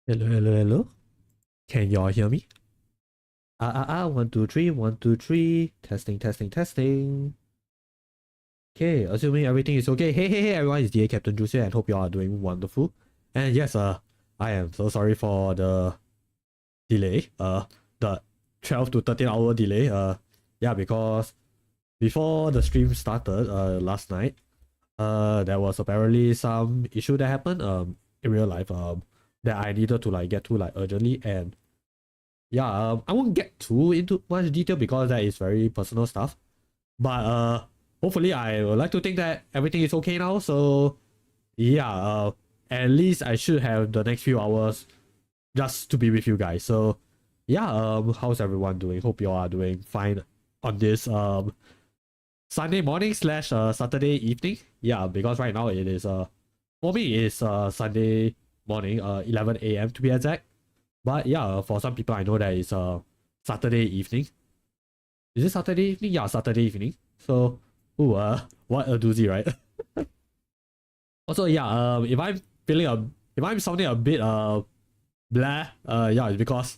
Hello, hello, hello. Can y'all hear me? 1, 2, 3, 1, 2, 3. Testing, testing, testing. Okay, assuming everything is okay. Hey, everyone, it's DA Capt-Jules here and hope you all are doing wonderful. And yes, I am so sorry for the delay. The 12 to 13 hour delay. Yeah, because before the stream started, last night, there was apparently some issue that happened, in real life, that I needed to get to urgently, and yeah, I won't get too into much detail because that is very personal stuff. But hopefully I would like to think that everything is okay now. So yeah, at least I should have the next few hours just to be with you guys. So yeah, how's everyone doing? Hope you all are doing fine on this Sunday morning slash Saturday evening. Yeah, because right now it is for me it's Sunday morning, 11 a.m. to be exact. But yeah, for some people I know that it's Saturday evening. Is it Saturday evening? Yeah, Saturday evening. So, what a doozy, right? Also, yeah, if I'm sounding a bit blah, yeah, it's because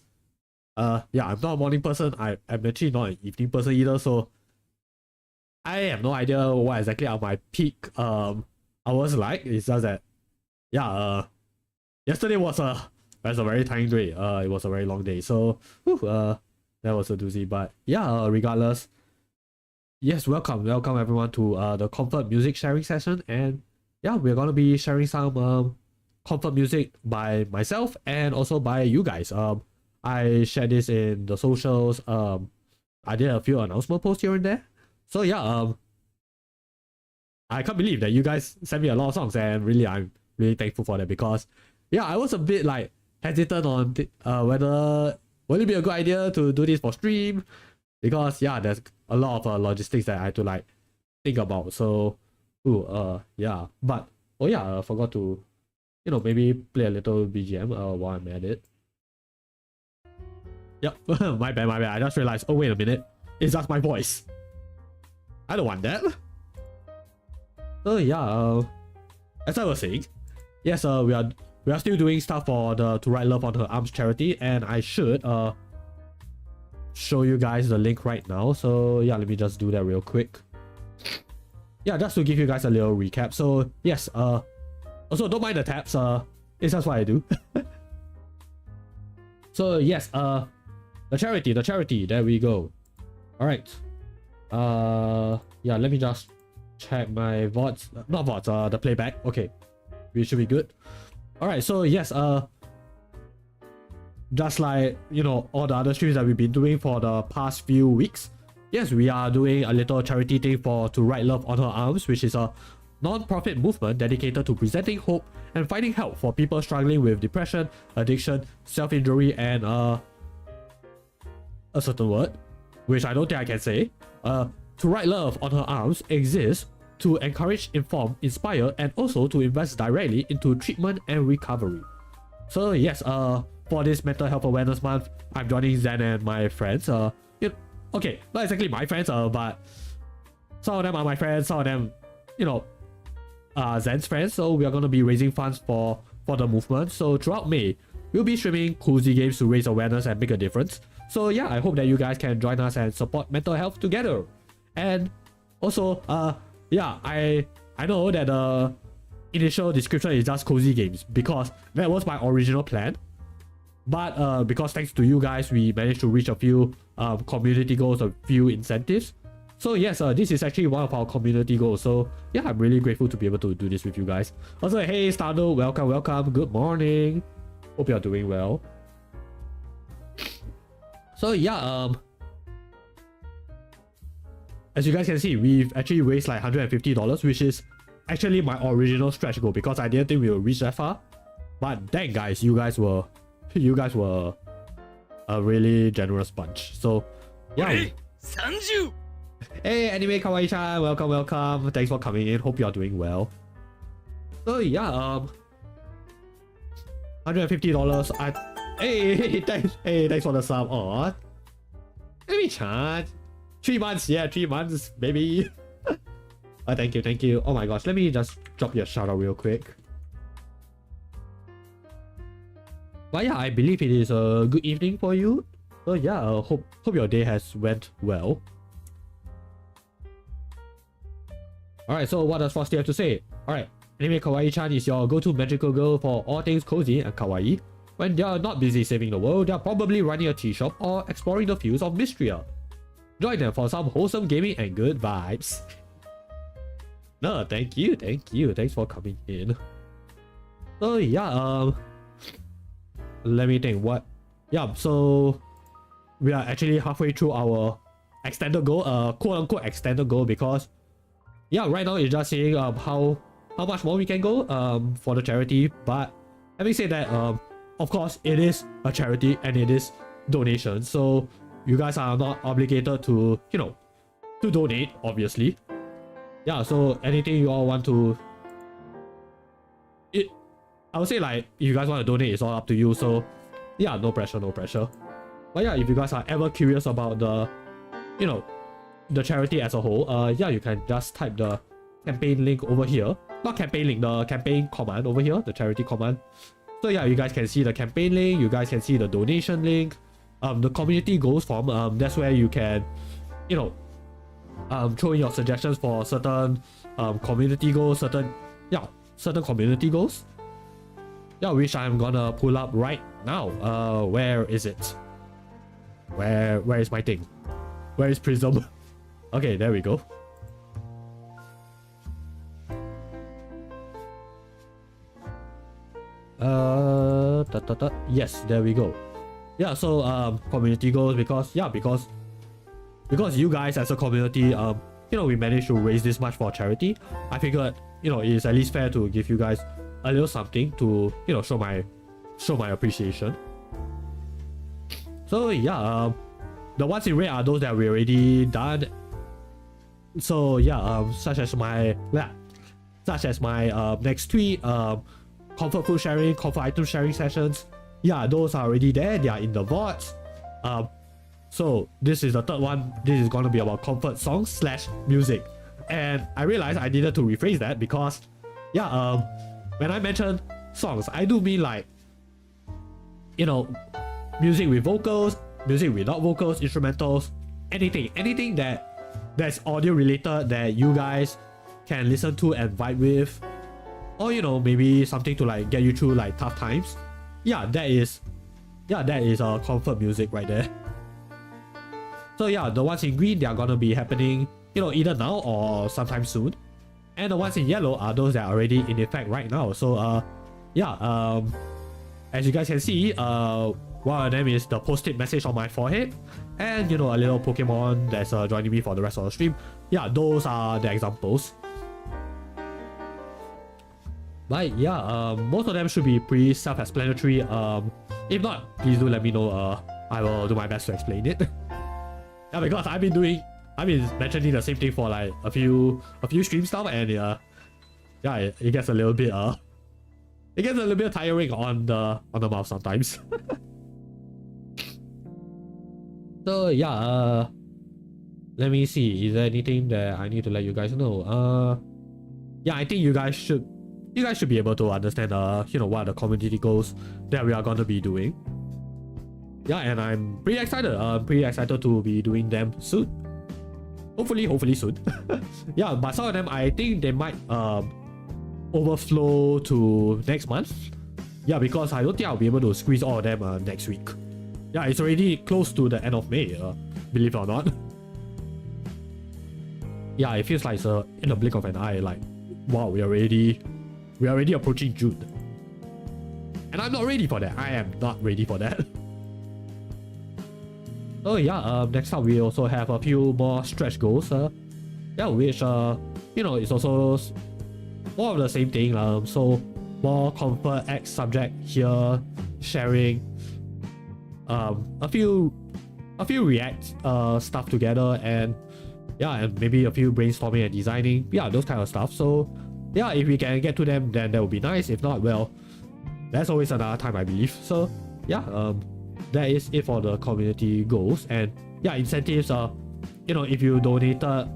yeah, I'm not a morning person. I'm actually not an evening person either. So I have no idea what exactly are my peak hours like. It's just that yeah, yesterday was a very tiring day. It was a very long day. So that was a doozy. But yeah, regardless, yes, welcome everyone to the comfort music sharing session. And yeah, we're gonna be sharing some comfort music by myself and also by you guys. I shared this in the socials. I did a few announcement posts here and there. So yeah, I can't believe that you guys sent me a lot of songs, and really I'm really thankful for that, because yeah, I was a bit hesitant on whether will it be a good idea to do this for stream, because yeah, there's a lot of logistics that I had to think about. So yeah, but oh yeah, I forgot to maybe play a little BGM while I'm at it. Yep. my bad, I just realized, oh wait a minute, it's just my voice. I don't want that. So yeah, as I was saying, yes, we are still doing stuff for the To Write Love on Her Arms charity, and I should show you guys the link right now. So yeah, let me just do that real quick. Yeah, just to give you guys a little recap. So yes, also don't mind the tabs, it's just what I do. So yes, the charity, there we go. All right, yeah, let me just check my VODs, not VODs, the playback. Okay, we should be good. All right, so yes, just like all the other streams that we've been doing for the past few weeks, yes, we are doing a little charity thing for To Write Love on Her Arms, which is a non-profit movement dedicated to presenting hope and finding help for people struggling with depression, addiction, self-injury, and a certain word which I don't think I can say. To Write Love on Her Arms exists to encourage, inform, inspire, and also to invest directly into treatment and recovery. So yes, for this Mental Health Awareness Month, I'm joining Zen and my friends. Okay, not exactly my friends, but some of them are my friends, some of them, Zen's friends. So we are going to be raising funds for the movement. So throughout May, we'll be streaming cozy games to raise awareness and make a difference. So yeah, I hope that you guys can join us and support mental health together. And also, yeah, I know that the initial description is just cozy games, because that was my original plan. But because thanks to you guys, we managed to reach a few community goals, a few incentives. So yes, this is actually one of our community goals. So yeah, I'm really grateful to be able to do this with you guys. Also, hey Stano, welcome, good morning. Hope you're doing well. So yeah, as you guys can see, we've actually raised $150, which is actually my original stretch goal, because I didn't think we would reach that far. But dang guys, you guys were a really generous bunch. So yeah. Hey Anime Kawaii-chan, welcome. Thanks for coming in. Hope you are doing well. So yeah, $150. Hey, thanks for the sub. Aw, let me chat. 3 months, yeah, 3 months, baby. Thank you. Oh my gosh, let me just drop you a shout out real quick. But yeah, I believe it is a good evening for you. So yeah, hope your day has went well. Alright, so what does Frosty have to say? Alright, Anime Kawaii-chan is your go-to magical girl for all things cozy and kawaii. When they are not busy saving the world, they are probably running a tea shop or exploring the fields of Mystria. Join them for some wholesome gaming and good vibes. No, thank you. Thanks for coming in. So yeah, let me think what. Yeah, so we are actually halfway through our extended goal, quote-unquote extended goal, because yeah, right now it's just saying how much more we can go for the charity. But having said that, of course it is a charity and it is donation, so you guys are not obligated to, you know, to donate, obviously. Yeah, so anything you all want to, I would say, like, if you guys want to donate, it's all up to you. So yeah, no pressure. But yeah, if you guys are ever curious about the, you know, the charity as a whole, yeah, you can just type the campaign link over here. Not campaign link, the campaign command over here, the charity command. So yeah, you guys can see the campaign link, you guys can see the donation link, the community goals form. That's where you can, you know, throw in your suggestions for certain community goals, certain community goals. Yeah, which I'm gonna pull up right now. Where is it? Where is my thing? Where is Prism? Okay, there we go. Yes, there we go. Yeah, so community goals, because you guys as a community, you know, we managed to raise this much for charity. I figured, you know, it's at least fair to give you guys a little something to, you know, show my appreciation. So yeah, the ones in red are those that we already done. So yeah, such as my next tweet, comfort food sharing, comfort item sharing sessions. Yeah, those are already there. They are in the VODs. So this is the third one. This is gonna be about comfort songs / music. And I realized I needed to rephrase that because yeah, when I mention songs, I do mean, like, you know, music with vocals, music without vocals, instrumentals, anything that's audio related that you guys can listen to and vibe with, or, you know, maybe something to, like, get you through, like, tough times. Yeah, that is comfort music right there. So yeah, the ones in green, they are gonna be happening, you know, either now or sometime soon. And the ones in yellow are those that are already in effect right now. So yeah, as you guys can see, one of them is the post-it message on my forehead, and, you know, a little Pokemon that's joining me for the rest of the stream. Yeah, those are the examples. But yeah, most of them should be pretty self-explanatory. If not, please do let me know. I will do my best to explain it. Yeah, because I've been mentioning the same thing for, like, a few streams now, and yeah, it gets a little bit tiring on the mouth sometimes. So yeah, let me see, is there anything that I need to let you guys know? Yeah, I think you guys should be able to understand, you know, what are the community goals that we are going to be doing. Yeah, and I'm pretty excited. To be doing them soon. Hopefully soon. Yeah, but some of them, I think they might overflow to next month. Yeah, because I don't think I'll be able to squeeze all of them next week. Yeah, it's already close to the end of May, believe it or not. Yeah, it feels like it's in the blink of an eye. Like, wow, we are already approaching June. And I'm not ready for that. I am not ready for that. So yeah, next up we also have a few more stretch goals. Yeah, which you know, it's also more of the same thing. So more comfort X subject here, sharing a few React stuff together, and yeah, and maybe a few brainstorming and designing. Yeah, those kind of stuff. So yeah, if we can get to them, then that would be nice. If not, well, that's always another time, I believe. So yeah, that is it for the community goals. And yeah, incentives are, you know, if you donated a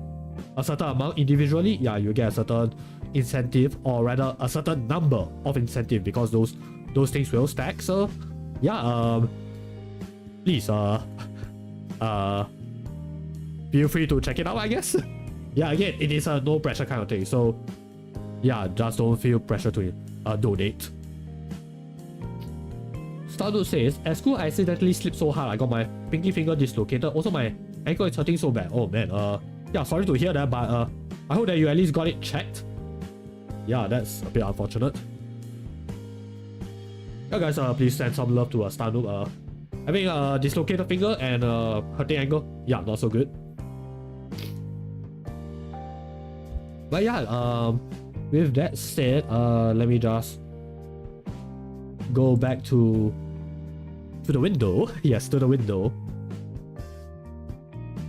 certain amount individually, yeah, you get a certain incentive, or rather a certain number of incentive, because those things will stack. So yeah, please, feel free to check it out, I guess. Yeah, again, it is a no pressure kind of thing, so yeah, just don't feel pressure to donate. Sato says, at school I accidentally slipped so hard I got my pinky finger dislocated. Also my ankle is hurting so bad. Oh man, yeah, sorry to hear that, but I hope that you at least got it checked. Yeah, that's a bit unfortunate. Yeah guys, please send some love to Stanu. Having a dislocated finger and hurting ankle, yeah, not so good. But yeah, with that said, let me just go back to the window. Yes, to the window.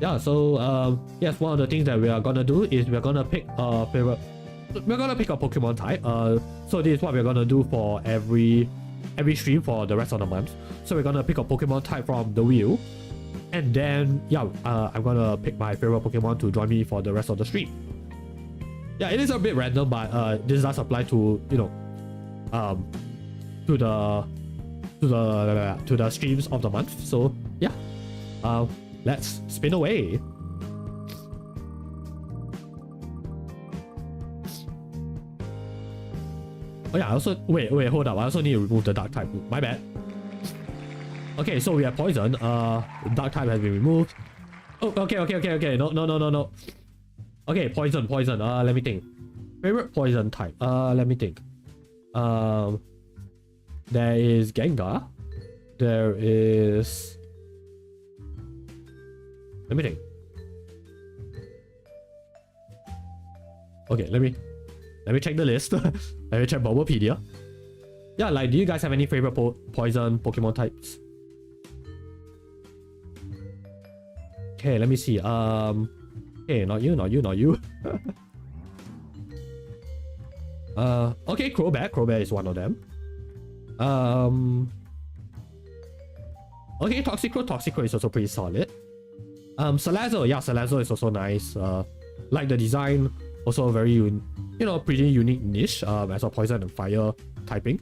Yeah, so yes, one of the things that we are gonna do is we're gonna pick a favorite. We're gonna pick a Pokemon type. So this is what we're gonna do for every stream for the rest of the month. So we're gonna pick a Pokemon type from the wheel, and then yeah, I'm gonna pick my favorite Pokemon to join me for the rest of the stream. Yeah, it is a bit random, but this does apply to, you know, to the streams of the month. So yeah, let's spin away. Oh yeah, I also wait, hold up. I also need to remove the dark type. My bad. Okay, so we have poison. Dark type has been removed. Oh, okay. No. Okay, poison. Let me think. Favorite poison type. Let me think. There is Gengar. There is. Let me think. Okay, let me check the list. Let me check Bulbapedia. Yeah, like, do you guys have any favorite poison Pokemon types? Okay, let me see. Okay, not you. Okay, Crobat is one of them. Okay, Toxicroak is also pretty solid. Salazzle, yeah, Salazzle is also nice. Like the design, also very pretty unique niche as a poison and fire typing.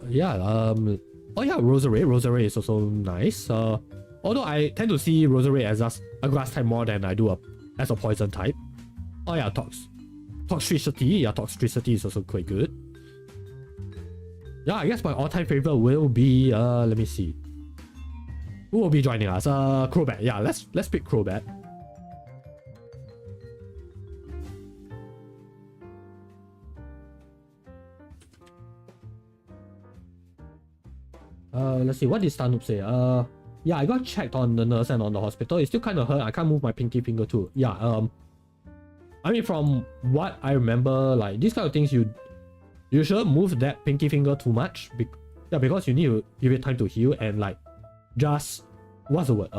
Yeah, oh yeah, Roserade is also nice. Although I tend to see Roserade as just a grass type more than I do as a poison type. Oh yeah, Toxtricity. Yeah, Toxtricity is also quite good. Yeah, I guess my all-time favorite will be let me see. Who will be joining us? Crobat. Yeah, let's pick Crobat. Let's see, what did Starnoop say? Yeah, I got checked on the nurse and on the hospital. It still kind of hurt. I can't move my pinky finger too. Yeah, I mean, from what I remember, like, these kind of things, you shouldn't move that pinky finger too much. Yeah, because you need to give it time to heal and, like, just, what's the word?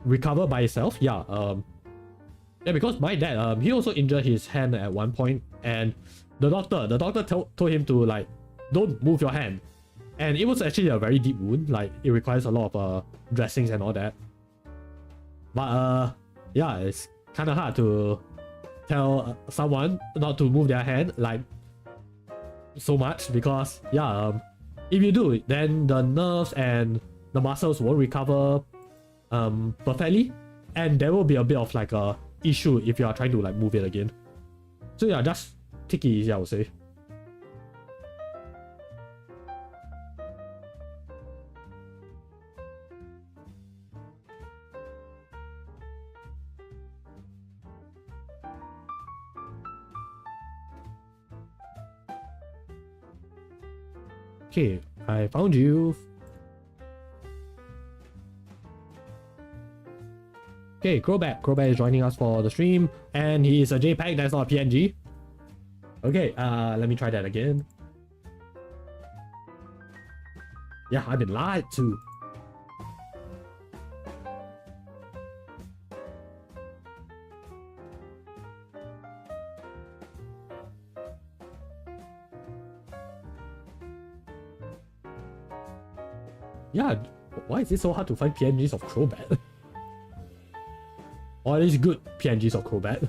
Recover by itself. Yeah, yeah, because my dad, he also injured his hand at one point, and the doctor told him to, like, don't move your hand. And it was actually a very deep wound. Like, it requires a lot of dressings and all that. But yeah, it's kind of hard to tell someone not to move their hand like so much, because yeah, if you do, then the nerves and the muscles won't recover perfectly, and there will be a bit of like a issue if you are trying to like move it again. So yeah, just take it easy, I would say. Okay, I found you. Okay, Crobat is joining us for the stream, and he is a JPEG, that's not a PNG. Okay, let me try that again. Yeah, I've been lied to. Yeah, why is it so hard to find PNGs of Crobat? Or at least good PNGs of Crobat.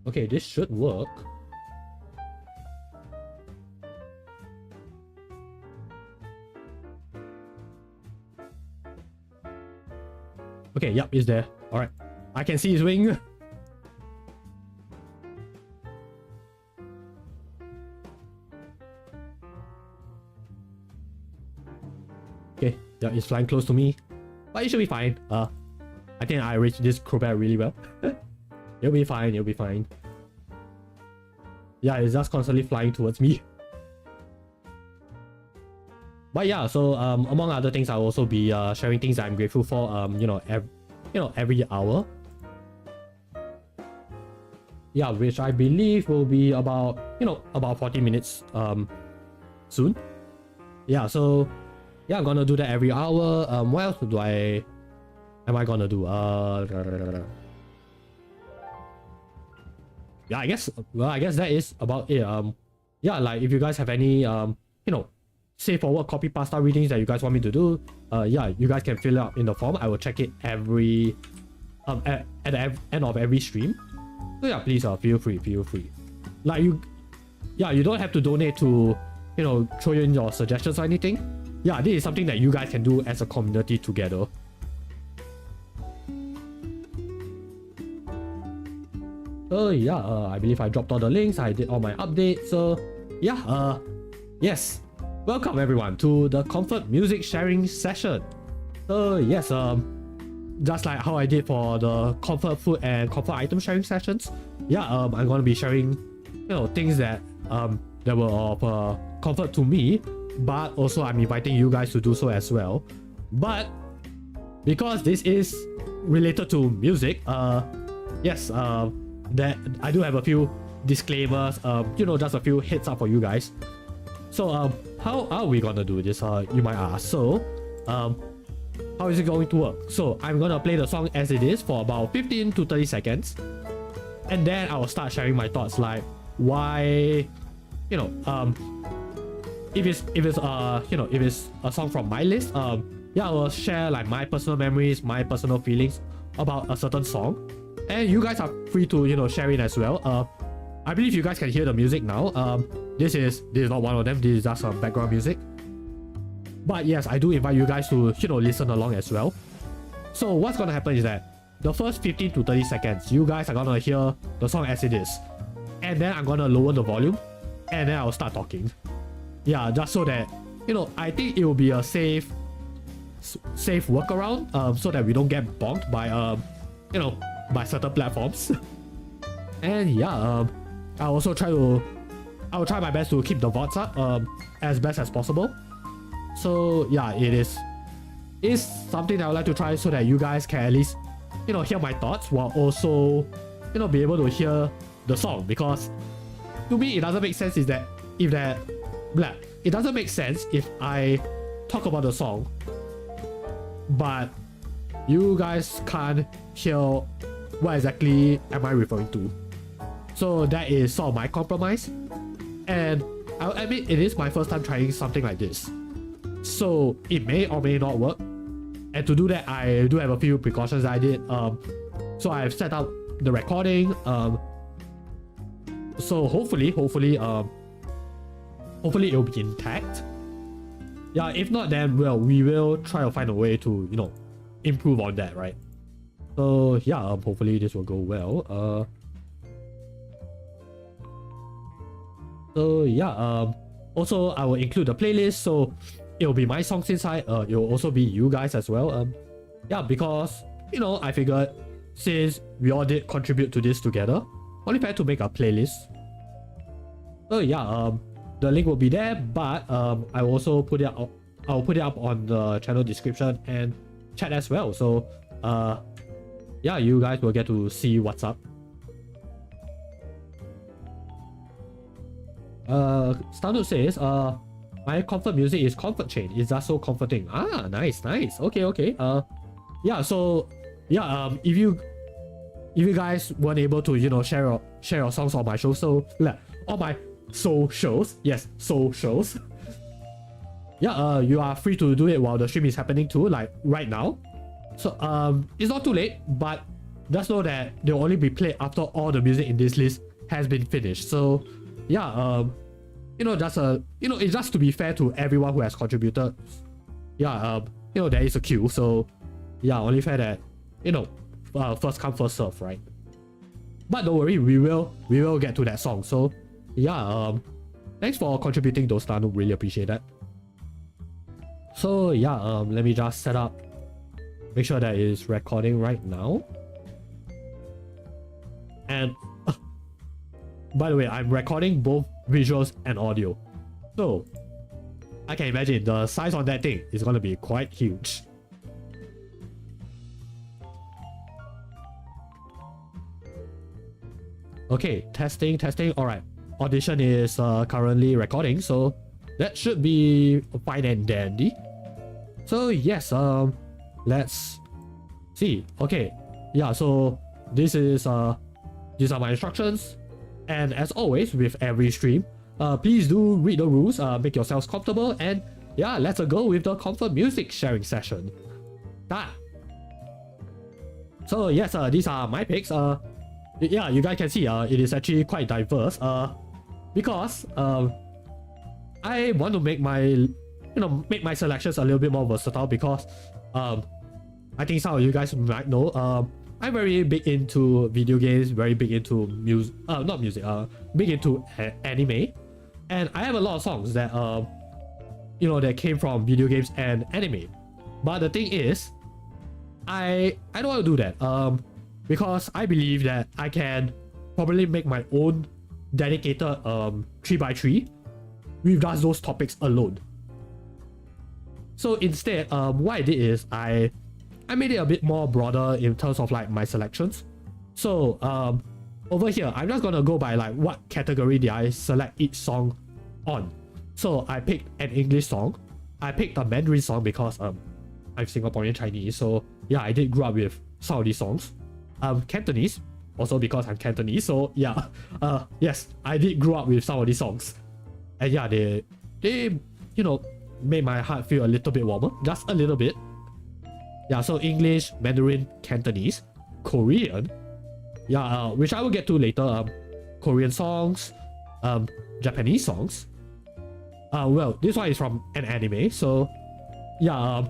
Okay, this should work. Okay, yep, it's there. Alright. I can see his wing. Okay, yeah, it's flying close to me. But it should be fine. I think I reached this Crobat really well. It'll be fine, it'll be fine. Yeah, it's just constantly flying towards me. But yeah, so among other things, I'll also be sharing things that I'm grateful for. Every hour. Yeah, which I believe will be about about 40 minutes soon. Yeah, so yeah, I'm gonna do that every hour. What else am I gonna do? Yeah, I guess that is about it. Yeah, like if you guys have any say forward copy pasta readings that you guys want me to do, yeah, you guys can fill it out in the form. I will check it every at the end of every stream. So yeah, please feel free. Like you don't have to donate to throw in your suggestions or anything. Yeah, this is something that you guys can do as a community together. So yeah, I believe I dropped all the links. I did all my updates. So yeah, yes. Welcome everyone to the comfort music sharing session. So yes, just like how I did for the comfort food and comfort item sharing sessions, yeah, I'm gonna be sharing things that that were of comfort to me, but also I'm inviting you guys to do so as well. But because this is related to music, yes, that I do have a few disclaimers, just a few heads up for you guys. So how are we gonna do this, you might ask? So how is it going to work? So I'm gonna play the song as it is for about 15 to 30 seconds, and then I will start sharing my thoughts, like why, if it's a song from my list, yeah, I will share like my personal memories, my personal feelings about a certain song, and you guys are free to share it as well. I believe you guys can hear the music now. This is not one of them. This is just some background music. But yes, I do invite you guys to listen along as well. So what's gonna happen is that the first 15 to 30 seconds, you guys are gonna hear the song as it is, and then I'm gonna lower the volume, and then I'll start talking. Yeah, just so that I think it will be a safe workaround, so that we don't get bonked by by certain platforms. And yeah, I'll try my best to keep the VODs up as best as possible. So yeah, it's something that I would like to try so that you guys can at least hear my thoughts while also be able to hear the song, because to me it doesn't make sense it doesn't make sense if I talk about the song but you guys can't hear what exactly am I referring to. So that is sort of my compromise, and I'll admit it is my first time trying something like this, so it may or may not work. And to do that, I do have a few precautions that I did. So I've set up the recording. So hopefully it'll be intact. Yeah, if not, then well, we will try to find a way to improve on that, right? So yeah, hopefully this will go well. So yeah, also I will include the playlist, so it'll be my songs inside. It'll also be you guys as well. Yeah, because I figured since we all did contribute to this together, only fair to make a playlist. So yeah, the link will be there, but I will also put it up. I'll put it up on the channel description and chat as well. So yeah, you guys will get to see what's up. Standard says, my comfort music is Comfort Chain. It's just so comforting. Ah, nice. Okay. Yeah, so yeah, if you guys weren't able to share your songs on my show, so on socials. Yes, socials. Yeah, you are free to do it while the stream is happening too, like right now. So it's not too late, but just know that they'll only be played after all the music in this list has been finished. So yeah, it's just to be fair to everyone who has contributed. Yeah, there is a queue, so yeah, only fair that first come first serve, right? But don't worry, we will get to that song. So yeah, thanks for contributing those, Tanu. Really appreciate that. So yeah, let me just set up, make sure that it is recording right now. And by the way, I'm recording both visuals and audio, so I can imagine the size on that thing is gonna be quite huge. Okay, testing. All right, audition is currently recording, so that should be fine and dandy. So yes, let's see. Okay, yeah, so this is these are my instructions, and as always with every stream, please do read the rules, make yourselves comfortable, and yeah, let's go with the comfort music sharing session. So yes, these are my picks. Yeah, you guys can see it is actually quite diverse, because I want to make my selections a little bit more versatile, because I think some of you guys might know, I'm very big into video games, very big into big into anime, and I have a lot of songs that that came from video games and anime. But the thing is, I don't want to do that, because I believe that I can probably make my own dedicated 3x3 with just those topics alone. So instead, what I did is I made it a bit more broader in terms of like my selections. So over here, I'm just gonna go by like what category did I select each song on. So I picked an English song, I picked a Mandarin song because I'm Singaporean Chinese, so yeah, I did grow up with some of these songs. Cantonese, also because I'm Cantonese, so yeah, yes, I did grow up with some of these songs, and yeah, they made my heart feel a little bit warmer, just a little bit. Yeah, so English, Mandarin, Cantonese, Korean, yeah, which I will get to later. Korean songs, Japanese songs. Well, this one is from an anime, so yeah,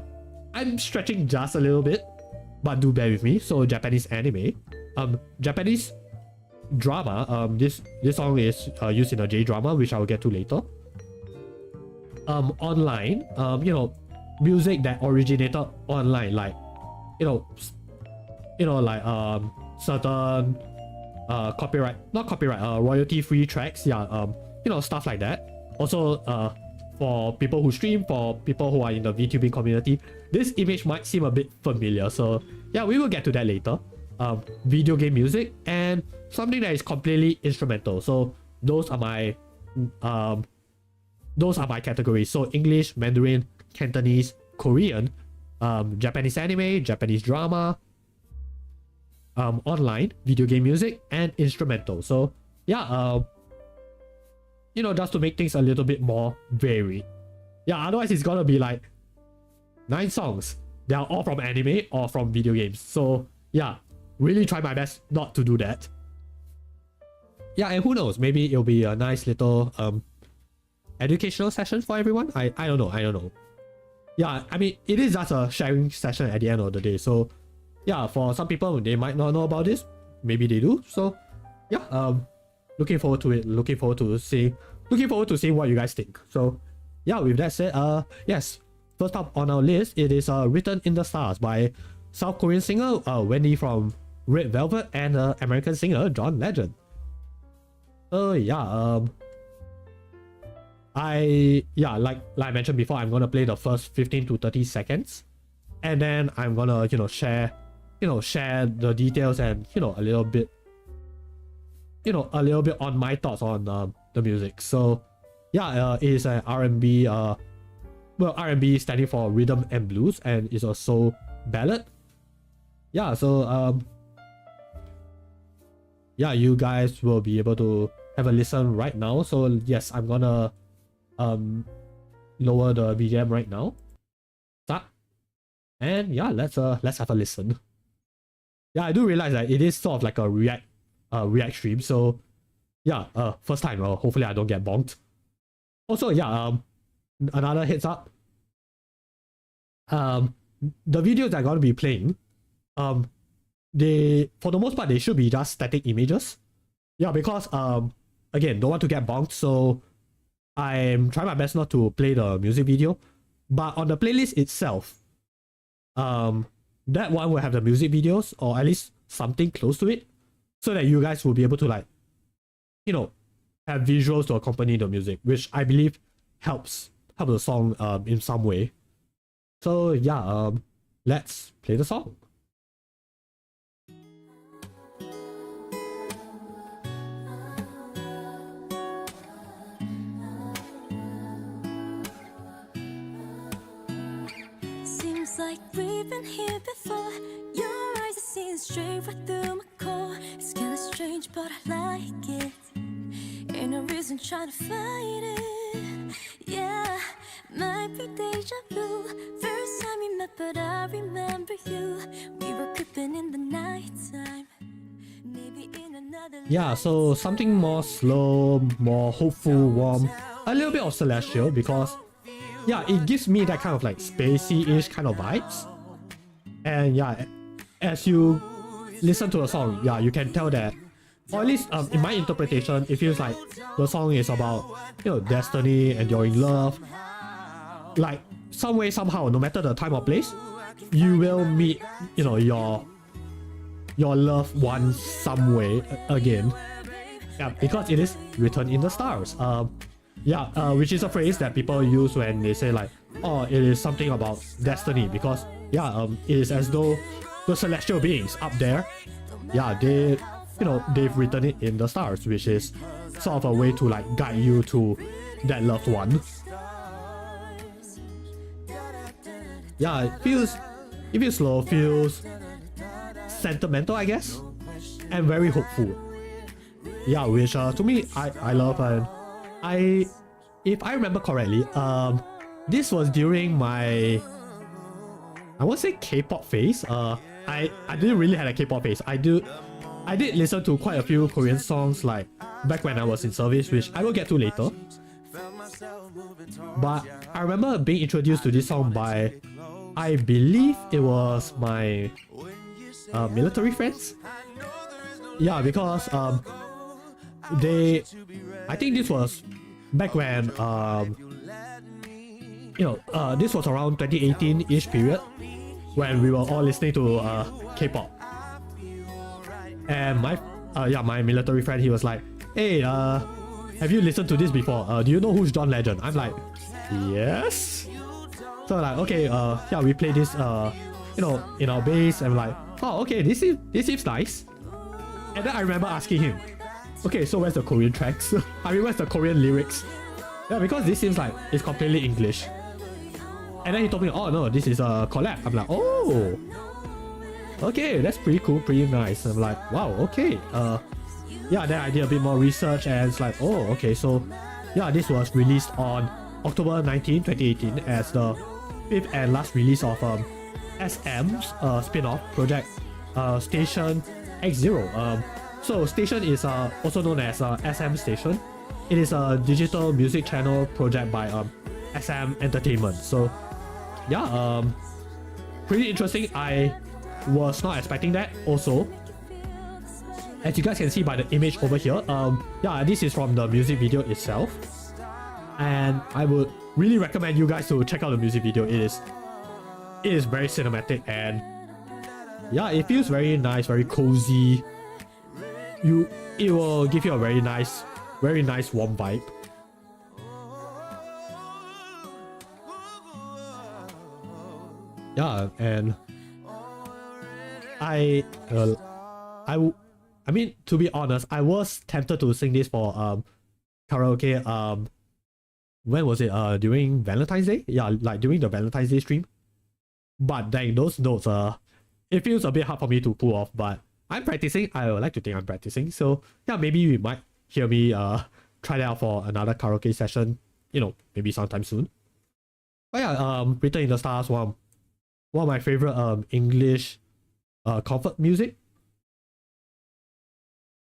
I'm stretching just a little bit, but do bear with me. So Japanese anime, Japanese drama. This song is used in a J drama, which I will get to later. Online, music that originated online, like certain royalty free tracks, yeah, stuff like that. Also, for people who stream, for people who are in the VTubing community, this image might seem a bit familiar, so yeah, we will get to that later. Video game music and something that is completely instrumental, so those are my categories. So English, Mandarin, Cantonese, Korean, Japanese anime, Japanese drama, online, video game music, and instrumental. So yeah, just to make things a little bit more varied. Yeah, otherwise it's gonna be like 9 songs. They are all from anime or from video games. So yeah, really try my best not to do that. Yeah, and who knows, maybe it'll be a nice little educational session for everyone. I don't know. Yeah, I mean, it is just a sharing session at the end of the day. So yeah, for some people, they might not know about this, maybe they do. So yeah, looking forward to it. Looking forward to seeing what you guys think. So yeah, with that said, yes, first up on our list, it is Written in the Stars by South Korean singer Wendy from Red Velvet and American singer John Legend. Yeah, like I mentioned before, I'm gonna play the first 15 to 30 seconds, and then I'm gonna share the details and a little bit on my thoughts on the music. So yeah, it is an R&B, R&B standing for rhythm and blues, and it's a soul ballad. Yeah, so yeah, you guys will be able to have a listen right now. So yes, I'm gonna lower the BGM right now. Start. And yeah, let's have a listen. Yeah, I do realize that it is sort of like a react stream. So yeah, first time. Hopefully I don't get bonked. Also, yeah, another heads up. The videos that I'm gonna be playing, they, for the most part, they should be just static images. Yeah, because again, don't want to get bonked, so I'm trying my best not to play the music video. But on the playlist itself, that one will have the music videos, or at least something close to it, so that you guys will be able to, like, you know, have visuals to accompany the music, which I believe helps the song in some way. So yeah, let's play the song. Seems like we've been here before. Your eyes are seeing straight right through my core. It's kinda strange, but I like it. Ain't no reason trying to fight it. Yeah, might be deja vu. First time we met, but I remember you. We were creeping in the nighttime. Maybe in another. Yeah, so something more slow, more hopeful, warm, a little bit of celestial, because yeah, it gives me that kind of like spacey-ish kind of vibes. And yeah, as you listen to the song, yeah, you can tell that, or at least in my interpretation, it feels like the song is about, you know, destiny, enduring love. Like, some way, somehow, no matter the time or place, you will meet, you know, your loved one some way again. Yeah, because it is written in the stars. Yeah, which is a phrase that people use when they say like, oh, it is something about destiny, because yeah, it is as though the celestial beings up there, yeah, they, you know, they've written it in the stars, which is sort of a way to like guide you to that loved one. Yeah, it feels slow, feels sentimental, I guess, and very hopeful. Yeah, which to me, I love. And if I remember correctly, this was during my, I won't say K-pop phase. I didn't really have a K-pop phase. I did listen to quite a few Korean songs like back when I was in service, which I will get to later. But I remember being introduced to this song by, I believe it was my military friends. Yeah, because I think this was back when you know, this was around 2018-ish period when we were all listening to K-pop. And my military friend, he was like, hey, have you listened to this before? Do you know who's John Legend? I'm like, yes. So like, okay, yeah, we play this you know, in our bass, and like, oh, okay, this seems nice. And then I remember asking him, okay, so where's the Korean tracks? I mean, where's the Korean lyrics? Yeah, because this seems like it's completely English. And then he told me, oh no, this is a collab. I'm like, oh, okay, that's pretty cool, pretty nice. I'm like, wow, okay. Yeah, then I did a bit more research, and it's like, oh, okay, so yeah, this was released on October 19, 2018 as the 5th and last release of SM's spin-off project, Station X0. So Station is also known as SM Station. It is a digital music channel project by SM Entertainment. So yeah, pretty interesting. I was not expecting that. Also, as you guys can see by the image over here, yeah, this is from the music video itself, and I would really recommend you guys to check out the music video. It is very cinematic, and yeah, it feels very nice, very cozy. It will give you a very nice warm vibe. Yeah, and I mean, to be honest, I was tempted to sing this for karaoke. When was it? During Valentine's Day? Yeah, like during the Valentine's Day stream. But dang, those notes, it feels a bit hard for me to pull off, but I'm practicing. I would like to think I'm practicing. So yeah, maybe we might hear me try that out for another karaoke session, maybe sometime soon. But yeah, Written in the Stars, one of my favorite English comfort music.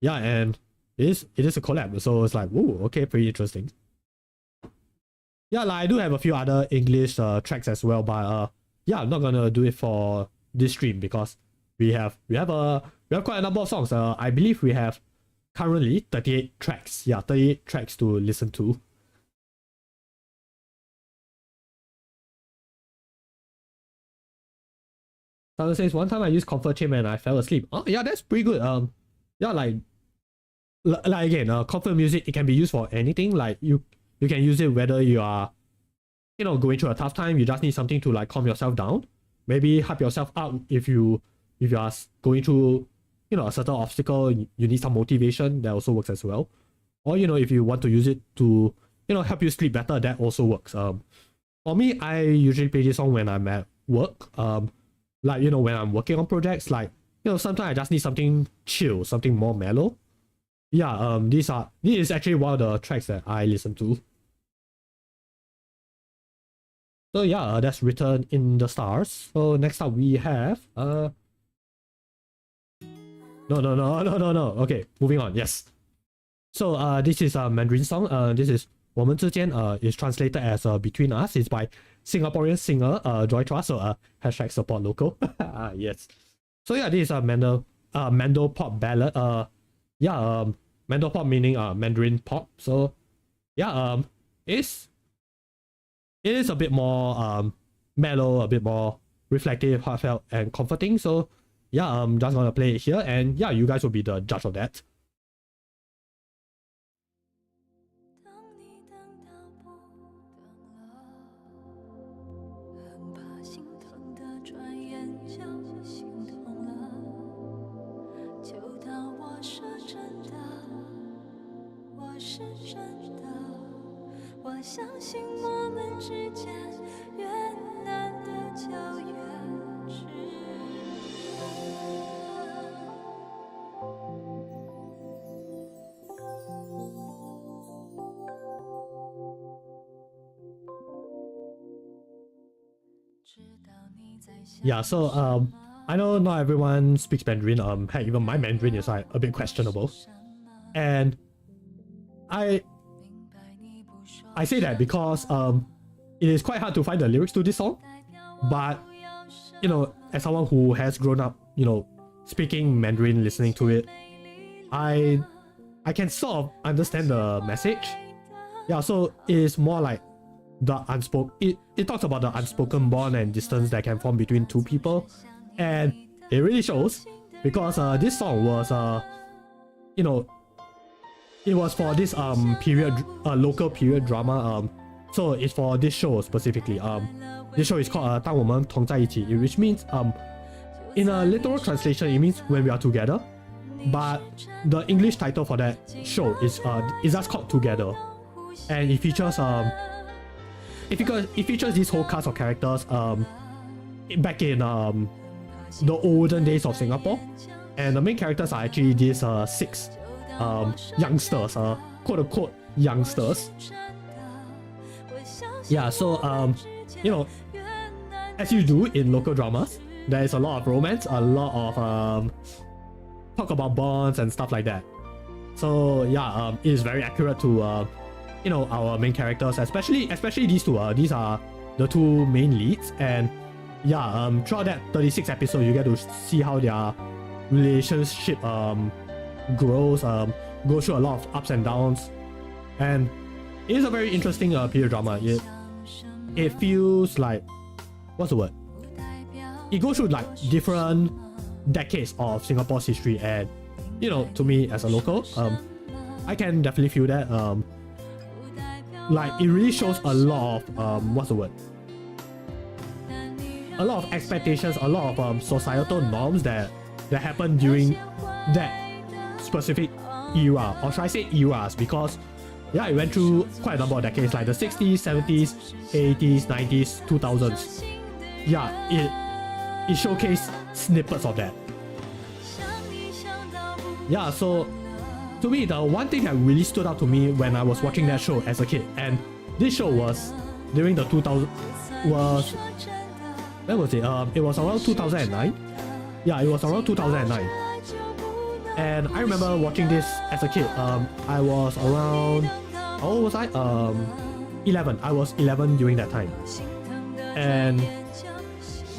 Yeah, and it is a collab, so it's like, whoa, okay, pretty interesting. Yeah, like I do have a few other English tracks as well, but yeah, I'm not gonna do it for this stream because we have quite a number of songs. I believe we have currently 38 tracks. Yeah, 38 tracks to listen to. Sato says, one time I used comfort chain and I fell asleep. Oh yeah, that's pretty good. Yeah, like again, comfort music, it can be used for anything. Like you can use it whether you are, going through a tough time. You just need something to like calm yourself down. Maybe hype yourself up if you are going through, a certain obstacle. You need some motivation. That also works as well. Or if you want to use it to help you sleep better, that also works. For me, I usually play this song when I'm at work. Like when I'm working on projects. Like sometimes I just need something chill, something more mellow. Yeah, this is actually one of the tracks that I listen to. So yeah, that's Written in the Stars. So next up we have no. Okay, moving on. Yes. So this is a Mandarin song. This is 我们之间 is translated as Between Us. It's by Singaporean singer Joy Chua. So hashtag support local. Yes. So yeah, this is a Mando pop ballad. Yeah, Mando pop meaning Mandarin pop. So yeah, it is a bit more mellow, a bit more reflective, heartfelt, and comforting. So yeah, I'm just gonna play it here, and yeah, you guys will be the judge of that. Yeah, so I know not everyone speaks Mandarin. Heck, even my Mandarin is like a bit questionable, and I say that because it is quite hard to find the lyrics to this song. But as someone who has grown up, speaking Mandarin, listening to it, I can sort of understand the message. Yeah, so it is more like the unspoken. It talks about the unspoken bond and distance that can form between two people, and it really shows because this song was it was for this local period drama. So it's for this show specifically. This show is called 当我们同在一起, which means in a literal translation it means when we are together, but the English title for that show is just called Together, and it features it features this whole cast of characters back in the olden days of Singapore, and the main characters are actually these 6 youngsters, quote unquote youngsters. Yeah, so as you do in local dramas, there is a lot of romance, a lot of talk about bonds and stuff like that. So yeah, it is very accurate to our main characters, especially these two. These are the 2 main leads, and yeah, throughout that 36 episode, you get to see how their relationship grows, go through a lot of ups and downs, and it is a very interesting period drama. It feels like, what's the word? It goes through like different decades of Singapore's history, and to me as a local, I can definitely feel that. Like it really shows a lot of what's the word? A lot of expectations, a lot of societal norms that happened during that specific era, or should I say eras, because yeah, it went through quite a number of decades, like the 60s, 70s, 80s, 90s, 2000s. Yeah, it showcased snippets of that. Yeah, so to me, the one thing that really stood out to me when I was watching that show as a kid, and this show was during the 2000 was when was it? It was around 2009. Yeah, it was around 2009. And I remember watching this as a kid. I was around, how old was I? 11. I was 11 during that time. And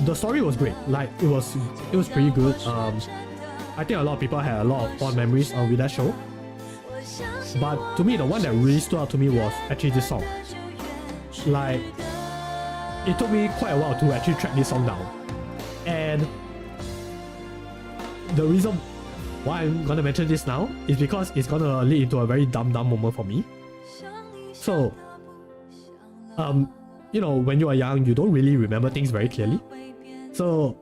the story was great. Like it was pretty good. I think a lot of people had a lot of fond memories with that show. But to me, the one that really stood out to me was actually this song. Like, it took me quite a while to actually track this song down. And the reason why I'm gonna mention this now is because it's gonna lead into a very dumb moment for me. So, you know, when you are young, you don't really remember things very clearly. So,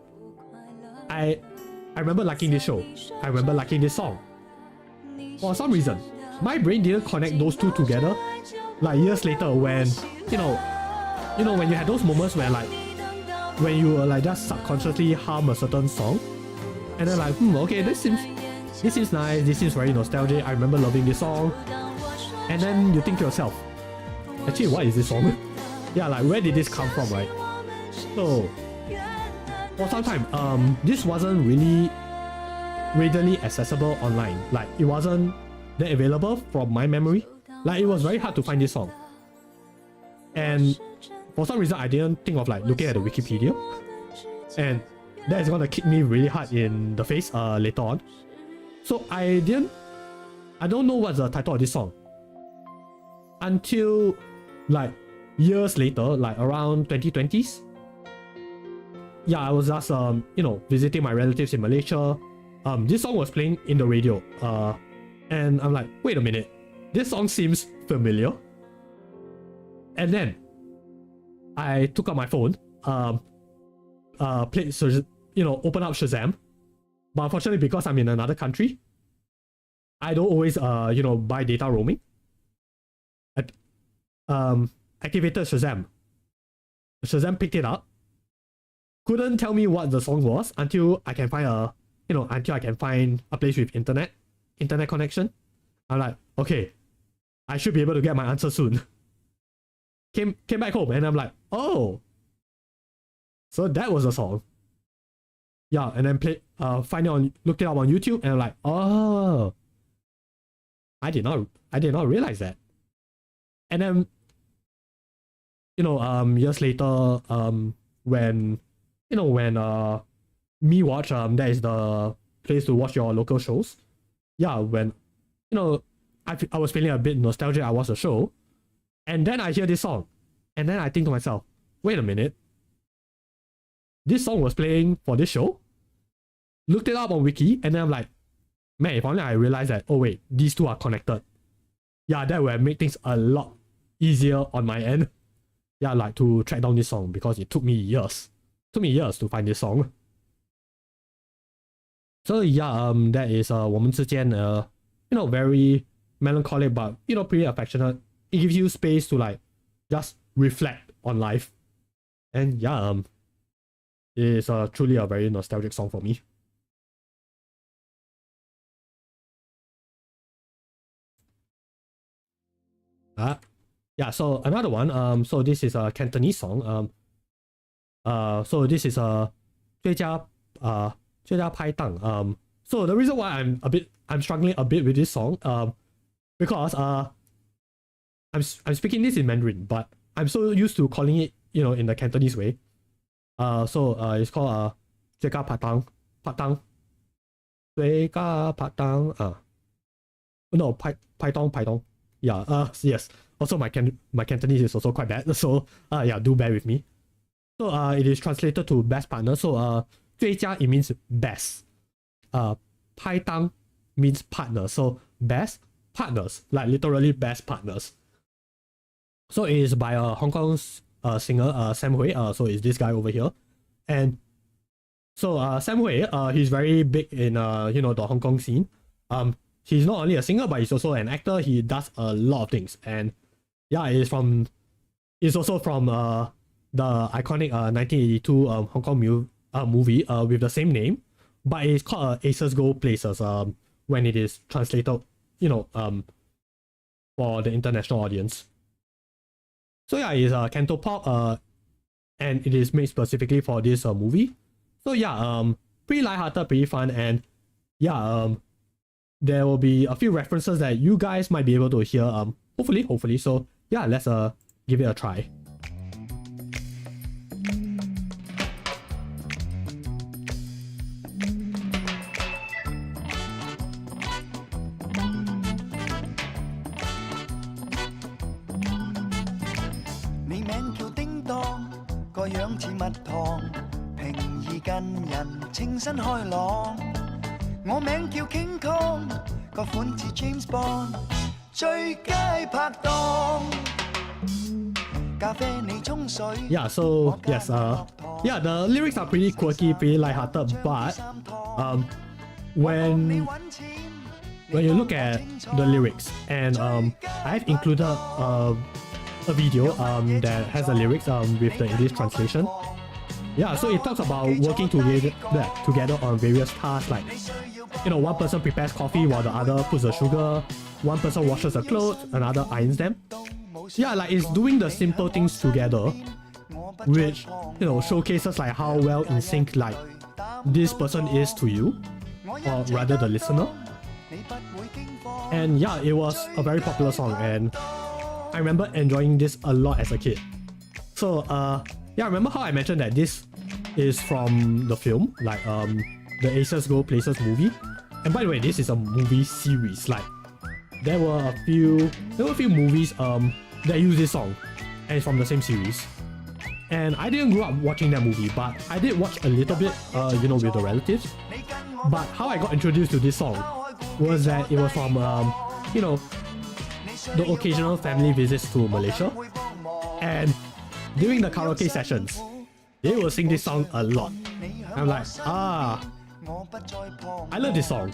I remember liking this show. I remember liking this song. For some reason, my brain didn't connect those two together. Like years later, when you know, when you had those moments where like, when you were like just subconsciously hum a certain song, and then like, okay, this seems nice. This seems very nostalgic. I remember loving this song. And then you think to yourself, actually, what is this song? Yeah, like where did this come from, right? So, for some time, this wasn't really readily accessible online. Like it wasn't that available from my memory. Like it was very hard to find this song. And for some reason, I didn't think of like looking at the Wikipedia. And that is gonna kick me really hard in the face later on. So I don't know what's the title of this song until like years later, like around 2020s. Yeah, I was just you know, visiting my relatives in Malaysia. This song was playing in the radio. And I'm like, wait a minute, this song seems familiar. And then I took out my phone, played, you know, open up Shazam. But unfortunately, because I'm in another country, I don't always you know, buy data roaming. Activated Shazam. Shazam picked it up. Couldn't tell me what the song was until I can find a place with internet connection. I'm like, okay, I should be able to get my answer soon. Came back home and I'm like, oh, so that was a song. Yeah, and then looked it up on YouTube, and I'm like, oh, I did not realize that. And then, you know, years later, when Me Watch, that is the place to watch your local shows. Yeah, when, you know, I was feeling a bit nostalgic, I watched the show, and then I hear this song, and then I think to myself, wait a minute, this song was playing for this show? Looked it up on Wiki, and then I'm like, man, if only I realized that, oh wait, these two are connected. Yeah, that would make things a lot easier on my end. Yeah, like to track down this song, because it took me years. To find this song. So yeah, that is 我们之间 you know, very melancholic but, you know, pretty affectionate. It gives you space to like just reflect on life. And yeah, it is truly a very nostalgic song for me. Yeah, so another one, so this is a Cantonese song. So this is a 最佳拍档. So the reason why I'm struggling a bit with this song, because I'm speaking this in Mandarin, but I'm so used to calling it, you know, in the Cantonese way. So it's called 最佳拍档. No, 拍档. Yeah, yes. Also, my Cantonese is also quite bad, so yeah, do bear with me. So it is translated to best partner. So 最佳 it means best. 拍档 means partner. So best partners, like literally best partners. So it is by a Hong Kong singer, Sam Hui. So it's this guy over here, and so Sam Hui, he's very big in you know, the Hong Kong scene. He's not only a singer, but he's also an actor. He does a lot of things, and yeah, it's also from the iconic 1982 Hong Kong movie with the same name, but it's called Aces Go Places when it is translated for the international audience. So yeah, it's Canto Pop, and it is made specifically for this movie. So yeah, pretty lighthearted, pretty fun, and yeah, there will be a few references that you guys might be able to hear, hopefully. So yeah, let's give it a try. Yeah, so yes, yeah, the lyrics are pretty quirky, pretty lighthearted, but when you look at the lyrics, and I've included a video that has the lyrics with the English translation. Yeah, so it talks about working together on various tasks, like, one person prepares coffee while the other puts the sugar, one person washes the clothes, another irons them. Yeah, like, it's doing the simple things together, which, showcases like how well in sync like this person is to you, or rather the listener. And yeah, it was a very popular song, and I remember enjoying this a lot as a kid. So yeah, remember how I mentioned that this is from the film, like the Aces Go Places movie? And by the way, this is a movie series. Like, there were a few movies that use this song, and it's from the same series. And I didn't grow up watching that movie, but I did watch a little bit, with the relatives. But how I got introduced to this song was that it was from, the occasional family visits to Malaysia. And during the karaoke sessions, they will sing this song a lot. I'm like, I love this song.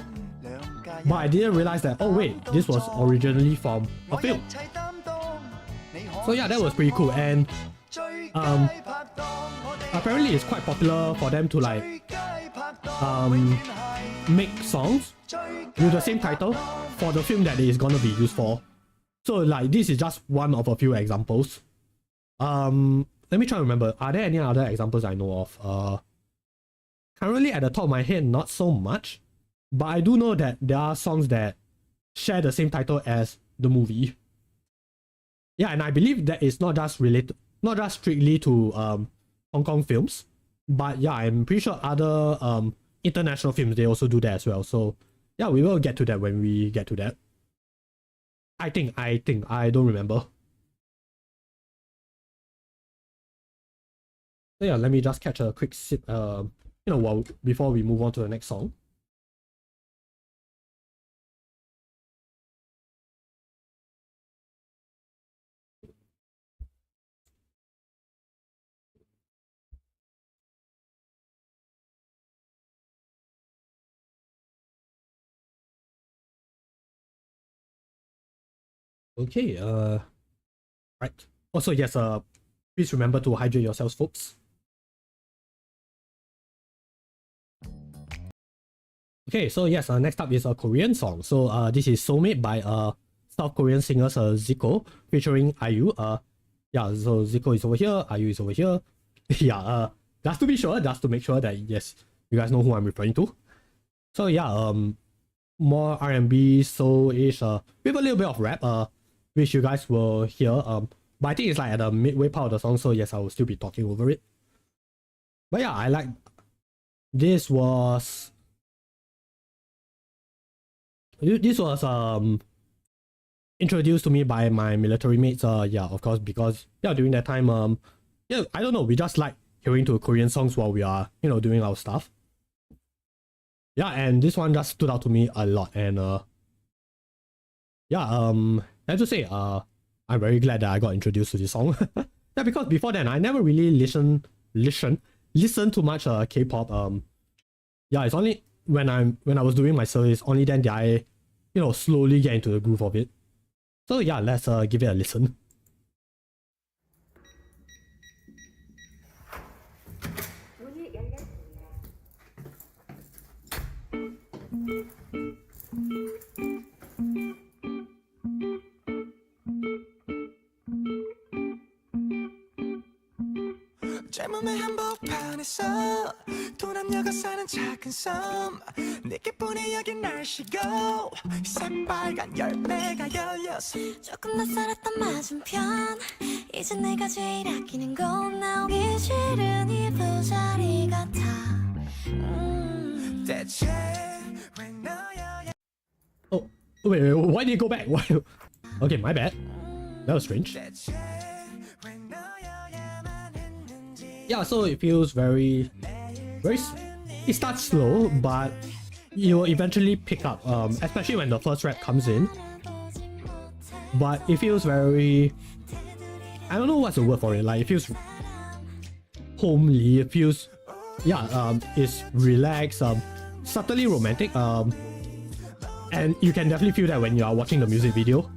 But I didn't realize that, oh wait, this was originally from a film. So yeah, that was pretty cool. And apparently it's quite popular for them to like make songs with the same title for the film that it is gonna be used for. So like, this is just one of a few examples. Let me try to remember, are there any other examples I know of? Currently at the top of my head, not so much, but I do know that there are songs that share the same title as the movie. Yeah, and I believe that it's not just strictly to Hong Kong films, but yeah, I'm pretty sure other international films, they also do that as well. So yeah, we will get to that when we get to that. I think, I don't remember. So yeah, let me just catch a quick sip, before we move on to the next song. Okay, right. Also, yes, please remember to hydrate yourselves, folks. Okay, so yes, next up is a Korean song. So this is Soulmate by South Korean singers Zico featuring IU. Yeah, so Zico is over here, IU is over here. Yeah, just to be sure, just to make sure that yes, you guys know who I'm referring to. So yeah, more R&B, soul-ish, with a little bit of rap, which you guys will hear. But I think it's like at the midway part of the song, so yes, I will still be talking over it. But yeah, I like this was introduced to me by my military mates. Yeah, of course, because yeah, during that time, yeah, I don't know, we just like hearing to Korean songs while we are, doing our stuff. Yeah, and this one just stood out to me a lot, and yeah, I have to say, I'm very glad that I got introduced to this song. Yeah, because before then I never really listened to much K-pop. Yeah, it's only when I was doing my service, only then did I, slowly get into the groove of it. So yeah, let's give it a listen. 젊음의 한복판에서 도남녀가 사는 작은 섬 느낌뿐이 여긴 날씨고 새빨간 열매가 열렸어 조금 낯설었던 맞은편 이제 내가 제일 아끼는 건 나오기 싫은 이 부자리 같아 대체 왜 너야 Oh, wait, why did you go back? Why? Okay, my bad. That was strange. Yeah, so it feels very, it starts slow, but you will eventually pick up, especially when the first rap comes in. But it feels very, I don't know what's the word for it, like it feels homely, it feels, yeah, it's relaxed, subtly romantic, and you can definitely feel that when you are watching the music video.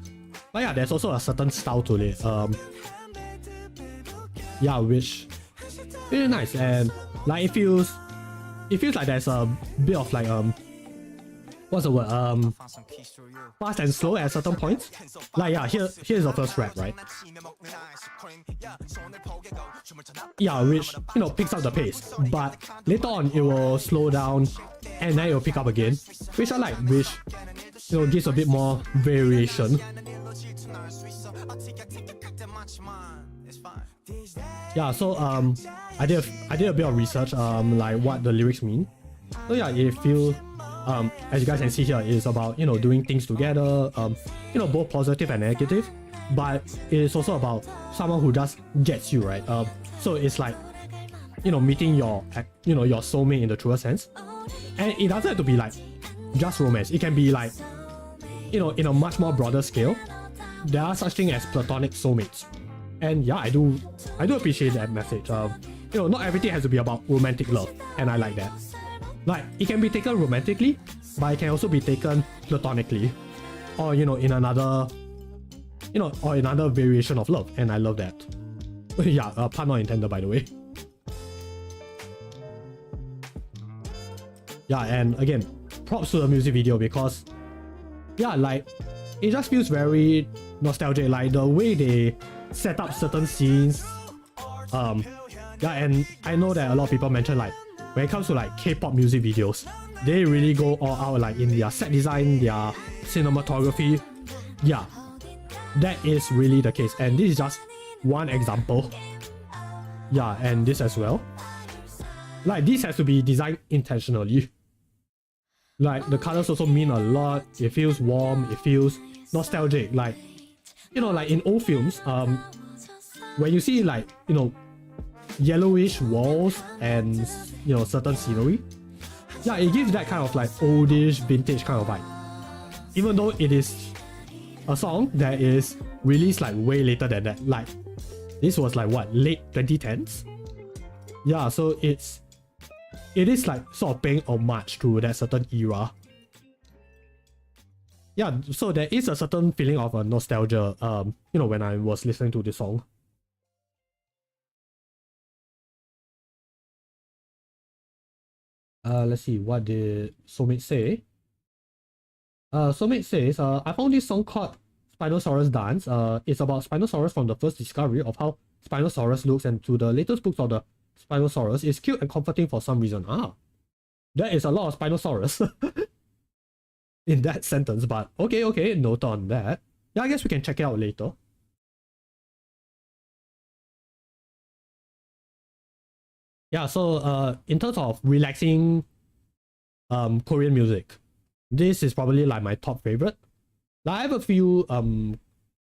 But yeah, there's also a certain style to it, yeah, which really nice, and like it feels like there's a bit of like what's the word, fast and slow at certain points. Like yeah, here's the first rap, right? Yeah, which picks up the pace, but later on it will slow down and then it will pick up again, which I like, which gives a bit more variation. Yeah, so I did a bit of research like what the lyrics mean. So yeah, it feels as you guys can see here, it's about doing things together, both positive and negative, but it's also about someone who just gets you, right? So it's like meeting your your soulmate in the truest sense, and it doesn't have to be like just romance. It can be like in a much more broader scale. There are such things as platonic soulmates. And yeah, I do appreciate that message. Not everything has to be about romantic love, and I like that. Like it can be taken romantically, but it can also be taken platonically, or in another, or another variation of love, and I love that. Yeah, pun not intended, by the way. Yeah, and again, props to the music video because, yeah, like it just feels very nostalgic. Like the way they set up certain scenes, yeah, and I know that a lot of people mention like when it comes to like K-pop music videos, they really go all out like in their set design, their cinematography. Yeah, that is really the case, and this is just one example. Yeah, and this as well. Like this has to be designed intentionally. Like the colors also mean a lot. It feels warm, it feels nostalgic. Like like in old films, when you see like yellowish walls and certain scenery, yeah, it gives that kind of like oldish vintage kind of vibe, even though it is a song that is released like way later than that. Like this was like what, late 2010s. Yeah, so it is like sort of paying homage to that certain era. Yeah, so there is a certain feeling of a nostalgia, when I was listening to this song. Let's see, what did Soulmate say? Soulmate says, I found this song called Spinosaurus Dance. It's about Spinosaurus from the first discovery of how Spinosaurus looks and to the latest books of the Spinosaurus. It's cute and comforting for some reason. There is a lot of Spinosaurus in that sentence, but okay, note on that. Yeah, I guess we can check it out later. Yeah, so in terms of relaxing Korean music, this is probably like my top favorite. Like, I have a few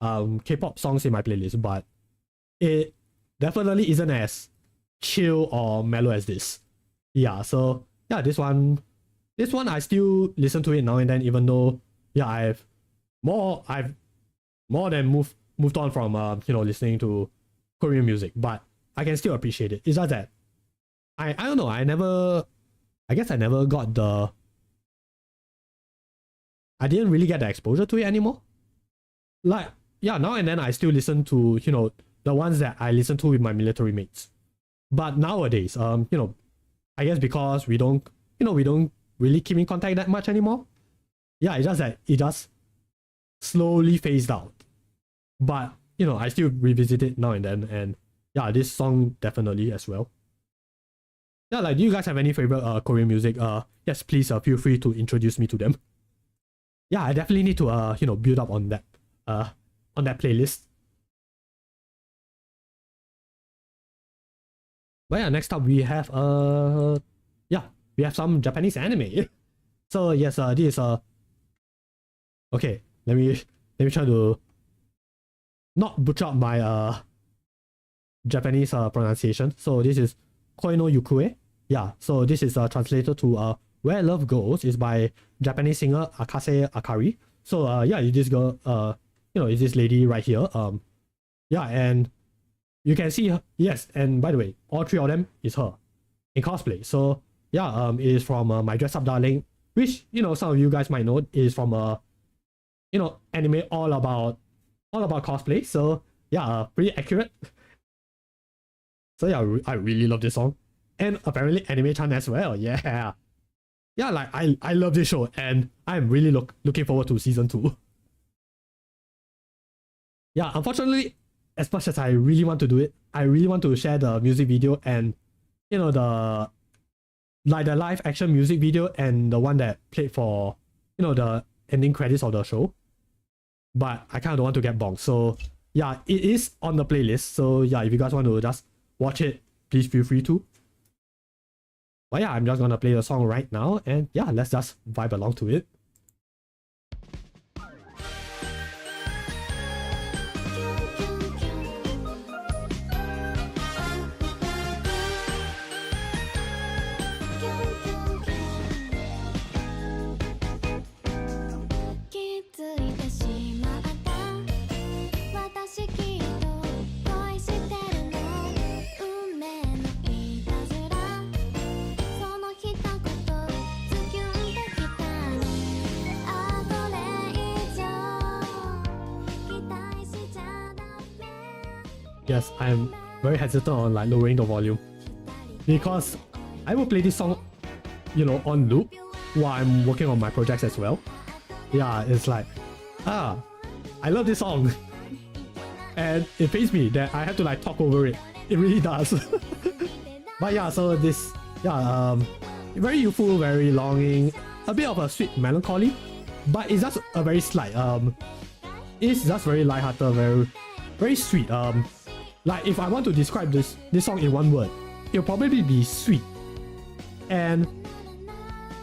K-pop songs in my playlist, but it definitely isn't as chill or mellow as this. Yeah, so yeah, this one I still listen to it now and then, even though yeah, I've more than moved on from listening to Korean music, but I can still appreciate it. It's just that I don't know, I guess I never got I didn't really get the exposure to it anymore. Like yeah, now and then I still listen to the ones that I listen to with my military mates. But nowadays, I guess because we don't really keep in contact that much anymore. Yeah, it's just that it just slowly phased out. But I still revisit it now and then, and yeah, this song definitely as well. Yeah, like, do you guys have any favorite Korean music? Yes, please feel free to introduce me to them. Yeah, I definitely need to you know, build up on that playlist. But yeah, next up we have yeah, we have some Japanese anime. So yes, this is okay. Let me try to not butcher up my Japanese pronunciation. So this is Koi no Yukue. Yeah, so this is translated to Where Love Goes. Is by Japanese singer Akase Akari. So yeah, this girl, you know, is this lady right here. Yeah, and you can see her. Yes, and by the way, all three of them is her in cosplay. So yeah, it is from My Dress Up Darling, which, you know, some of you guys might know is from you know, anime all about cosplay. So yeah, pretty accurate. So yeah, I really love this song, and apparently Anime-chan as well. Yeah, yeah, like I love this show, and I'm really looking forward to season 2. Yeah, unfortunately, as much as I really want to do it, I really want to share the music video and, you know, the live action music video and the one that played for, you know, the ending credits of the show. But I kind of don't want to get bonked. So yeah, it is on the playlist. So yeah, if you guys want to just watch it, please feel free to. But yeah, I'm just gonna play the song right now, and yeah, let's just vibe along to it. Yes, I'm very hesitant on like lowering the volume because I will play this song, you know, on loop while I'm working on my projects as well. Yeah, it's like, I love this song, and it pains me that I have to like talk over it. It really does. But yeah, so this, yeah, very youthful, very longing, a bit of a sweet melancholy, but it's just a very slight, it's just very lighthearted, very sweet. Like, if I want to describe this song in one word, it'll probably be sweet. And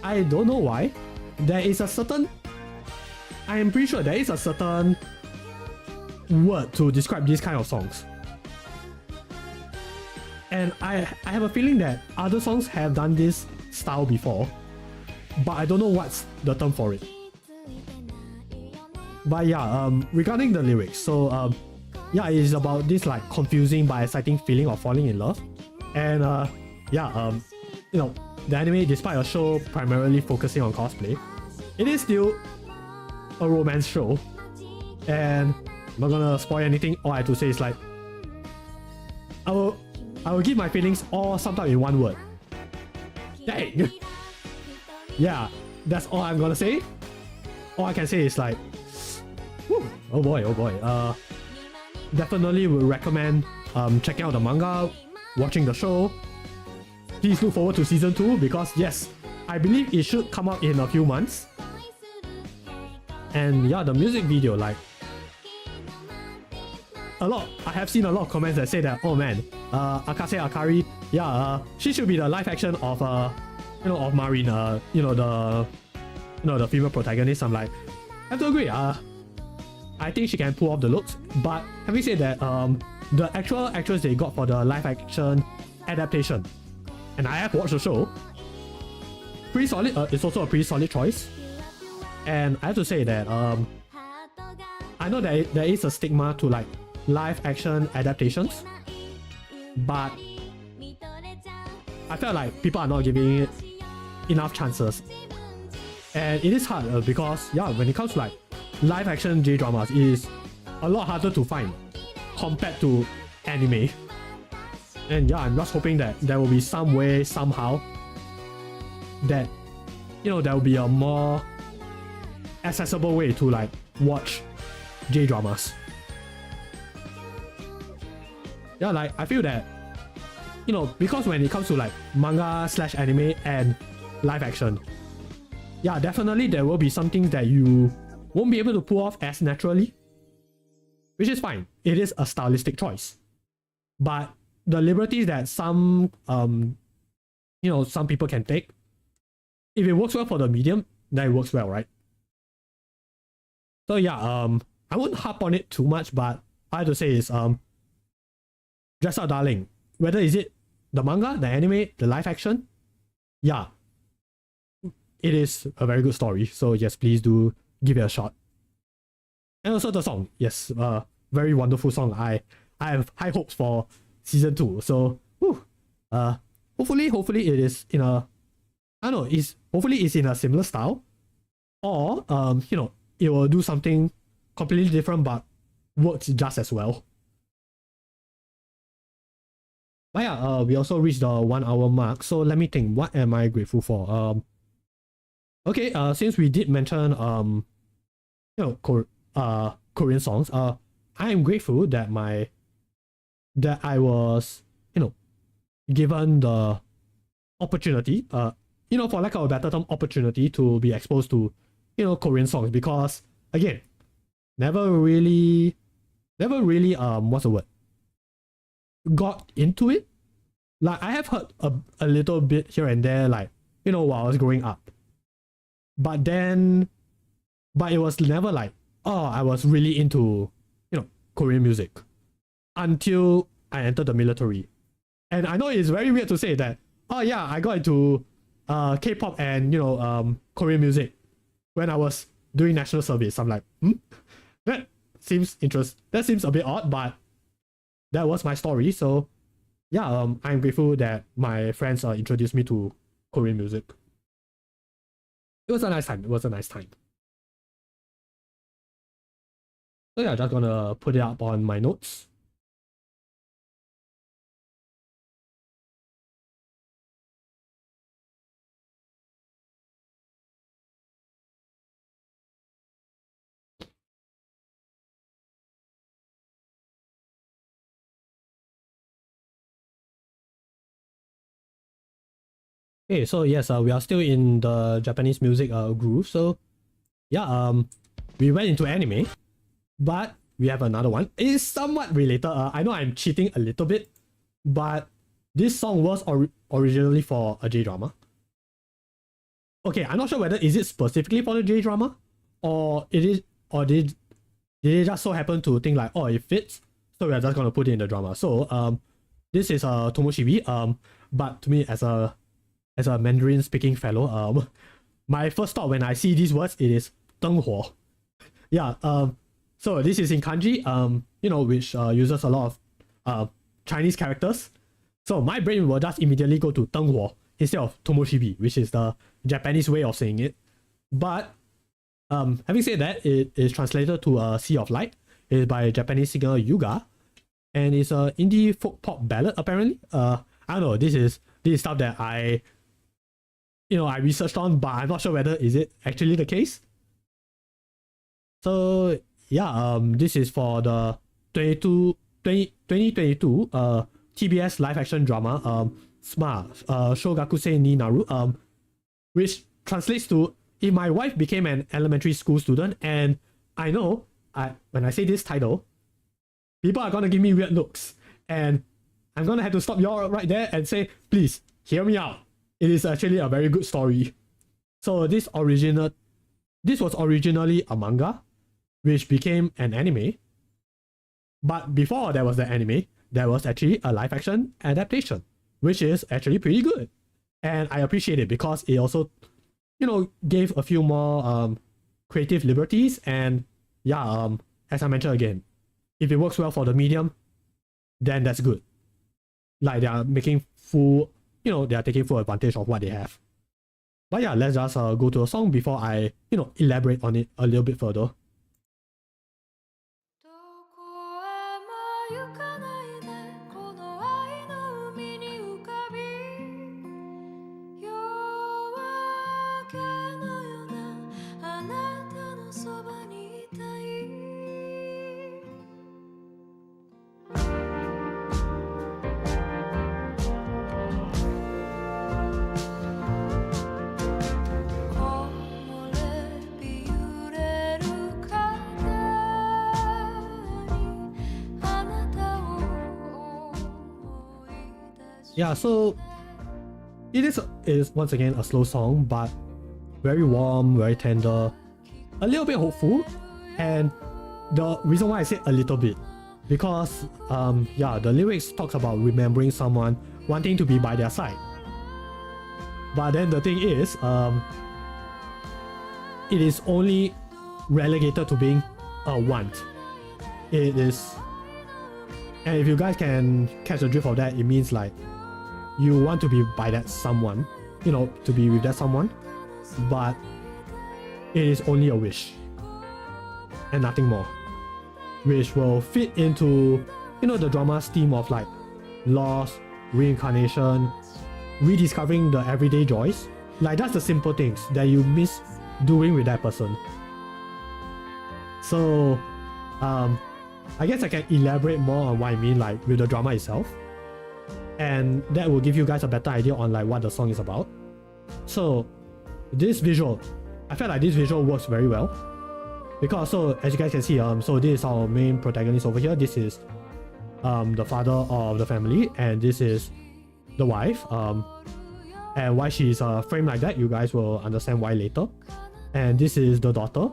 I don't know why. There is a certain, I am pretty sure there is a certain word to describe these kind of songs. And I have a feeling that other songs have done this style before, but I don't know what's the term for it. But yeah, regarding the lyrics, so yeah, it is about this like confusing but exciting feeling of falling in love. And yeah, you know, the anime, despite a show primarily focusing on cosplay, it is still a romance show. And I'm not gonna spoil anything. All I have to say is like, I will give my feelings all summed up in one word. Dang! Yeah, that's all I'm gonna say. All I can say is like, whew, oh boy. Definitely would recommend checking out the manga, watching the show. Please look forward to season 2 because yes, I believe it should come out in a few months. And yeah, the music video, like, I have seen a lot of comments that say that, oh man, Akase Akari, yeah, she should be the live action of you know, of Marin, you know, the female protagonist. I'm like, I have to agree. I think she can pull off the looks, but having said that, the actual actress they got for the live action adaptation, and I have watched the show, pretty solid. It's also a pretty solid choice. And I have to say that I know that there is a stigma to like live action adaptations, but I felt like people are not giving it enough chances. And it is hard because yeah, when it comes to like live action J-dramas, it is a lot harder to find compared to anime. And yeah, I'm just hoping that there will be some way, somehow, that, you know, there will be a more accessible way to like watch J-dramas. yeah, like I feel that, you know, because when it comes to like manga / anime and live action, yeah, definitely there will be some things that you won't be able to pull off as naturally, which is fine. It is a stylistic choice, but the liberties that some you know, some people can take, if it works well for the medium, then it works well, right? So yeah, I won't harp on it too much, but I have to say is Dress Up Darling, whether is it the manga, the anime, the live action, yeah, it is a very good story. So yes, please do give it a shot. And also the song, yes, very wonderful song. I have high hopes for season 2. So whew, hopefully it is in a, I don't know, hopefully it's in a similar style, or you know, it will do something completely different but works just as well. But yeah, we also reached the 1 hour mark, so let me think, what am I grateful for? Okay, since we did mention you know, Korean songs, I am grateful that I was, you know, given the opportunity, you know, for lack of a better term, opportunity to be exposed to, you know, Korean songs, because again, never really what's the word, got into it. Like I have heard a little bit here and there, like, you know, while I was growing up, but it was never like, oh, I was really into, you know, Korean music until I entered the military. And I know it's very weird to say that, oh yeah, I got into K-pop and, you know, Korean music when I was doing national service. I'm like, that seems a bit odd, but that was my story. So yeah, I'm grateful that my friends introduced me to Korean music. It was a nice time. So yeah, just gonna put it up on my notes. Okay, so yes, we are still in the Japanese music groove. So yeah, we went into anime, but we have another one. It is somewhat related. I know I'm cheating a little bit, but this song was originally for a J-drama. Okay, I'm not sure whether is it specifically for the J-drama, or did it just so happen to think like, oh, it fits, so we're just gonna put it in the drama. So this is a Tomoshibi. But to me, as a Mandarin speaking fellow, my first thought when I see these words, it is Denghuo. Yeah, so this is in kanji, you know, which uses a lot of Chinese characters. So my brain will just immediately go to Denghuo instead of Tomoshibi, which is the Japanese way of saying it. But having said that, it is translated to a Sea of Light. It is by Japanese singer Yuga, and it's a indie folk pop ballad apparently. I don't know, this is stuff that I researched on, but I'm not sure whether is it actually the case. So yeah, this is for the 2022 TBS live action drama SMA, Shogakusei ni Naru, which translates to, if my wife became an elementary school student. And I know when I say this title, people are gonna give me weird looks, and I'm gonna have to stop y'all right there and say, please hear me out. It is actually a very good story. So this was originally a manga, which became an anime. But before there was the anime, there was actually a live action adaptation, which is actually pretty good. And I appreciate it because it also, you know, gave a few more creative liberties. And yeah, as I mentioned again, if it works well for the medium, then that's good. Like they are making full, you know, they are taking full advantage of what they have. But yeah, let's just go to a song before I, you know, elaborate on it a little bit further. yeah, so it is once again a slow song, but very warm, very tender, a little bit hopeful. And the reason why I say a little bit, because yeah, the lyrics talks about remembering someone, wanting to be by their side. But then the thing is, it is only relegated to being a want. It is, and if you guys can catch the drift of that, it means like you want to be by that someone, you know, to be with that someone, but it is only a wish and nothing more, which will fit into, you know, the drama's theme of like loss, reincarnation, rediscovering the everyday joys. Like that's the simple things that you miss doing with that person. So I guess I can elaborate more on what I mean like with the drama itself, and that will give you guys a better idea on like what the song is about. So this visual, I felt like this visual works very well, because so as you guys can see, so this is our main protagonist over here. This is the father of the family, and this is the wife, and why she's framed like that, you guys will understand why later. And this is the daughter.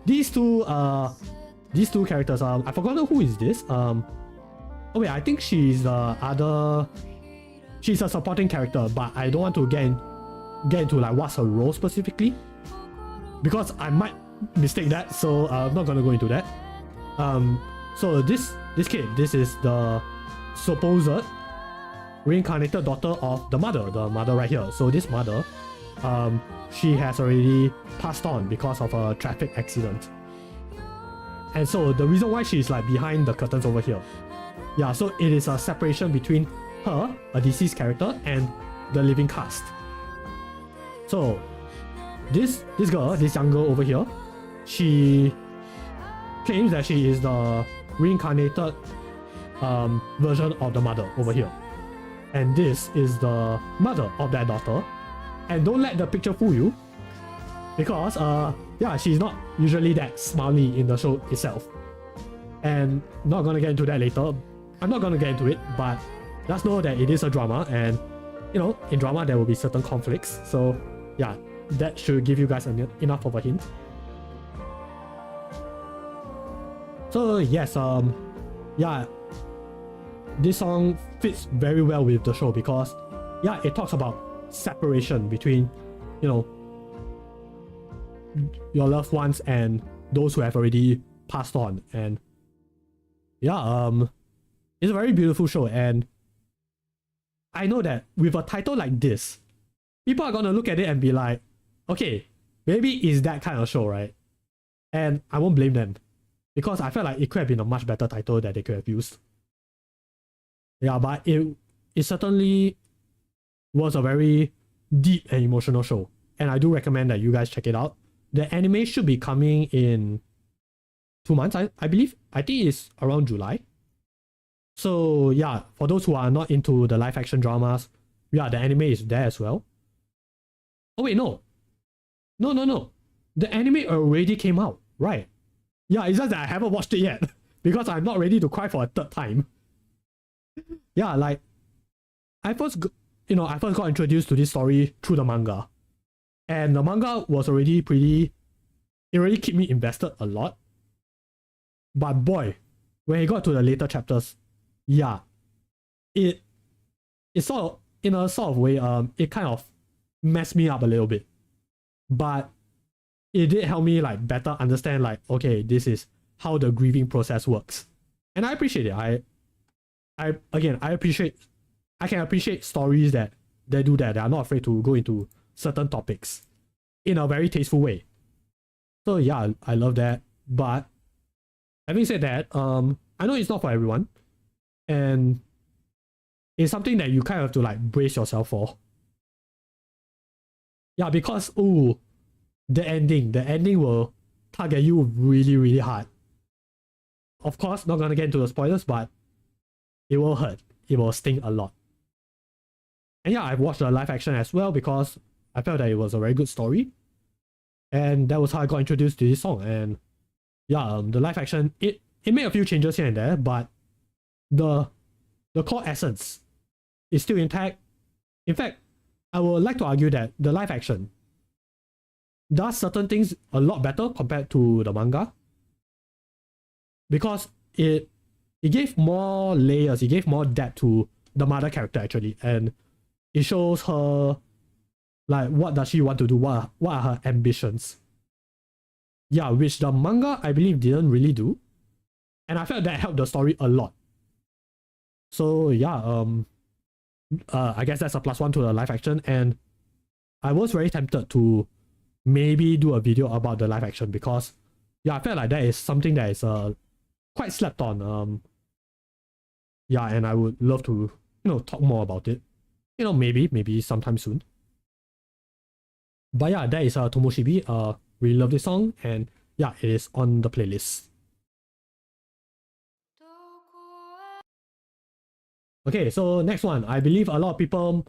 These two characters, I forgot who is this. Oh wait, I think she's the she's a supporting character, but I don't want to get into like what's her role specifically, because I might mistake that, so I'm not gonna go into that. So this kid, this is the supposed reincarnated daughter of the mother right here. So this mother, she has already passed on because of a traffic accident. And so the reason why she's like behind the curtains over here, yeah, so it is a separation between her, a deceased character, and the living cast. So this girl, this young girl over here, she claims that she is the reincarnated version of the mother over here, and this is the mother of that daughter. And don't let the picture fool you, because yeah, she's not usually that smiley in the show itself, and not gonna get into that later. I'm not gonna get into it, but just know that it is a drama, and you know, in drama there will be certain conflicts. So yeah, that should give you guys enough of a hint. So yes, yeah, this song fits very well with the show, because yeah, it talks about separation between, you know, your loved ones and those who have already passed on. And yeah, it's a very beautiful show, and I know that with a title like this, people are gonna look at it and be like, okay, maybe it's that kind of show, right? And I won't blame them, because I felt like it could have been a much better title that they could have used. Yeah, but it certainly was a very deep and emotional show, and I do recommend that you guys check it out. The anime should be coming in 2 months, I believe. I think it's around July. So yeah, for those who are not into the live action dramas, yeah, the anime is there as well. Oh wait, no. The anime already came out, right? Yeah, it's just that I haven't watched it yet, because I'm not ready to cry for a third time. Yeah, like I first got introduced to this story through the manga, and the manga was already it already kept me invested a lot. But boy, when it got to the later chapters, yeah, it sort of, in a sort of way, it kind of messed me up a little bit, but it did help me like better understand, like, okay, this is how the grieving process works, and I appreciate it. I can appreciate stories that they do that. They are not afraid to go into certain topics in a very tasteful way. So yeah, I love that. But having said that, I know it's not for everyone, and it's something that you kind of have to like brace yourself for. Yeah, because the ending will target you really, really hard. Of course, not gonna get into the spoilers, but it will hurt. It will sting a lot. And yeah, I've watched the live action as well, because I felt that it was a very good story. And that was how I got introduced to this song. And yeah, the live action, it made a few changes here and there, but the core essence is still intact. In fact, I would like to argue that the live action does certain things a lot better compared to the manga, because it gave more layers, it gave more depth to the mother character actually, and it shows her like what does she want to do, what are her ambitions. Yeah, which the manga I believe didn't really do, and I felt that helped the story a lot. So yeah, I guess that's a +1 to the live action, and I was very tempted to maybe do a video about the live action because yeah, I felt like that is something that is quite slept on. Yeah, and I would love to talk more about it. Maybe sometime soon. But yeah, that is Tomoshibi. Really love this song, and yeah, it is on the playlist. Okay, so next one. I believe a lot of people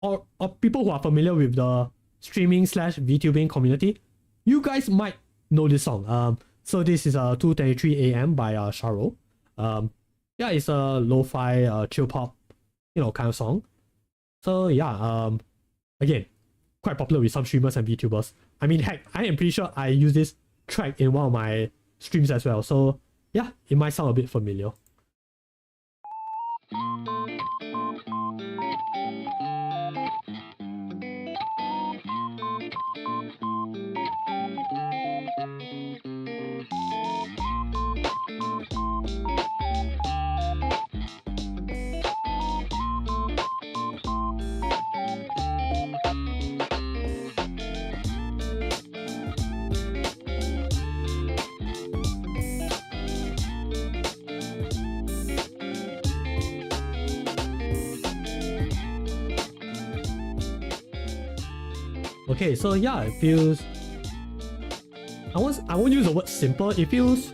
or people who are familiar with the streaming / VTubing community, you guys might know this song. So this is 2:23 AM by Sharo. Yeah, it's a lo-fi chill pop, kind of song. So yeah, again, quite popular with some streamers and VTubers. I mean, heck, I am pretty sure I use this track in one of my streams as well. So yeah, it might sound a bit familiar. Okay, so yeah, it feels... I won't use the word simple, it feels...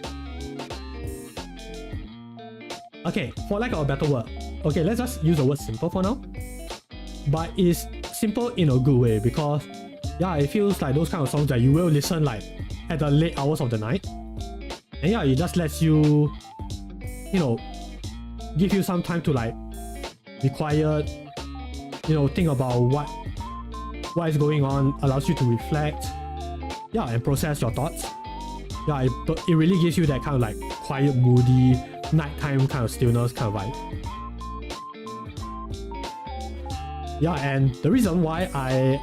Okay, for lack of a better word. Okay, let's just use the word simple for now. But it's simple in a good way because yeah, it feels like those kind of songs that you will listen like at the late hours of the night. And yeah, it just lets you, give you some time to like be quiet, think about what is going on, allows you to reflect, yeah, and process your thoughts. Yeah, it really gives you that kind of like quiet, moody, nighttime kind of stillness kind of vibe. Yeah, and the reason why I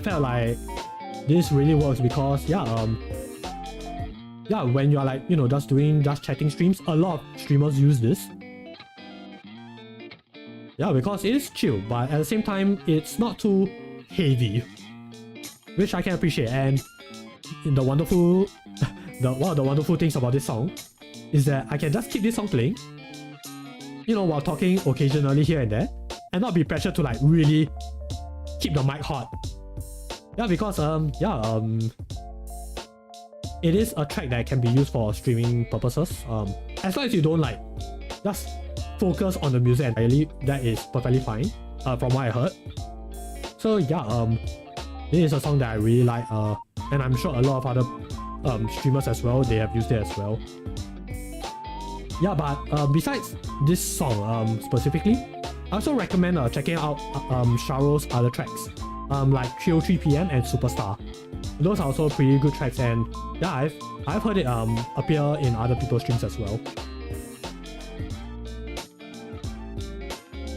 felt like this really works because yeah, when you're like, just chatting streams, a lot of streamers use this. Yeah, because it is chill, but at the same time, it's not too heavy, which I can appreciate. And the wonderful, one of the wonderful things about this song is that I can just keep this song playing, while talking occasionally here and there, and not be pressured to like really keep the mic hot. Yeah, because it is a track that can be used for streaming purposes. As long as you don't like just focus on the music entirely, that is perfectly fine, from what I heard. So yeah, this is a song that I really like, and I'm sure a lot of other streamers as well, they have used it as well. Yeah, but besides this song specifically, I also recommend checking out Sharo's other tracks, like 3:03 PM and Superstar. Those are also pretty good tracks, and yeah, I've heard it appear in other people's streams as well.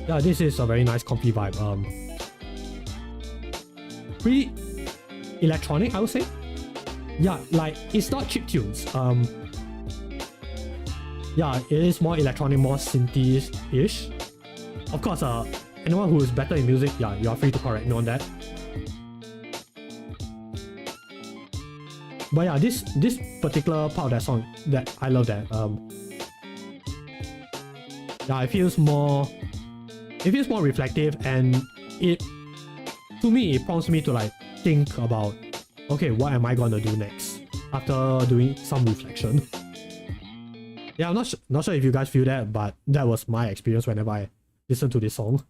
Yeah, this is a very nice comfy vibe. Pretty electronic, I would say. Yeah, like it's not chip tunes. Yeah, it is more electronic, more synthy-ish. Of course, anyone who is better in music, yeah, you are free to correct me on that. But yeah, this particular part of that song, that I love that. Yeah, it feels more reflective, and to me it prompts me to like think about, okay, what am I gonna do next after doing some reflection. Yeah, I'm not sure if you guys feel that, but that was my experience whenever I listen to this song.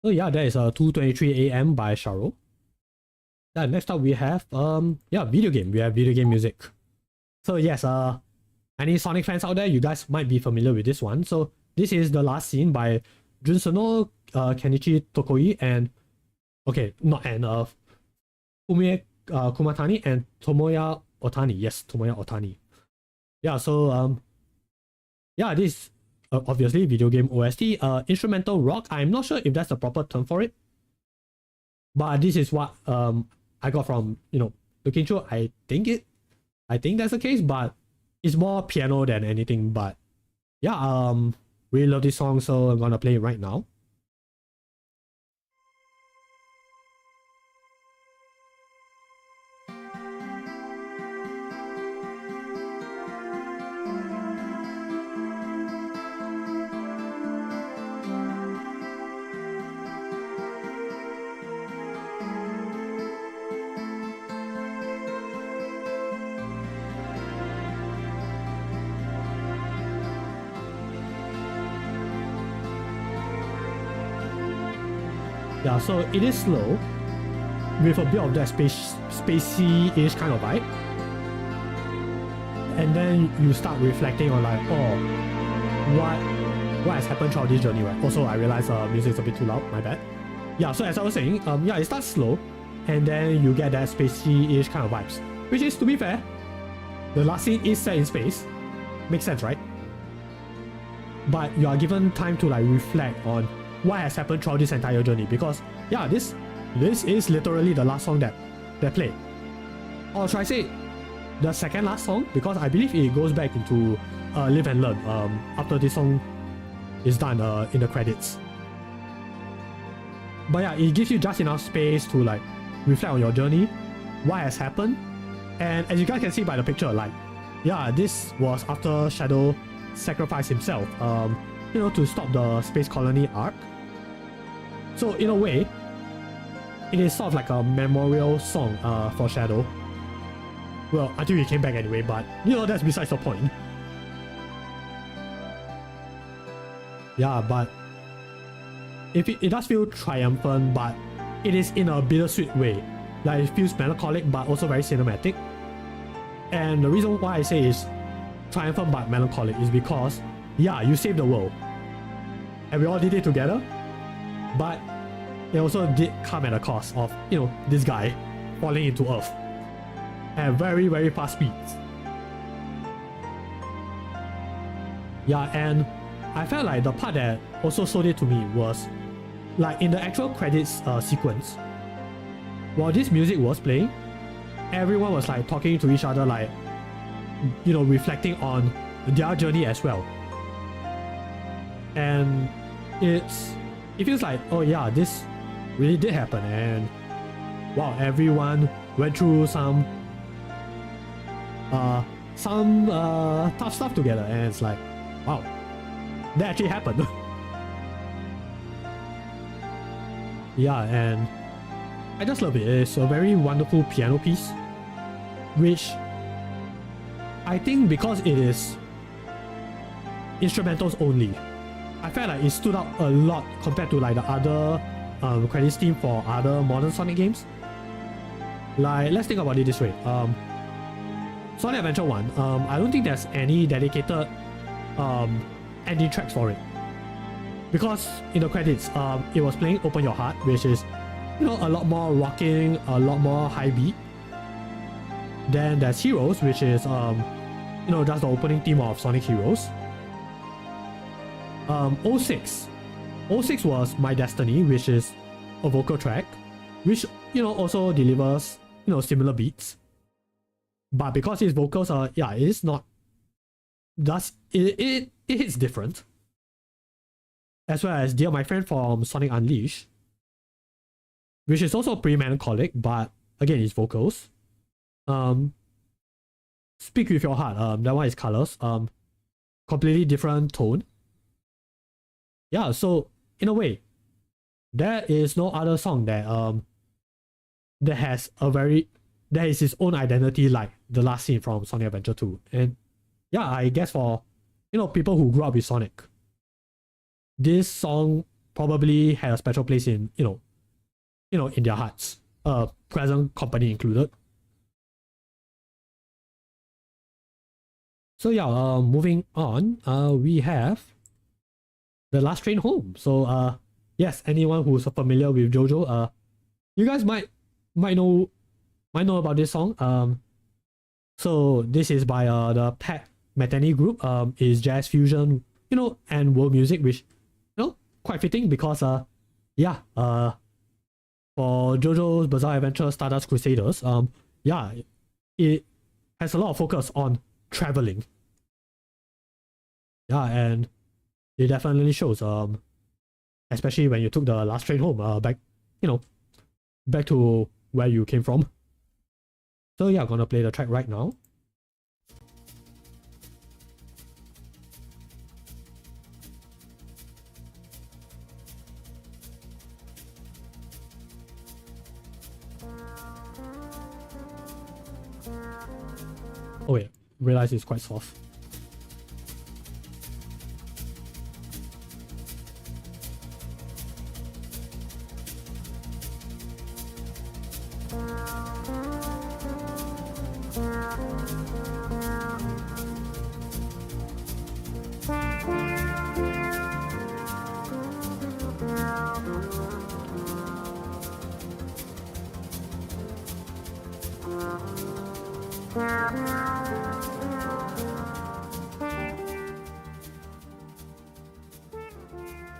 So yeah, that is 2:23 AM by Sharo. Next up we have video game. We have video game music. So yes, any Sonic fans out there, you guys might be familiar with this one. So this is the last scene by Junsono Kenichi Tokoi and Fumie Kumatani and Tomoya Otani. Yes, Tomoya Otani. Yeah, so this obviously video game OST, instrumental rock. I'm not sure if that's the proper term for it, but this is what I got from looking through. I think that's the case, but it's more piano than anything. But yeah, really love this song, so I'm gonna play it right now. Yeah, so it is slow, with a bit of that spacey-ish kind of vibe. And then you start reflecting on like, what has happened throughout this journey, right? Also, I realized music's a bit too loud, my bad. Yeah, so as I was saying, it starts slow, and then you get that spacey-ish kind of vibes. Which is, to be fair, the last scene is set in space. Makes sense, right? But you are given time to like reflect on what has happened throughout this entire journey, because yeah, this is literally the last song that they played, or should I say the second last song, because I believe it goes back into Live and Learn after this song is done in the credits. But yeah, it gives you just enough space to like reflect on your journey, what has happened, and as you guys can see by the picture, like this was after Shadow sacrificed himself to stop the space colony arc. So in a way, it is sort of like a memorial song for Shadow. Well, until he came back anyway, but that's besides the point. Yeah, but it does feel triumphant, but it is in a bittersweet way. Like, it feels melancholic but also very cinematic. And the reason why I say is triumphant but melancholic is because you saved the world, and we all did it together. But it also did come at a cost of, this guy falling into Earth at very, very fast speeds. Yeah, and I felt like the part that also sold it to me was like in the actual credits sequence. While this music was playing, everyone was like talking to each other, like, reflecting on their journey as well. And it feels like, oh yeah, this really did happen, and wow, everyone went through some tough stuff together, and it's like, wow, that actually happened. Yeah, and I just love it. It's a very wonderful piano piece, which I think because it is instrumentals only, I felt like it stood out a lot compared to like the other credits theme for other modern Sonic games. Like, let's think about it this way. Sonic Adventure 1, I don't think there's any dedicated ending tracks for it. Because in the credits, it was playing Open Your Heart, which is, a lot more rocking, a lot more high beat. Then there's Heroes, which is, just the opening theme of Sonic Heroes. 06 was My Destiny, which is a vocal track, which also delivers similar beats, but because his vocals are it is not, it hits different. As well as Dear My Friend from Sonic Unleashed, which is also pretty melancholic, but again, it's vocals. Speak With Your Heart, that one is colors, completely different tone. Yeah, so in a way, there is no other song that that has its own identity like the last scene from Sonic Adventure 2. And yeah, I guess for people who grew up with Sonic, this song probably had a special place in in their hearts. present company included. So yeah, moving on, we have The Last Train Home. So yes, anyone who's familiar with JoJo, you guys might know about this song. So this is by the Pat Metheny group. Is jazz fusion, and world music, which quite fitting because yeah, for JoJo's Bizarre Adventure Stardust Crusaders, yeah, it has a lot of focus on traveling. Yeah, and it definitely shows, especially when you took the last train home, back to where you came from. So yeah, I'm gonna play the track right now. Oh yeah, realize it's quite soft.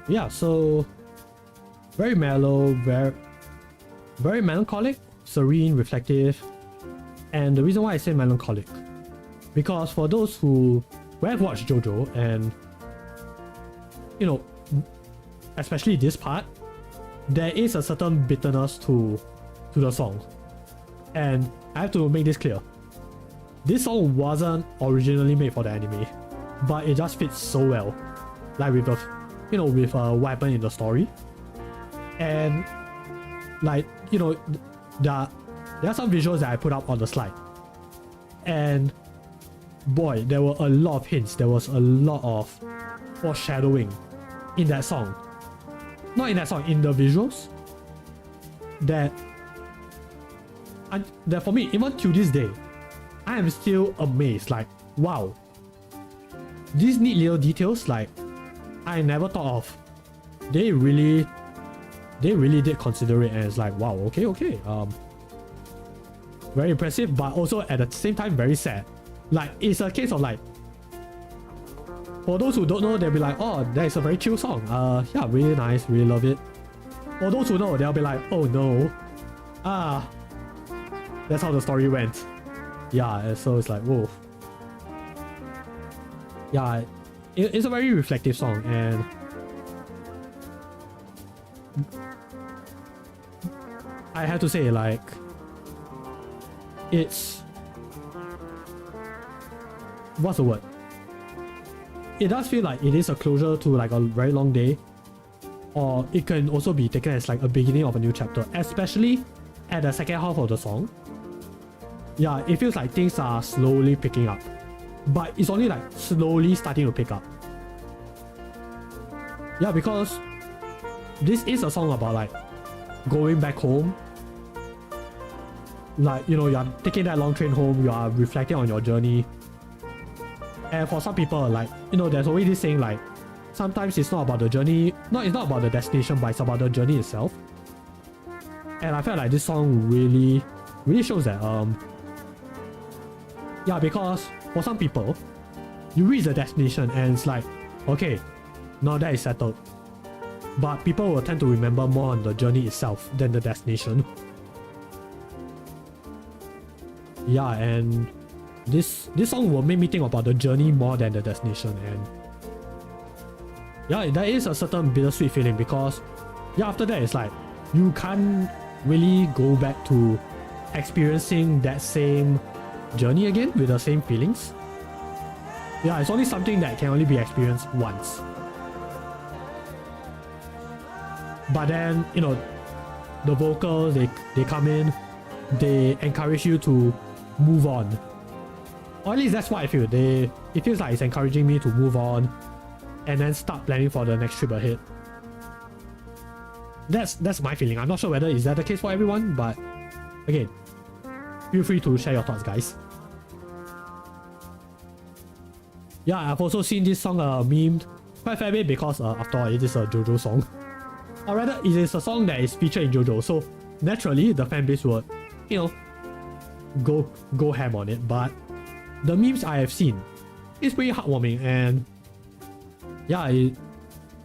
Yeah, so very mellow, very melancholic, serene, reflective. And the reason why I say melancholic, because for those who have watched JoJo and especially this part, there is a certain bitterness to the song. And I have to make this clear. This song wasn't originally made for the anime, but it just fits so well, like with the with what happened in the story. And like there are some visuals that I put up on the slide, and boy, there were a lot of hints, there was a lot of foreshadowing in that song. Not in that song, in the visuals, that for me, even to this day, I am still amazed. Like, wow, these neat little details, like, I never thought of. They really did consider it, and it's like, wow, okay. Very impressive, but also at the same time very sad. Like, it's a case of like, for those who don't know, they'll be like, oh, that is a very chill song. Yeah, really nice, really love it. For those who know, they'll be like, oh no, that's how the story went. Yeah, so it's like, whoa. Yeah, it's a very reflective song, and I have to say, like, it's, what's the word? It does feel like it is a closure to like a very long day, or it can also be taken as like a beginning of a new chapter, especially at the second half of the song. Yeah, it feels like things are slowly picking up, but it's only like slowly starting to pick up. Yeah, because this is a song about like going back home. Like, you're taking that long train home, you are reflecting on your journey. And for some people, like, there's always this saying like, sometimes it's not about the journey, it's not about the destination, but it's about the journey itself. And I felt like this song really shows that. Yeah, because for some people, you reach the destination and it's like, okay, now that is settled. But people will tend to remember more on the journey itself than the destination. Yeah, and this song will make me think about the journey more than the destination. And yeah, there is a certain bittersweet feeling, because yeah, after that it's like you can't really go back to experiencing that same journey again with the same feelings. Yeah, it's only something that can only be experienced once. But then, the vocals, they come in, they encourage you to move on. Or at least that's what I feel. It feels like it's encouraging me to move on and then start planning for the next trip ahead. That's my feeling. I'm not sure whether is that the case for everyone, but again, feel free to share your thoughts, guys. Yeah, I've also seen this song memed quite a fair bit because after all, it is a JoJo song. Or rather, it is a song that is featured in JoJo, so naturally the fanbase would, you know, go ham on it. But the memes I have seen is pretty heartwarming, and yeah,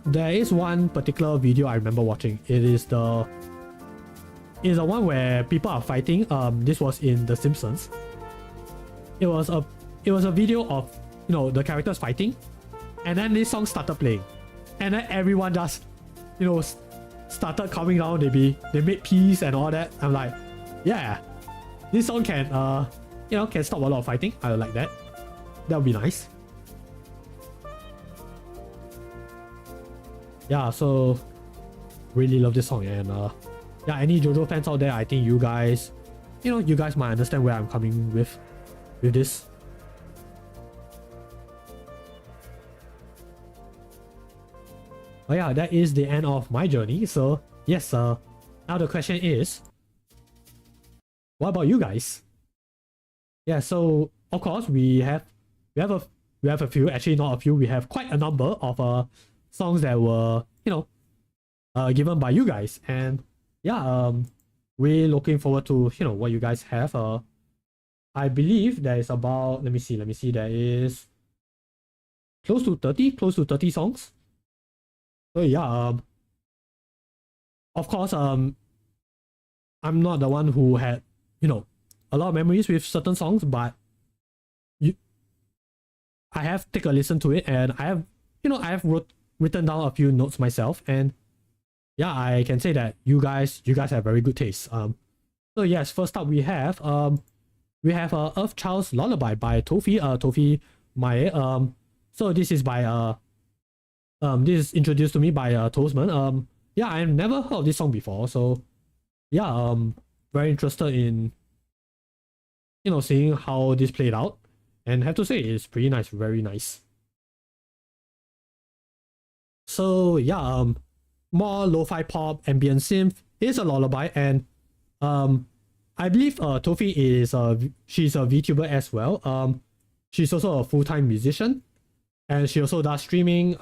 there is one particular video I remember watching. It is the one where people are fighting. This was in The Simpsons. It was a video of, you know, the characters fighting, and then this song started playing, and then everyone just, you know, started calming down. They made peace and all that. I'm like, yeah, this song can you know, can stop a lot of fighting. I like that. That would be nice. Yeah, so really love this song, and yeah, any JoJo fans out there, I think you guys, you know, you guys might understand where I'm coming with this. Oh yeah, that is the end of my journey. So yes, now the question is, what about you guys? Yeah, so of course we have a few, actually not a few, we have quite a number of songs that were, you know, given by you guys, and yeah, we're looking forward to, you know, what you guys have. I believe there is about, let me see, there is close to 30 songs. So yeah, of course, I'm not the one who had, you know, a lot of memories with certain songs, but I have taken a listen to it, and I have, you know, I have written down a few notes myself, and yeah, I can say that you guys have very good taste. So yes, first up we have Earth Child's Lullaby by TOFIE Mae. So this is by this is introduced to me by Toesmann. Yeah, I've never heard of this song before, so yeah, very interested in, you know, seeing how this played out, and have to say it's pretty nice, very nice. So yeah, more lo-fi pop, ambient synth. It's a lullaby, and I believe TOFIE is she's a VTuber as well. She's also a full-time musician, and she also does streaming,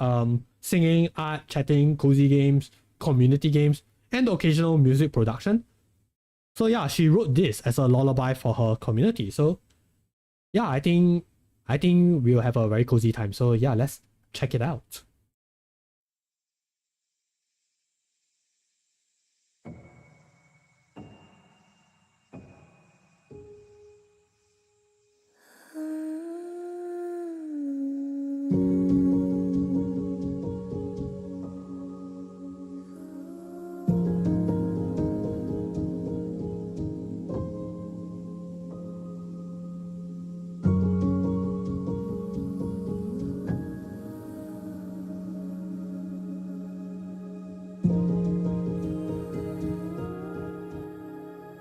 singing, art, chatting, cozy games, community games, and occasional music production. So yeah, she wrote this as a lullaby for her community. So yeah, I think we'll have a very cozy time. So yeah, let's check it out.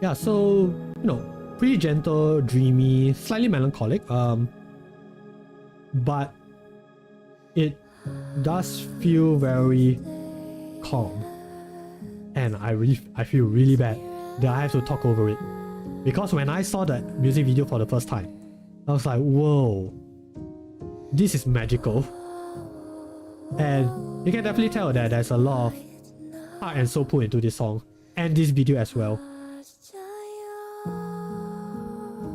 Yeah, so, you know, pretty gentle, dreamy, slightly melancholic, but it does feel very calm, and I feel really bad that I have to talk over it, because when I saw that music video for the first time, I was like, whoa, this is magical, and you can definitely tell that there's a lot of heart and soul put into this song and this video as well.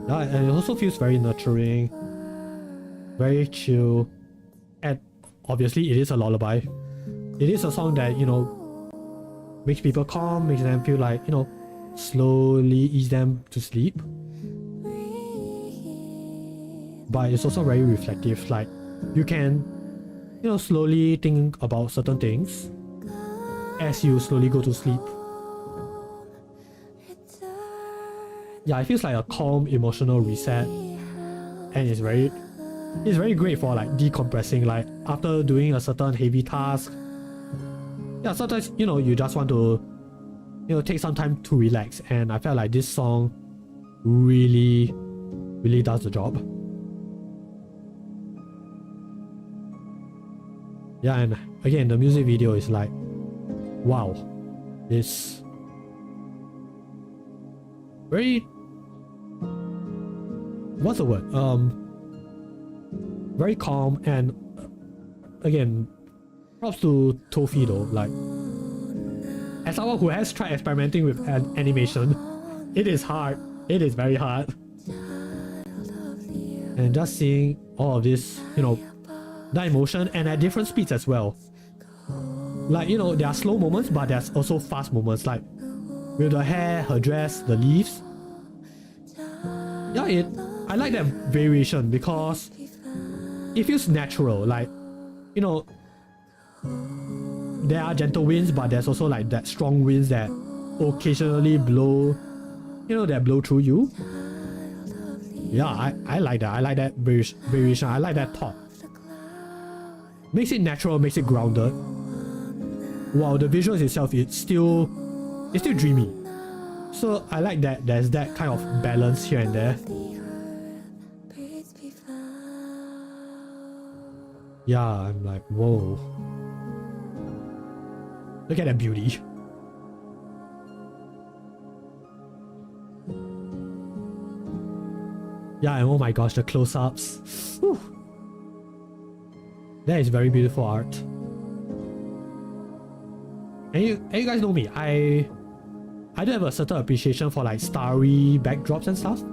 Yeah, and it also feels very nurturing, very chill, and obviously it is a lullaby. It is a song that, you know, makes people calm, makes them feel like, you know, slowly ease them to sleep. But it's also very reflective, like you can, you know, slowly think about certain things as you slowly go to sleep. Yeah, it feels like a calm emotional reset, and it's very great for like decompressing, like after doing a certain heavy task. Yeah, sometimes, you know, you just want to, you know, take some time to relax, and I felt like this song really does the job. Yeah, and again, the music video is like, wow, very, what's the word? Very calm, and again, props to TOFIE though. Like, as someone who has tried experimenting with an animation, it is hard. It is very hard. And just seeing all of this, you know, the emotion and at different speeds as well. Like, you know, there are slow moments, but there's also fast moments, like with the hair, her dress, the leaves. Yeah, I like that variation because it feels natural. Like, you know, there are gentle winds, but there's also like that strong winds that occasionally blow, you know, that blow through you. Yeah, I like that. I like that variation. I like that thought. Makes it natural, makes it grounded. While the visuals itself it's still dreamy. So I like that there's that kind of balance here and there. Yeah, I'm like, whoa. Look at that beauty. Yeah, and oh my gosh, the close-ups. Whew. That is very beautiful art. And you guys know me, I do have a certain appreciation for like starry backdrops and stuff.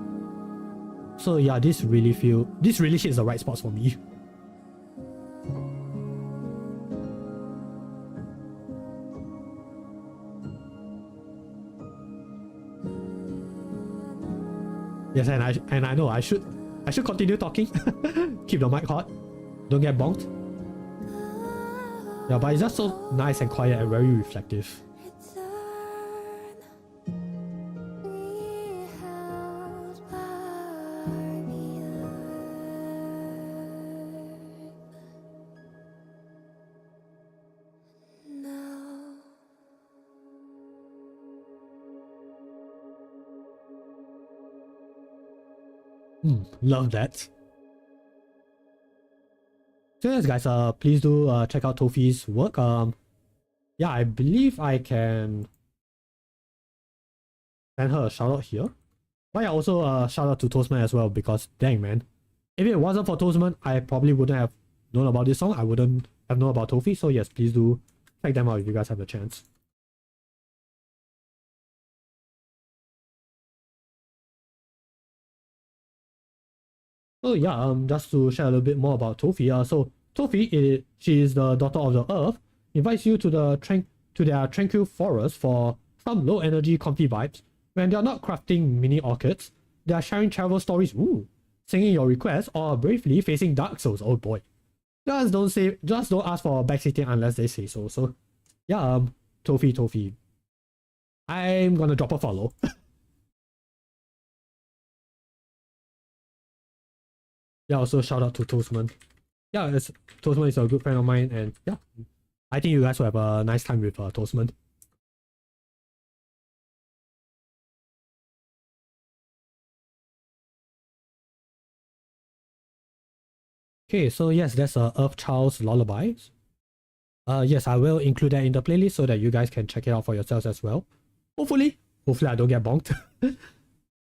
So yeah, this really hits the right spots for me. Yes, and I know I should continue talking. Keep the mic hot. Don't get bonked. Yeah, but it's just so nice and quiet and very reflective. Love that. So yes guys, please do check out TOFIE's work. Yeah, I believe I can send her a shout out here. But yeah, also shout out to Toesmann as well, because dang man, if it wasn't for Toesmann, I probably wouldn't have known about this song. I wouldn't have known about TOFIE. So yes, please do check them out if you guys have the chance. So yeah, just to share a little bit more about TOFIE. So TOFIE, she is the daughter of the earth, invites you to their tranquil forest for some low energy comfy vibes. When they are not crafting mini orchids, they are sharing travel stories, singing your requests, or bravely facing dark souls. Oh boy. Just don't ask for backseating unless they say so. So yeah, TOFIE. I'm gonna drop a follow. Yeah, also shout out to Toesmann. Yeah, Toesmann is a good friend of mine, and yeah, I think you guys will have a nice time with Toesmann. Okay, so yes, that's Earth Child's Lullaby. Yes, I will include that in the playlist so that you guys can check it out for yourselves as well. Hopefully I don't get bonked.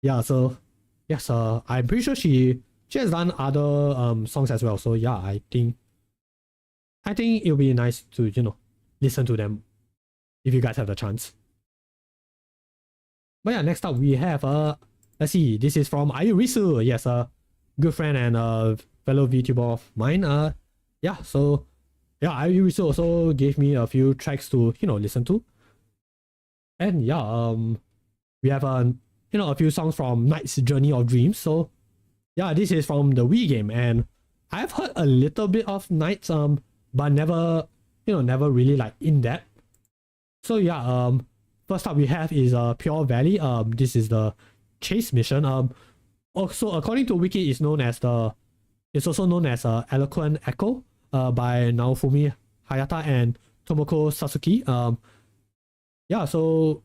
Yeah, so yes, I'm pretty sure she has done other songs as well. So yeah, I think it'll be nice to, you know, listen to them if you guys have the chance. But yeah, next up we have let's see, this is from Ayurisu. Yes, a good friend and a fellow VTuber of mine. Yeah, so yeah, Ayurisu also gave me a few tracks to, you know, listen to. And yeah, we have you know, a few songs from Knight's Journey of Dreams. So yeah, this is from the Wii game, and I've heard a little bit of Knights, but never really like in depth. So yeah, first up we have is Pure Valley. This is the chase mission. Also according to Wiki, it's also known as Eloquent Echo, by Naofumi Hayata and Tomoko Sasuki. Yeah, so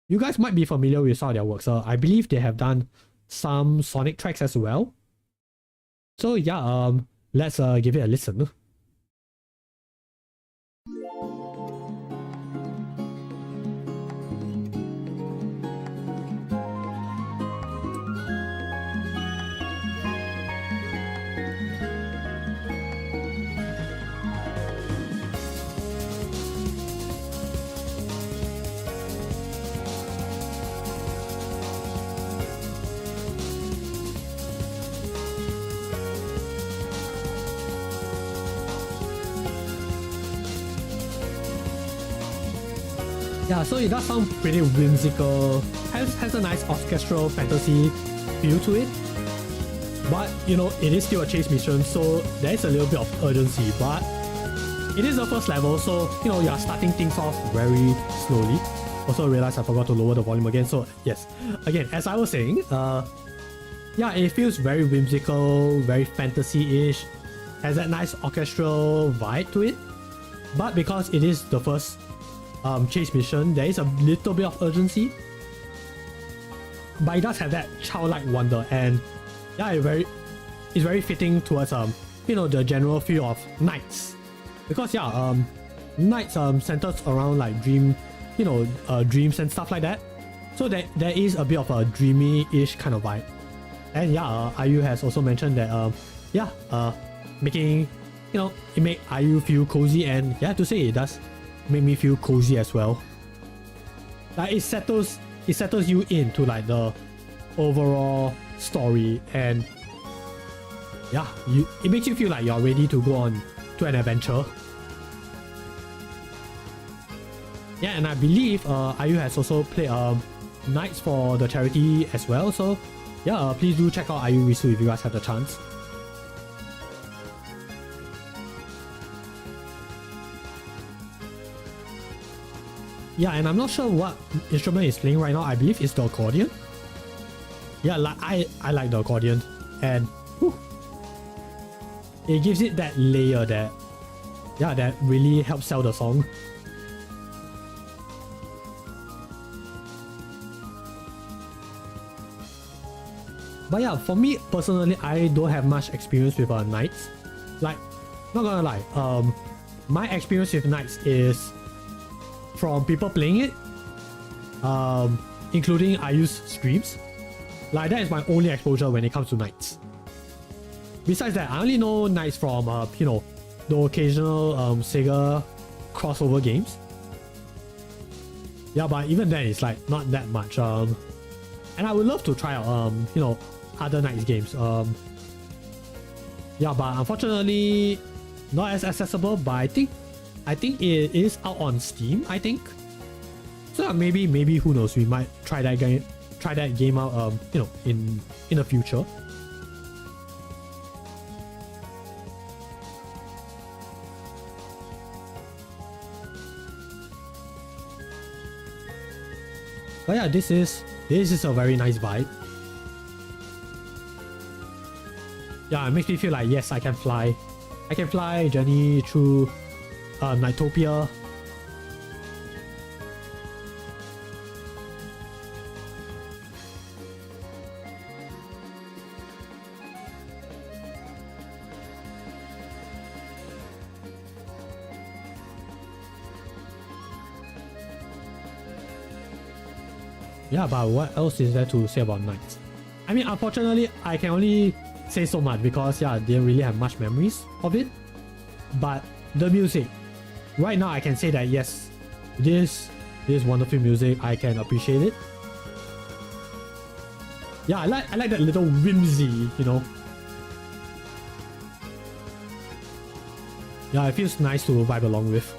you guys might be familiar with some of their works. I believe they have done some Sonic tracks as well. So yeah, let's give it a listen. Yeah, so it does sound pretty whimsical, has a nice orchestral fantasy feel to it. But, you know, it is still a chase mission, so there is a little bit of urgency, but it is the first level, so, you know, you're starting things off very slowly. Also realized I forgot to lower the volume again, so yes. Again, as I was saying, yeah, it feels very whimsical, very fantasy-ish, has that nice orchestral vibe to it. But because it is the first chase mission, there is a little bit of urgency. But it does have that childlike wonder, and yeah, it's very fitting towards you know, the general feel of Knights. Because yeah, Knights centers around like dreams and stuff like that. So there is a bit of a dreamy-ish kind of vibe. And yeah, IU has also mentioned that yeah, making, you know, it make IU feel cozy, and yeah, to say it does make me feel cozy as well. Like it settles you into like the overall story, and yeah, it makes you feel like you're ready to go on to an adventure. Yeah, and I believe IU has also played Knights for the charity as well, so yeah, please do check out Ayurisu if you guys have the chance. Yeah, and I'm not sure what instrument he's playing right now. I believe it's the accordion. Yeah, like I like the accordion, and whew, it gives it that layer that, yeah, that really helps sell the song. But yeah, for me personally, I don't have much experience with Knights. Like, not gonna lie, my experience with Knights is from people playing it, including IU's streams. Like, that is my only exposure when it comes to Knights. Besides that, I only know Knights from you know, the occasional Sega crossover games. Yeah, but even then it's like not that much. And I would love to try out you know, other Knights games. Yeah, but unfortunately not as accessible. But I think it is out on Steam, I think. So maybe who knows, we might try that game out you know, in the future. But yeah, this is a very nice vibe. Yeah, it makes me feel like, yes, I can fly. I can fly, journey through Nightopia. Yeah, but what else is there to say about Knights? I mean, unfortunately, I can only say so much because yeah, they don't really have much memories of it. But the music, right now I can say that yes, this wonderful music, I can appreciate it. Yeah, I like that little whimsy, you know. Yeah, it feels nice to vibe along with.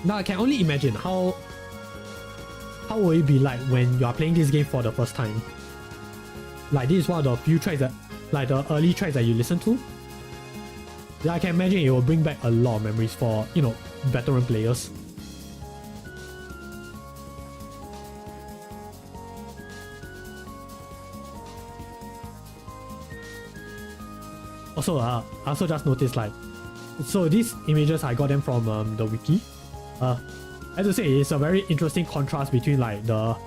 Now I can only imagine how will it be like when you are playing this game for the first time. Like, this is one of the few tracks that, like the early tracks that you listen to. Yeah, I can imagine it will bring back a lot of memories for, you know, veteran players. Also, I also just noticed, like, so these images I got them from the wiki. I have to say, it's a very interesting contrast between like the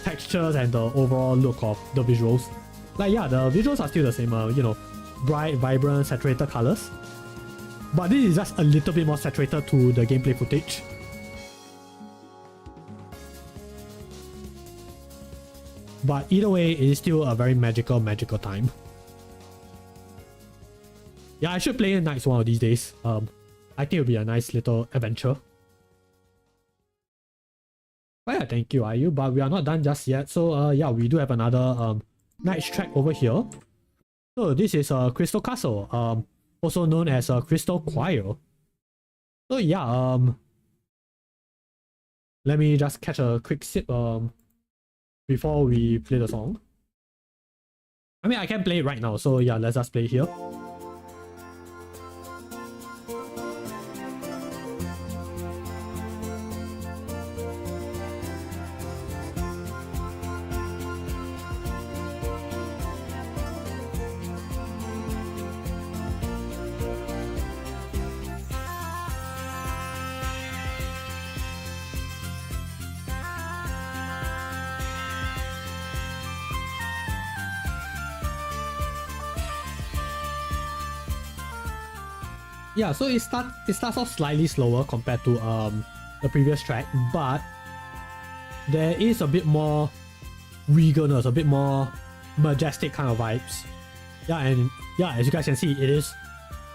textures and the overall look of the visuals. Like, yeah, the visuals are still the same, you know, bright, vibrant, saturated colors. But this is just a little bit more saturated to the gameplay footage. But either way, it is still a very magical time. Yeah, I should play Knights one of these days. I think it'll be a nice little adventure. But yeah, thank you, IU. But we are not done just yet. So yeah, we do have another Knights track over here. So this is Crystal Castle, also known as Crystal Choir. So yeah, Let me just catch a quick sip before we play the song. I mean, I can play it right now, so yeah, let's just play here. Yeah, so it starts off slightly slower compared to the previous track, but there is a bit more regalness, a bit more majestic kind of vibes. Yeah, and yeah, as you guys can see, it is,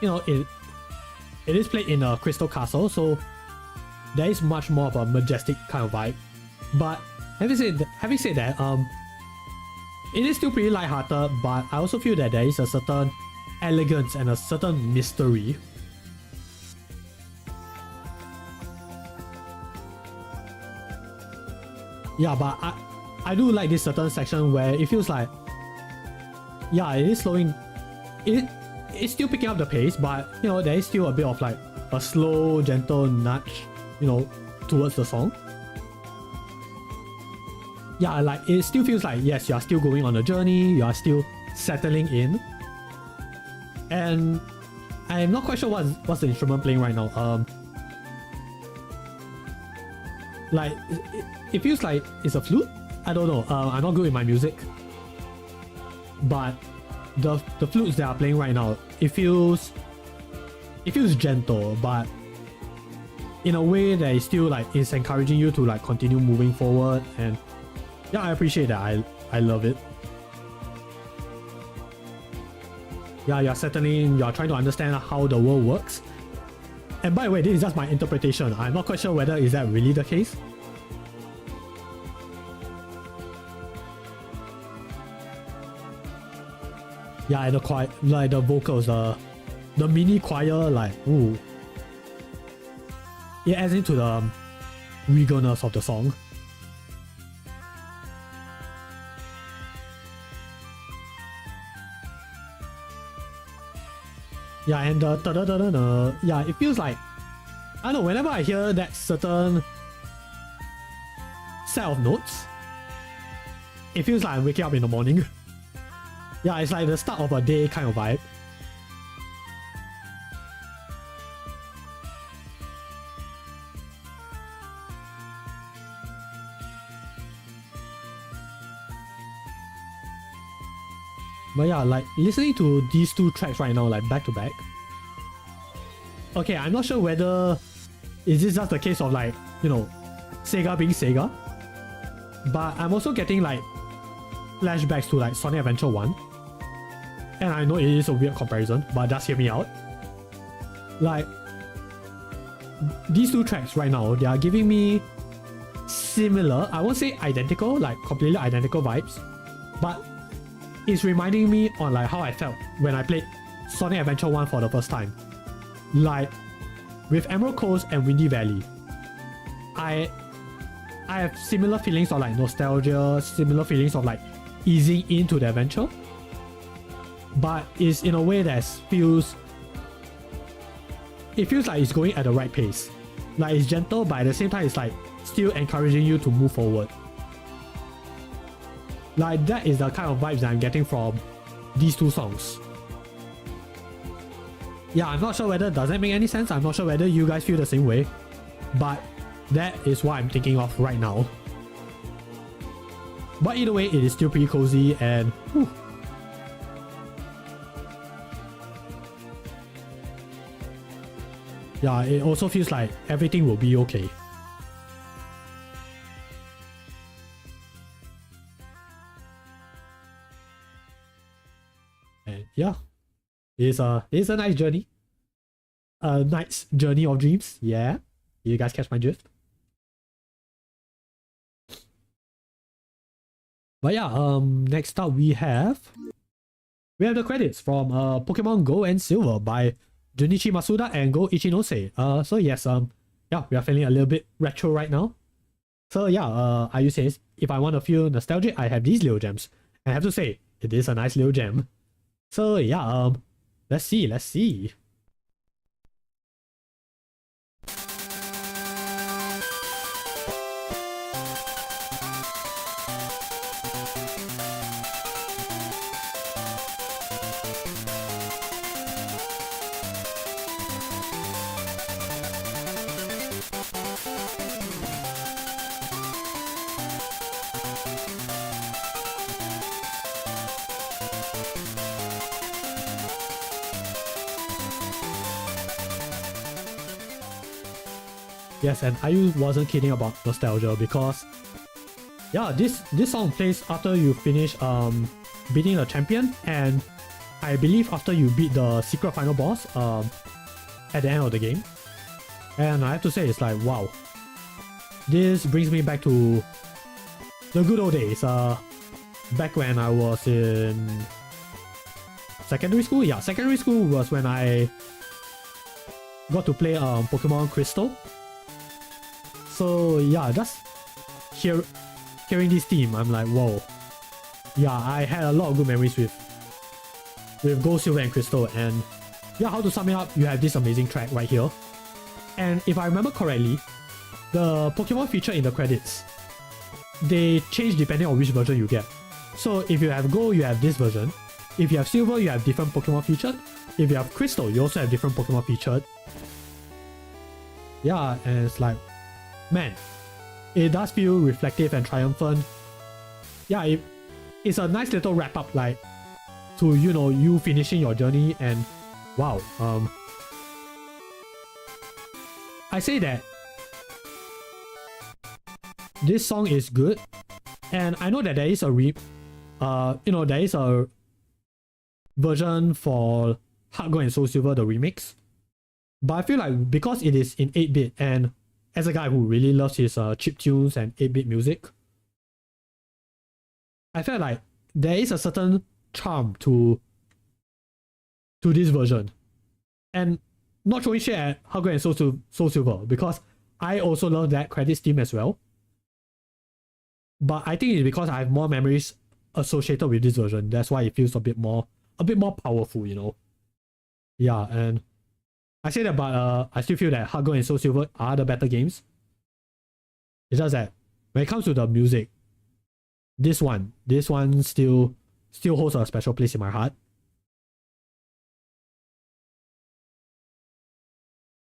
you know, it is played in a crystal castle, so there is much more of a majestic kind of vibe. But having said that, it is still pretty lighthearted, but I also feel that there is a certain elegance and a certain mystery. Yeah, but I do like this certain section where it feels like, yeah, it is slowing, it's still picking up the pace, but you know, there is still a bit of like a slow, gentle nudge, you know, towards the song. Yeah, like it still feels like, yes, you are still going on a journey, you are still settling in. And I'm not quite sure what's the instrument playing right now. Like, it feels like it's a flute. I don't know. I'm not good with my music. But the flutes that are playing right now, it feels gentle, but in a way that is still like is encouraging you to like continue moving forward. And yeah, I appreciate that. I love it. Yeah, you're settling, you're trying to understand how the world works. And by the way, this is just my interpretation. I'm not quite sure whether is that really the case. Yeah, and the choir, like the vocals, the mini choir, like, ooh. It adds into the regalness of the song. Yeah, and the da-da-da-da-da, yeah, it feels like, I don't know, whenever I hear that certain set of notes, it feels like I'm waking up in the morning. Yeah, it's like the start of a day kind of vibe. But yeah, like listening to these two tracks right now, like back to back. Okay, I'm not sure whether is this just the case of like, you know, Sega being Sega. But I'm also getting like flashbacks to like Sonic Adventure 1. And I know it is a weird comparison, but just hear me out. Like, these two tracks right now, they are giving me similar, I won't say identical, like completely identical vibes, but it's reminding me on like how I felt when I played Sonic Adventure 1 for the first time. Like, with Emerald Coast and Windy Valley, I have similar feelings of like nostalgia, similar feelings of like easing into the adventure, but it's in a way that feels like it's going at the right pace. Like it's gentle, but at the same time it's like still encouraging you to move forward. Like that is the kind of vibes that I'm getting from these two songs. Yeah, I'm not sure whether does that make any sense. I'm not sure whether you guys feel the same way, but that is what I'm thinking of right now. But either way, it is still pretty cozy and whew. Yeah, it also feels like everything will be okay. And yeah, it's a nice journey. A nice journey of dreams. Yeah, you guys catch my drift. But yeah, next up we have the credits from Pokemon Go and Silver by Junichi Masuda and Go Ichinose. So yes, yeah, we are feeling a little bit retro right now. So yeah, Ayu says, if I want to feel nostalgic, I have these little gems. And I have to say, it is a nice little gem. So yeah, let's see. Yes, and Ayu wasn't kidding about nostalgia because yeah, this song plays after you finish beating the champion, and I believe after you beat the secret final boss at the end of the game. And I have to say, it's like, wow, this brings me back to the good old days, back when I was in secondary school. Yeah, secondary school was when I got to play Pokemon Crystal. So yeah, just hearing this theme, I'm like, whoa. Yeah, I had a lot of good memories with Gold, Silver, and Crystal. And yeah, how to sum it up, you have this amazing track right here. And if I remember correctly, the Pokemon feature in the credits, they change depending on which version you get. So if you have Gold, you have this version. If you have Silver, you have different Pokemon featured. If you have Crystal, you also have different Pokemon featured. Yeah, and it's like, man, it does feel reflective and triumphant. Yeah, it's a nice little wrap up, like, to, you know, you finishing your journey. And wow, I say that this song is good, and I know that there is a there is a version for Heart Gold and Soul Silver, the remix. But I feel like because it is in 8-bit, and as a guy who really loves his chip tunes and 8-bit music, I felt like there is a certain charm to this version. And not throwing shit at Heart Gold and Soul Silver, because I also love that credits theme as well. But I think it's because I have more memories associated with this version. That's why it feels a bit more powerful, you know. Yeah, and I say that, but I still feel that Heart Gold and Soul Silver are the better games. It's just that when it comes to the music, this one still holds a special place in my heart.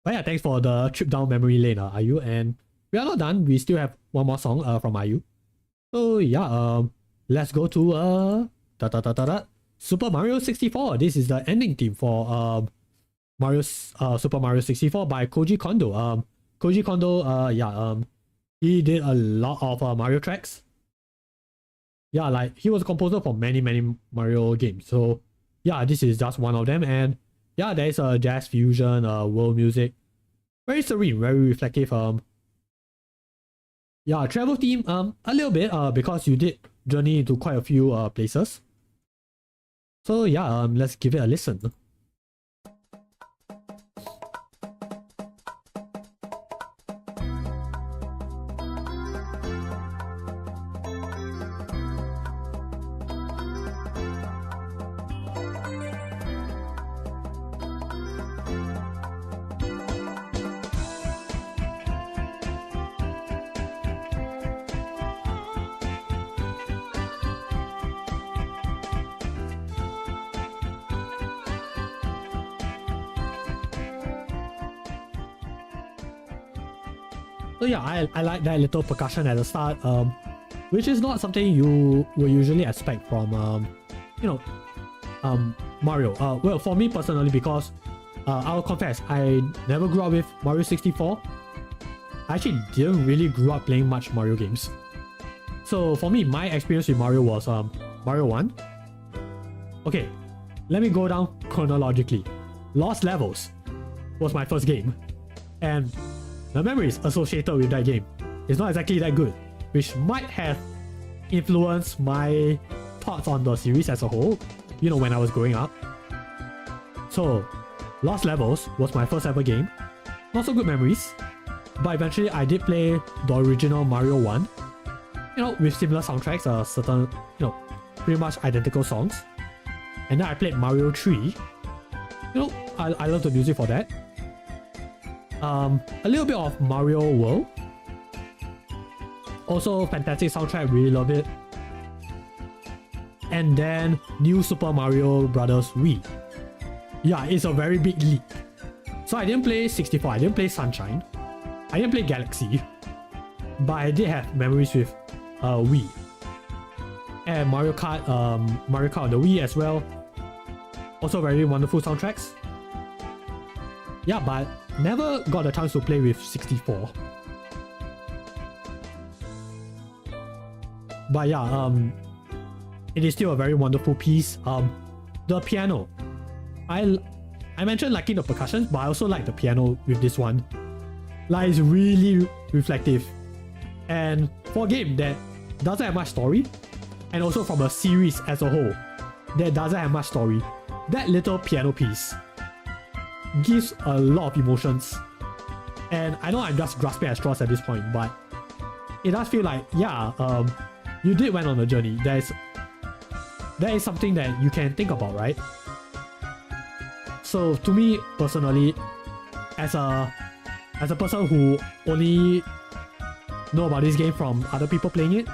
But yeah, thanks for the trip down memory lane, Ayu. And we are not done. We still have one more song from Ayu. So yeah, let's go to Super Mario 64. This is the ending theme for Super Mario 64 by Koji Kondo. Koji Kondo, he did a lot of Mario tracks. Yeah, like, he was a composer for many Mario games. So yeah, this is just one of them. And yeah, there is a jazz fusion, world music, very serene, very reflective. Yeah, travel theme, a little bit, because you did journey into quite a few places. So yeah, let's give it a listen. So yeah, I like that little percussion at the start, which is not something you will usually expect from Mario. Well, for me personally, because I'll confess, I never grew up with Mario 64. I actually didn't really grow up playing much Mario games. So for me, my experience with Mario was Mario 1. Okay, let me go down chronologically. Lost Levels was my first game, and the memories associated with that game is not exactly that good, which might have influenced my thoughts on the series as a whole, you know, when I was growing up. So Lost Levels was my first ever game. Not so good memories. But eventually I did play the original Mario 1. You know, with similar soundtracks, certain, you know, pretty much identical songs. And then I played Mario 3. You know, I love the music for that. A little bit of Mario World. Also fantastic soundtrack, really love it. And then New Super Mario Bros. Wii. Yeah, it's a very big leap. So I didn't play 64, I didn't play Sunshine, I didn't play Galaxy, but I did have memories with Wii. And Mario Kart on the Wii as well. Also very wonderful soundtracks. Yeah, but never got the chance to play with 64. But yeah, it is still a very wonderful piece. The piano. I mentioned liking the percussion, but I also like the piano with this one. Like, it's really reflective. And for a game that doesn't have much story, and also from a series as a whole that doesn't have much story, that little piano piece gives a lot of emotions. And I know I'm just grasping at straws at this point, but it does feel like, yeah, you did went on a journey. That is something that you can think about, right? So to me personally, as a person who only know about this game from other people playing it,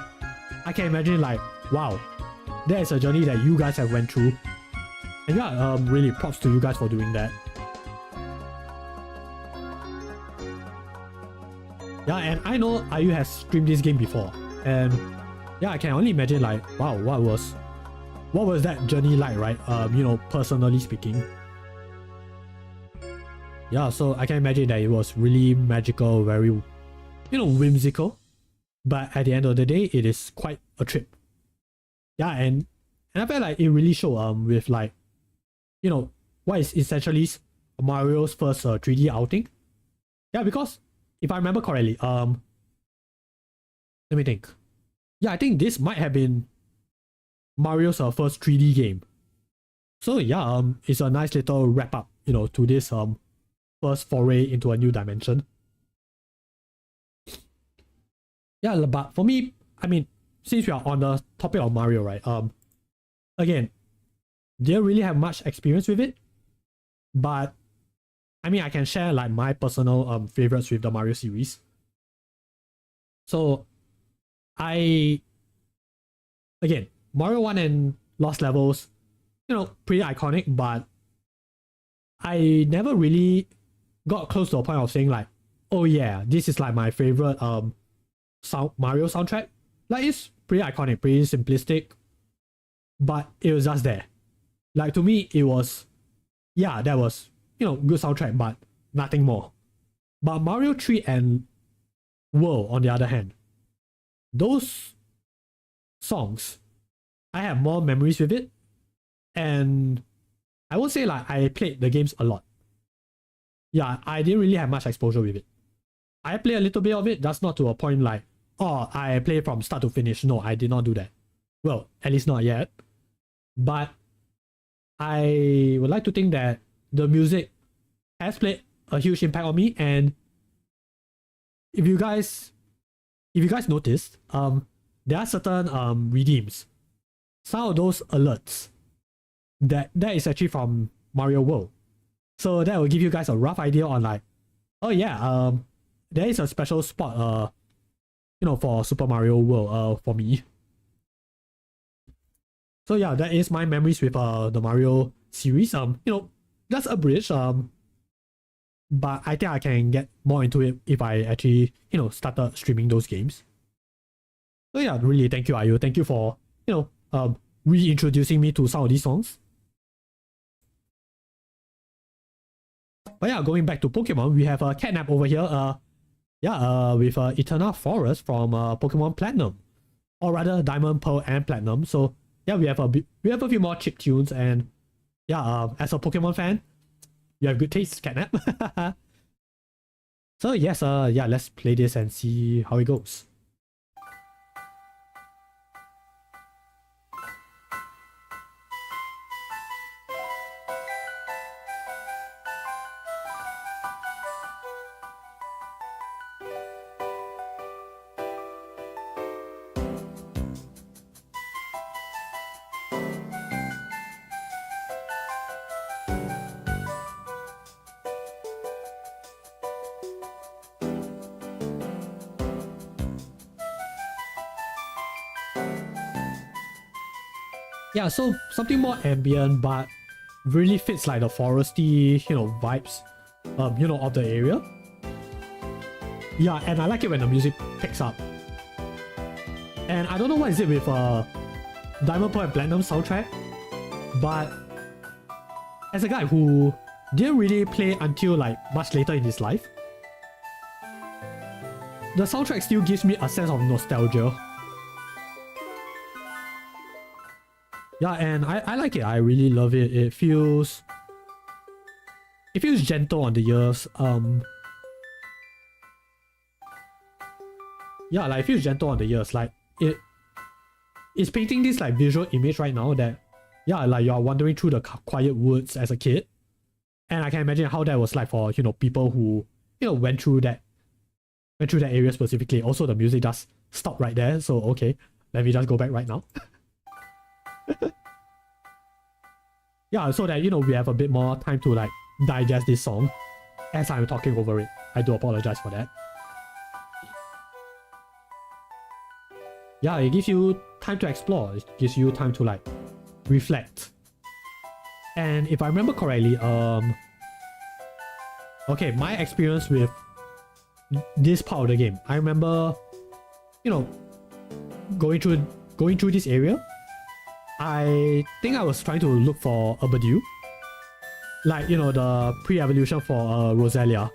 I can imagine like, wow, that is a journey that you guys have went through. And yeah, really props to you guys for doing that. Yeah, and I know Ayu has streamed this game before, and yeah, I can only imagine like, wow, what was that journey like, right? You know, personally speaking. Yeah, so I can imagine that it was really magical, very, you know, whimsical. But at the end of the day, it is quite a trip. Yeah, and I felt like it really showed with like, you know, what is essentially Mario's first 3D outing. Yeah, because if I remember correctly, let me think. Yeah, I think this might have been Mario's first 3D game. So yeah, it's a nice little wrap up, you know, to this first foray into a new dimension. Yeah, but for me, I mean, since we are on the topic of Mario, right? Again, didn't really have much experience with it, but I mean, I can share like my personal favorites with the Mario series. So, again, Mario 1 and Lost Levels, you know, pretty iconic, but I never really got close to a point of saying like, oh yeah, this is like my favorite Mario soundtrack. Like, it's pretty iconic, pretty simplistic, but it was just there. Like, to me, it was, yeah, that was, you know, good soundtrack, but nothing more. But Mario 3 and World, on the other hand, those songs, I have more memories with it, and I would say like I played the games a lot. Yeah, I didn't really have much exposure with it. I played a little bit of it, just not to a point like, oh, I play from start to finish. No, I did not do that. Well, at least not yet. But I would like to think that the music has played a huge impact on me. And if you guys noticed, there are certain redeems. Some of those alerts that is actually from Mario World. So that will give you guys a rough idea on like, oh yeah, there is a special spot you know, for Super Mario World for me. So yeah, that is my memories with the Mario series. You know, that's a bridge. But I think I can get more into it if I actually, you know, started streaming those games. So yeah, really thank you, Ayu. Thank you for, you know, reintroducing me to some of these songs. But yeah, going back to Pokemon, we have a catnap over here. With Eterna Forest from Pokemon Platinum, or rather Diamond, Pearl, and Platinum. So yeah, we have a few more chip tunes, and yeah, as a Pokemon fan, you have good taste, catnap. So yes, yeah, let's play this and see how it goes. Yeah, so something more ambient, but really fits like the foresty, vibes, of the area. Yeah, and I like it when the music picks up. And I don't know what is it with Diamond Pearl and Platinum soundtrack, but as a guy who didn't really play until like much later in his life, the soundtrack still gives me a sense of nostalgia. Yeah, and I like it. I really love it. It feels gentle on the ears. Yeah, like it feels gentle on the ears. Like it's painting this like visual image right now that, yeah, like you're wandering through the quiet woods as a kid, and I can imagine how that was like for people who went through that area specifically. Also, the music does stop right there. So okay, let me just go back right now. Yeah, so that we have a bit more time to like digest this song as I'm talking over it. I do apologize for that. Yeah, it gives you time to explore. It gives you time to like reflect. And if I remember correctly, okay, my experience with this part of the game, I remember, going through this area. I think I was trying to look for a Bidoof, like the pre-evolution for Roselia.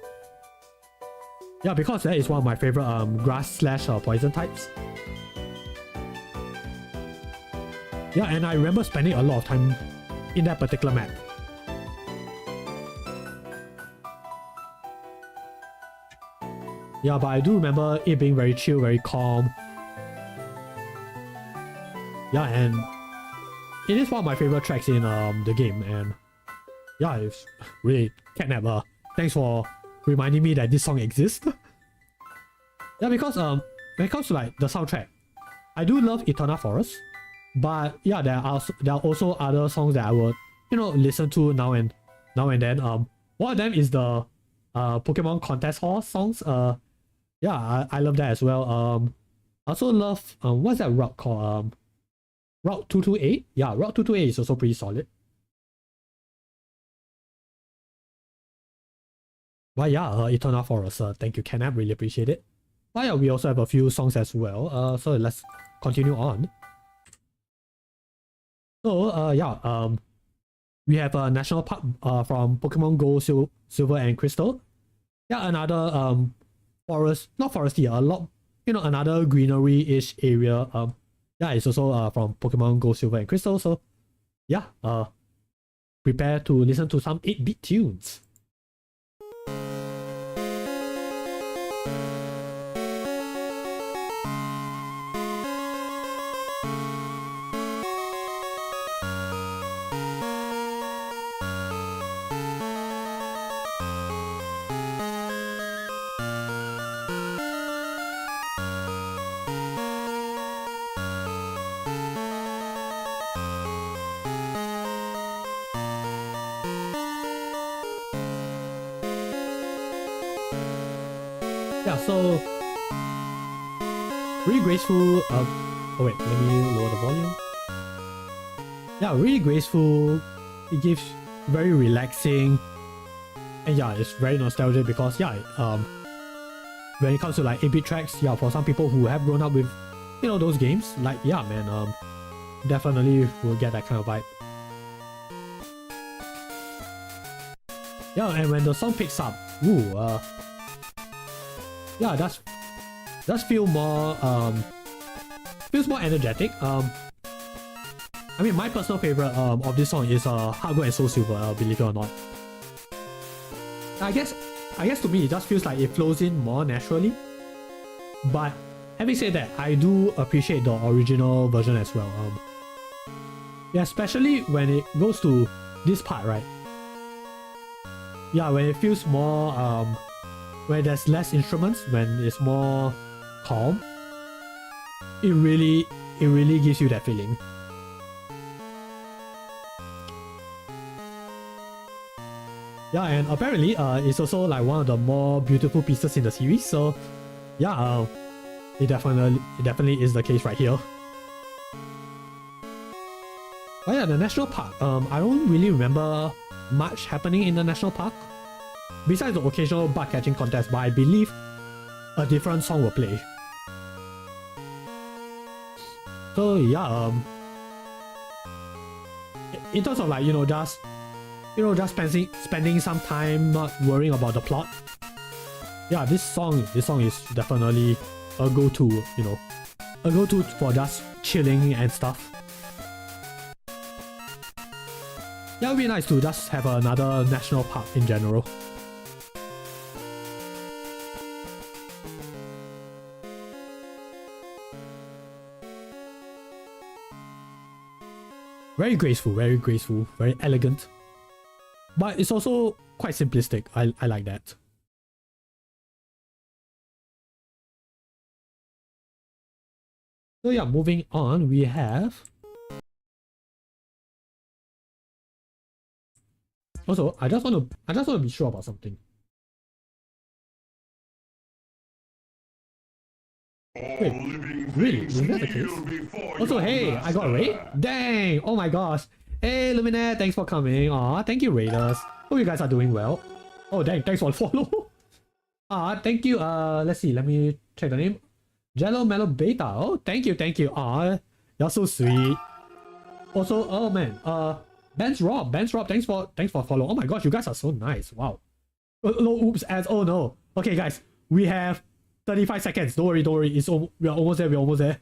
Yeah, because that is one of my favorite grass/poison types. Yeah, and I remember spending a lot of time in that particular map. Yeah, but I do remember it being very chill, very calm. Yeah, and it is one of my favorite tracks in the game, and yeah, it's really catnap. Thanks for reminding me that this song exists. Yeah, because when it comes to like the soundtrack, I do love Eterna Forest, but yeah, there are also other songs that I would listen to now and then. One of them is the Pokemon Contest Hall songs. Yeah, I love that as well. I also love what's that route called? Route 228? Yeah, Route 228 is also pretty solid. But yeah, Eternal Forest, thank you, Canap, really appreciate it. But yeah, we also have a few songs as well, so let's continue on. So, yeah, we have a national park from Pokemon Go, Silver and Crystal. Yeah, another forest, not foresty, a lot, another greenery-ish area. Yeah, it's also from Pokemon Go Silver and Crystal, so yeah, prepare to listen to some 8-bit tunes. Yeah, so really graceful. Oh wait, let me lower the volume. Yeah, really graceful. It gives very relaxing, and yeah, it's very nostalgic because yeah, when it comes to like 8-bit tracks, yeah, for some people who have grown up with those games, like yeah, man, definitely will get that kind of vibe. Yeah, and when the song picks up, ooh, yeah, does feel more feels more energetic. I mean, my personal favorite of this song is Heart Gold and Soul Silver, believe it or not. I guess to me it just feels like it flows in more naturally. But having said that, I do appreciate the original version as well. Yeah, especially when it goes to this part, right? Yeah, when it feels more where there's less instruments, when it's more calm, it really gives you that feeling. Yeah, and apparently it's also like one of the more beautiful pieces in the series, so yeah, it definitely is the case right here. Oh yeah, the national park. I don't really remember much happening in the national park. Besides the occasional bug catching contest, but I believe a different song will play. So yeah, in terms of like, just spending some time not worrying about the plot. Yeah, this song is definitely a go-to, a go-to for just chilling and stuff. Yeah, it would be nice to just have another national park in general. Very graceful, very elegant. But it's also quite simplistic. I like that. So yeah, moving on, we have... Also, I just want to be sure about something. Wait, really? Is that the case? Also, hey, I got a raid? Dang! Oh my gosh! Hey, Luminette, thanks for coming. Aw, thank you, raiders. Hope you guys are doing well. Oh, dang, thanks for the follow. Thank you. Let's see. Let me check the name. Jello Mellow Beta. Oh, thank you. Aw, you're so sweet. Also, oh man, Ben's Rob, thanks for follow. Oh my gosh, you guys are so nice. Wow. No, oops, ads. Oh no. Okay, guys, we have 35 seconds. Don't worry. We're almost there.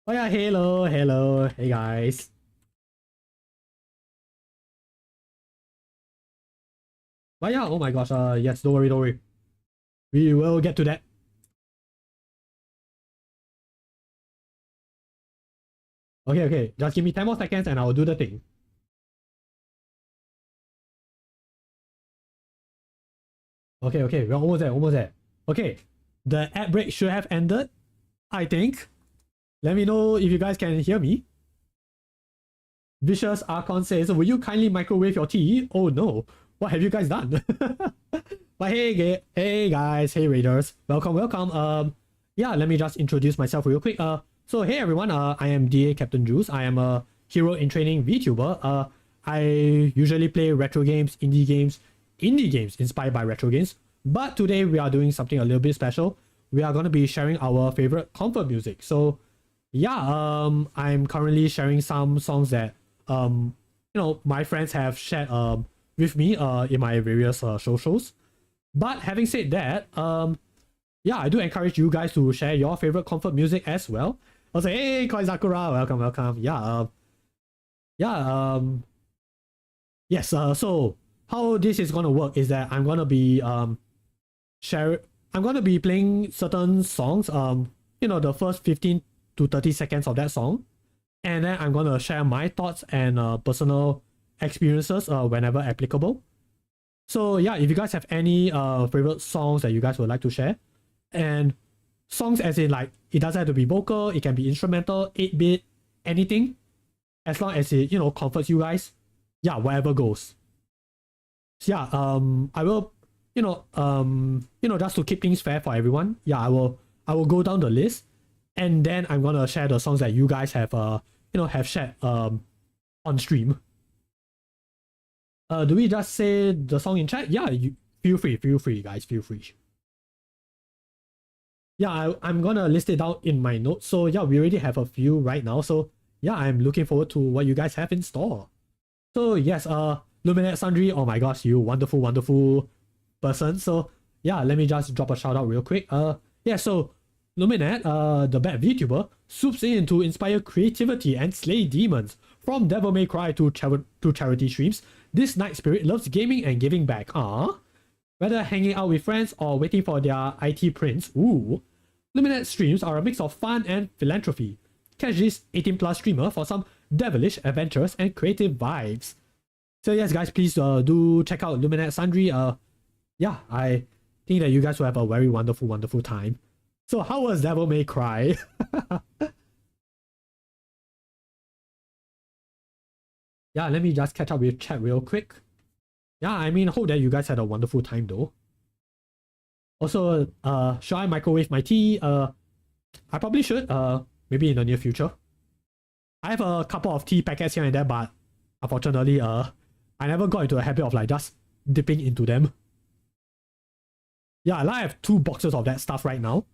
Oh yeah, hello. Hey guys. But yeah, oh my gosh, yes, don't worry. We will get to that. Okay, just give me 10 more seconds and I'll do the thing. Okay, we're almost there. Okay, the ad break should have ended, I think. Let me know if you guys can hear me. Vicious Archon says, will you kindly microwave your tea? Oh no, what have you guys done? But hey guys, hey raiders, welcome. Yeah, let me just introduce myself real quick. So hey everyone, I am DA Capt-Jules. I am a hero in training VTuber. I usually play retro games, indie games inspired by retro games. But today we are doing something a little bit special. We are going to be sharing our favorite comfort music. So yeah, I'm currently sharing some songs that my friends have shared with me in my various socials. But having said that, yeah, I do encourage you guys to share your favorite comfort music as well. I'll say, hey, Koi Sakura, welcome. Yeah, yes. So how this is gonna work is that I'm gonna be playing certain songs. The first 15 to 30 seconds of that song, and then I'm gonna share my thoughts and personal experiences whenever applicable. So yeah, if you guys have any favorite songs that you guys would like to share, and songs as in like it doesn't have to be vocal, it can be instrumental, 8-bit, anything, as long as it comforts you guys. Yeah, whatever goes. So yeah, I will just to keep things fair for everyone. Yeah, I will go down the list, and then I'm gonna share the songs that you guys have have shared on stream. Do we just say the song in chat? Yeah, you feel free guys, feel free. Yeah, I'm gonna list it down in my notes. So yeah, we already have a few right now. So yeah, I'm looking forward to what you guys have in store. So yes, LuminetteSundry, oh my gosh, you wonderful person. So yeah, let me just drop a shout out real quick. Yeah, so Luminette, the bad VTuber, swoops in to inspire creativity and slay demons. From Devil May Cry to charity streams, this night spirit loves gaming and giving back. Whether hanging out with friends or waiting for their IT prints, Luminette streams are a mix of fun and philanthropy. Catch this 18+ streamer for some devilish adventures and creative vibes. So yes guys, please do check out LuminetteSundry. Yeah, I think that you guys will have a very wonderful time. So how was Devil May Cry? Yeah, let me just catch up with chat real quick. Yeah, I mean, hope that you guys had a wonderful time though. Also, should I microwave my tea? I probably should, maybe in the near future. I have a couple of tea packets here and there, but unfortunately, I never got into a habit of like just dipping into them. Yeah, I have 2 boxes of that stuff right now.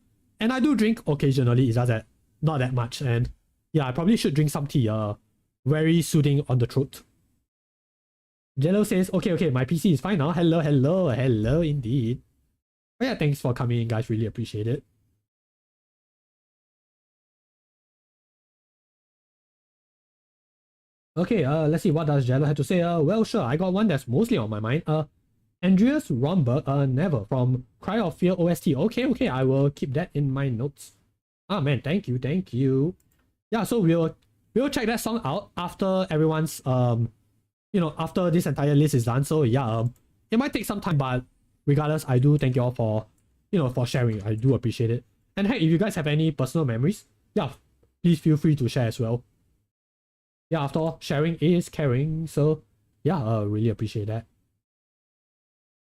And I do drink occasionally, it's just that not that much. And yeah, I probably should drink some tea, very soothing on the throat. Jello says, okay, my PC is fine now. Hello indeed. But yeah, thanks for coming in, guys. Really appreciate it. Okay, let's see, what does Jello have to say? Well, sure, I got one that's mostly on my mind. Andreas Romberg, never, from Cry of Fear OST. Okay, I will keep that in my notes. Ah, man, thank you. Yeah, so we'll check that song out after everyone's, after this entire list is done. So yeah, it might take some time, but regardless, I do thank you all for, for sharing. I do appreciate it. And hey, if you guys have any personal memories, yeah, please feel free to share as well. Yeah, after all, sharing is caring. So yeah, really appreciate that.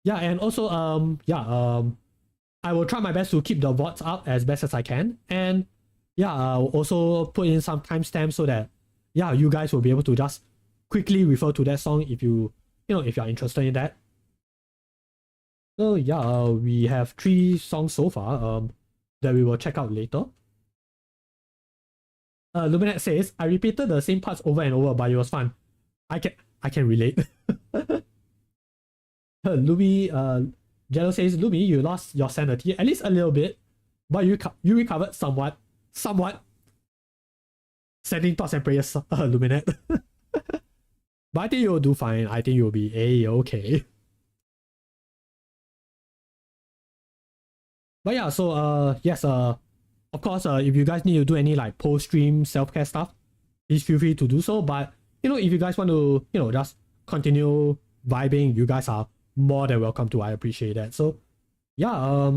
Yeah, and also, I will try my best to keep the VODs up as best as I can. And yeah, I'll also put in some timestamps so that, yeah, you guys will be able to just quickly refer to that song if if you're interested in that. So yeah, we have 3 songs so far, that we will check out later. Luminette says, I repeated the same parts over and over, but it was fun. I can relate. Lumi, Jello says, Lumi, you lost your sanity, at least a little bit, but you recovered somewhat. Sending thoughts and prayers, Luminette. But I think you'll do fine. I think you'll be A-okay. But yeah, so yes, of course, if you guys need to do any like post-stream self-care stuff, please feel free to do so. But if you guys want to, just continue vibing, you guys are more than welcome to. I appreciate that. So yeah,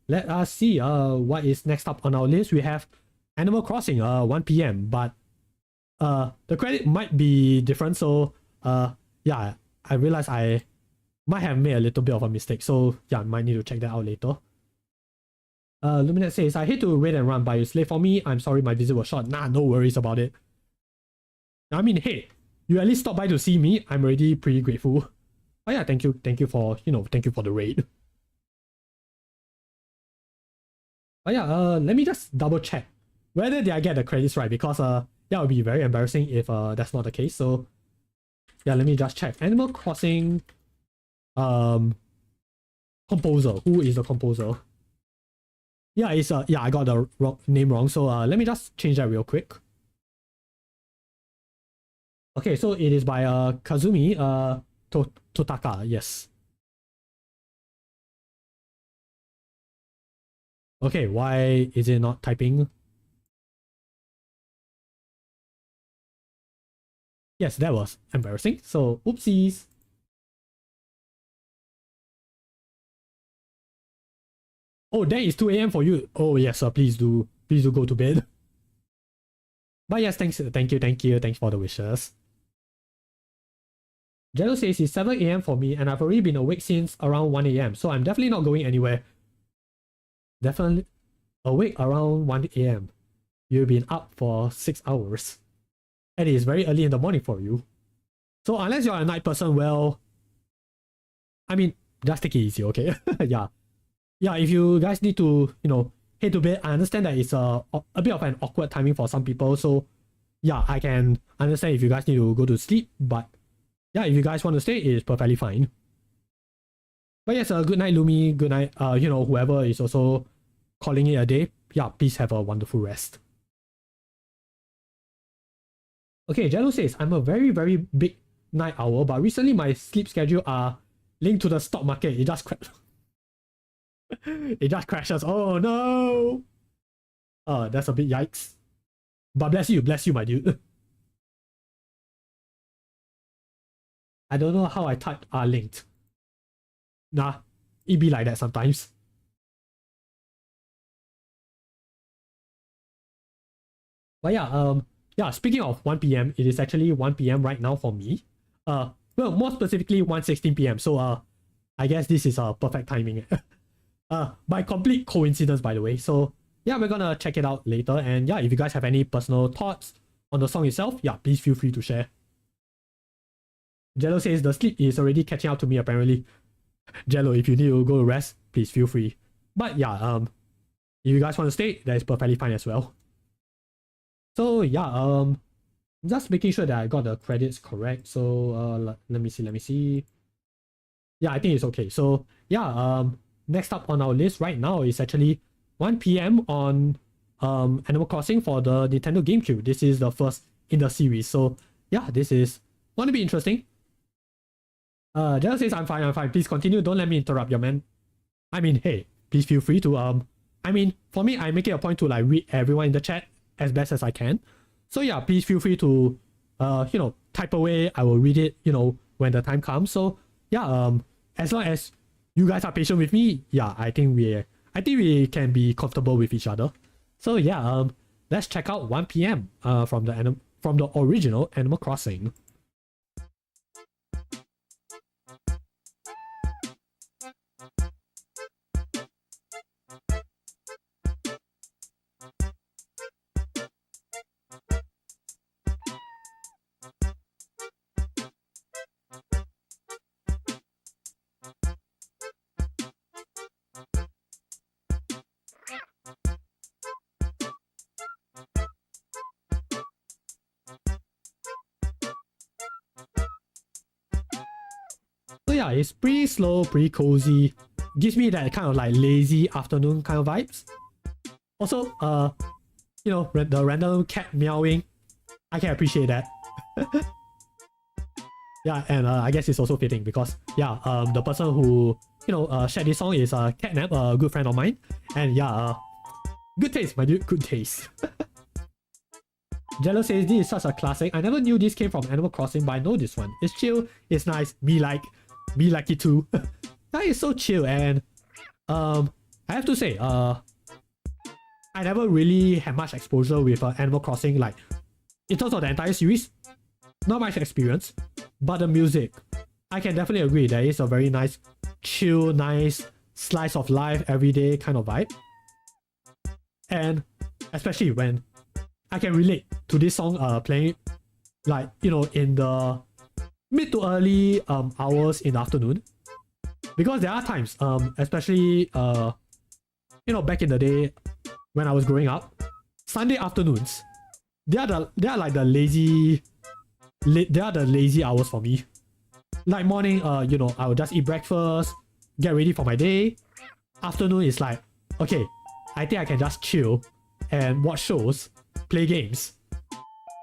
let us see what is next up on our list. We have Animal Crossing 1 PM, but the credit might be different. So yeah, I realize I might have made a little bit of a mistake. So yeah, I might need to check that out later. Luminette says, I hate to wait and run, but it's late for me. I'm sorry my visit was short. Nah, no worries about it. I mean, hey, you at least stopped by to see me. I'm already pretty grateful. Oh yeah, thank you for, thank you for the raid. Oh yeah, let me just double check whether did I get the credits right, because that would be very embarrassing if that's not the case. So yeah, let me just check. Animal Crossing composer. Who is the composer? Yeah, it's yeah, I got the name wrong. So let me just change that real quick. Okay, so it is by Kazumi Totaka. Yes. Okay, why is it not typing? Yes, that was embarrassing. So oopsies. Oh, then it's 2 AM for you. Oh yes, please do go to bed. But yes, thank you. Thanks for the wishes. Jello says it's 7 AM for me and I've already been awake since around 1 AM. So I'm definitely not going anywhere. Definitely awake around 1 AM. You've been up for 6 hours. And it is very early in the morning for you. So unless you're a night person, well, I mean, just take it easy, okay? Yeah. Yeah, if you guys need to, head to bed, I understand that it's a bit of an awkward timing for some people. So yeah, I can understand if you guys need to go to sleep. But yeah, if you guys want to stay, it's perfectly fine. But yes, good night, Lumi. Good night, whoever is also calling it a day. Yeah, please have a wonderful rest. Okay, Jello says, I'm a very, very big night owl, but recently my sleep schedule are linked to the stock market. It just it just crashes. Oh no! That's a bit yikes. But bless you, my dude. I don't know how I typed are linked. Nah, it be like that sometimes. But yeah, speaking of 1 PM, it is actually 1 PM right now for me. Well, more specifically 1:16 PM. So I guess this is perfect timing. By complete coincidence, by the way. So yeah, we're gonna check it out later. And yeah, if you guys have any personal thoughts on the song itself, yeah, please feel free to share. Jello says the sleep is already catching up to me apparently. Jello, if you need to go to rest, please feel free. But yeah, if you guys want to stay, that is perfectly fine as well. So yeah, just making sure that I got the credits correct. So let me see. Yeah, I think it's okay. So yeah, next up on our list right now is actually 1 p.m. on Animal Crossing for the Nintendo GameCube. This is the first in the series. So yeah, this is going to be interesting. Jello says I'm fine. Please continue. Don't let me interrupt you, man. I mean, hey, please feel free to I mean, for me, I make it a point to like read everyone in the chat as best as I can. So yeah, please feel free to type away. I will read it, when the time comes. So yeah, as long as you guys are patient with me, yeah, I think we can be comfortable with each other. So yeah, let's check out 1 p.m. From the original Animal Crossing. Yeah, it's pretty slow, pretty cozy. Gives me that kind of like lazy afternoon kind of vibes. Also, the random cat meowing, I can appreciate that. Yeah, and I guess it's also fitting because yeah, the person who shared this song is Catnap, a good friend of mine, and yeah, good taste, my dude, good taste. Jello says this is such a classic. I never knew this came from Animal Crossing, but I know this one. It's chill, it's nice, me like it too. That is so chill, and I have to say, I never really had much exposure with Animal Crossing, like in terms of the entire series. Not much experience, but the music, I can definitely agree that it's a very nice, chill, nice slice of life, everyday kind of vibe. And especially when I can relate to this song playing like, in the mid to early hours in the afternoon. Because there are times, especially, back in the day when I was growing up, Sunday afternoons, they are like the lazy hours for me. Like morning, I will just eat breakfast, get ready for my day. Afternoon is like, okay, I think I can just chill and watch shows, play games.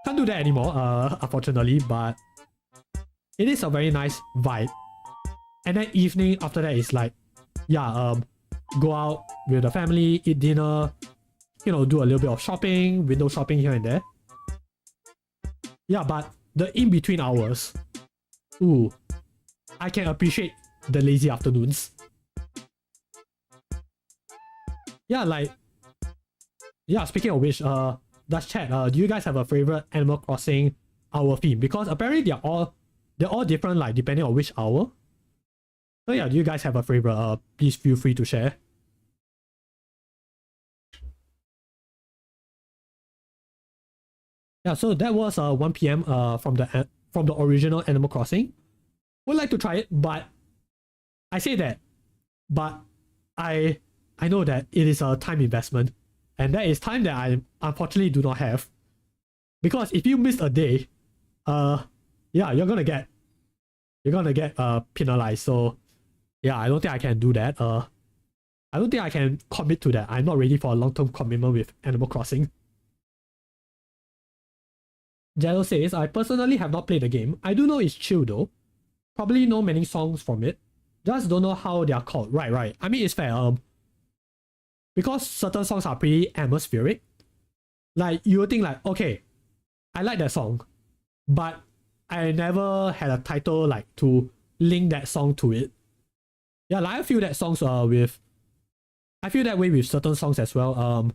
Can't do that anymore, unfortunately, but it is a very nice vibe. And then evening after that is like, yeah, go out with the family, eat dinner, do a little bit of shopping, window shopping here and there. Yeah, but the in-between hours, ooh, I can appreciate the lazy afternoons. Yeah, speaking of which, does chat, do you guys have a favorite Animal Crossing hour theme? Because apparently they're all different, like depending on which hour. So yeah, do you guys have a favorite? Please feel free to share. Yeah, so that was 1 p.m. From the original Animal Crossing. Would like to try it, but I say that, but I know that it is a time investment, and that is time that I unfortunately do not have. Because if you miss a day, yeah, you're gonna get penalized. So yeah, I don't think I can do that. I don't think I can commit to that. I'm not ready for a long-term commitment with Animal Crossing. Jello says, I personally have not played the game. I do know it's chill though. Probably know many songs from it. Just don't know how they are called. Right. I mean, it's fair. Because certain songs are pretty atmospheric. Like, you would think like, okay, I like that song, but I never had a title like to link that song to it. Yeah, like I feel that way with certain songs as well.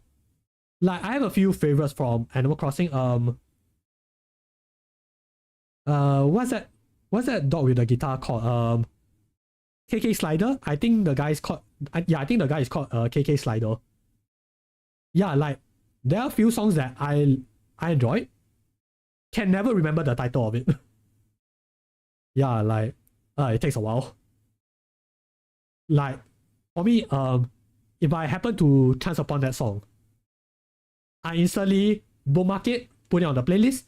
Like I have a few favorites from Animal Crossing. What's that dog with the guitar called? KK Slider. I think the guy is called I think the guy is called KK Slider. Yeah, like there are a few songs that I enjoyed. Can never remember the title of it. Yeah, like it takes a while. Like for me, if I happen to chance upon that song, I instantly bookmark it, put it on the playlist,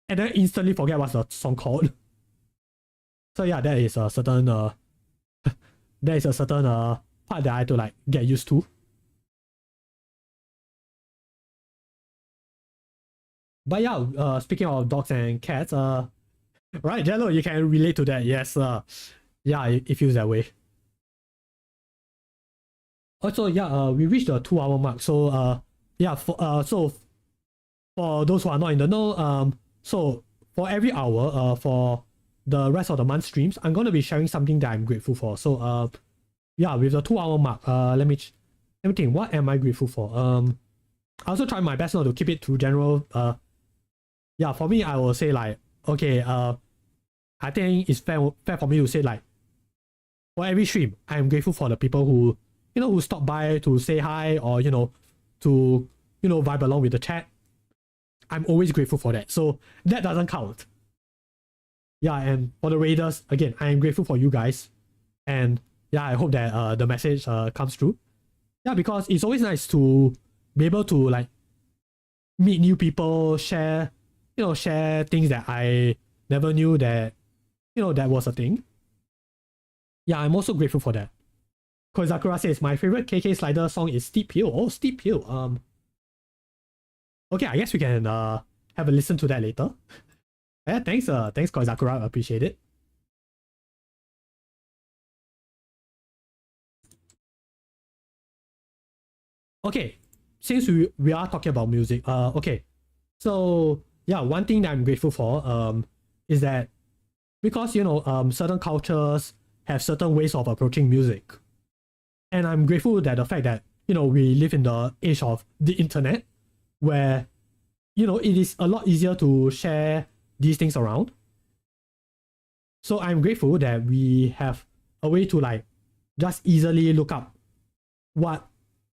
and then instantly forget what's the song called. So yeah, that is a certain there is a certain part that I had to like get used to. But yeah, speaking of dogs and cats, right, Jello, you can relate to that. Yes, yeah, it feels that way. Also, yeah, we reached the 2-hour mark. So, yeah, so for those who are not in the know, so for every hour, for the rest of the month streams, I'm gonna be sharing something that I'm grateful for. So, yeah, with the 2-hour mark, let me think. What am I grateful for? I also try my best not to keep it too general. Yeah, for me, I will say like, okay, I think it's fair for me to say like, for every stream, I'm grateful for the people who, who stop by to say hi or, to, vibe along with the chat. I'm always grateful for that. So that doesn't count. Yeah, and for the raiders, again, I am grateful for you guys. And yeah, I hope that the message comes through. Yeah, because it's always nice to be able to like meet new people, share things that I never knew that, that was a thing. Yeah, I'm also grateful for that. Kozakura says, my favorite KK Slider song is Steep Hill. Oh, Steep Hill. Okay, I guess we can have a listen to that later. Yeah, thanks Kozakura, appreciate it. Okay, since we are talking about music, okay. So yeah, one thing that I'm grateful for is that because certain cultures have certain ways of approaching music. And I'm grateful that the fact that, we live in the age of the internet where, it is a lot easier to share these things around. So I'm grateful that we have a way to like just easily look up what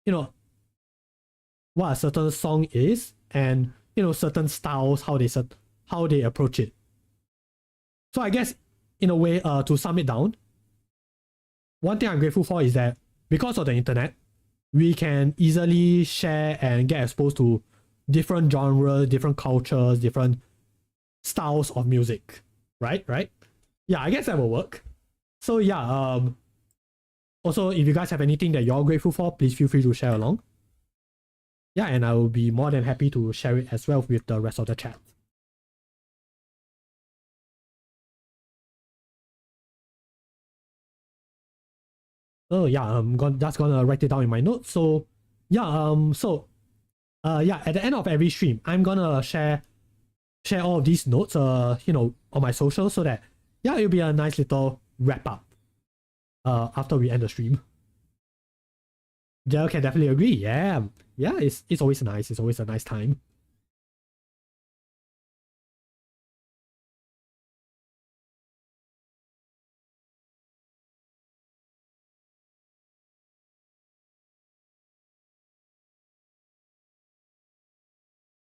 a certain song is and, certain styles, how they approach it. So I guess in a way, to sum it down, one thing I'm grateful for is that because of the internet, we can easily share and get exposed to different genres, different cultures, different styles of music. Right? Yeah, I guess that will work. So yeah, also if you guys have anything that you're grateful for, please feel free to share along. Yeah, and I will be more than happy to share it as well with the rest of the chat. Oh yeah, I'm just gonna write it down in my notes. So yeah, yeah, at the end of every stream, I'm gonna share all of these notes, on my socials so that yeah, it'll be a nice little wrap up after we end the stream. Jel can definitely agree. Yeah, it's always nice. It's always a nice time.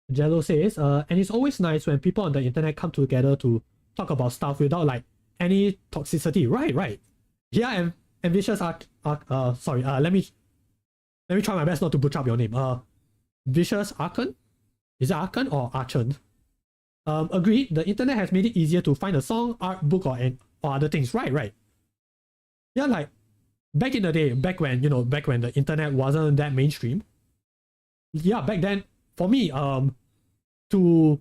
Jello says, and it's always nice when people on the internet come together to talk about stuff without like any toxicity. Right. Yeah, and Vicious sorry, let me try my best not to butcher up your name. Vicious Archon? Is it Archon or Archon? Agreed, the internet has made it easier to find a song, art, book, or other things. Right. Yeah, like back in the day, back when the internet wasn't that mainstream. Yeah, back then, for me, to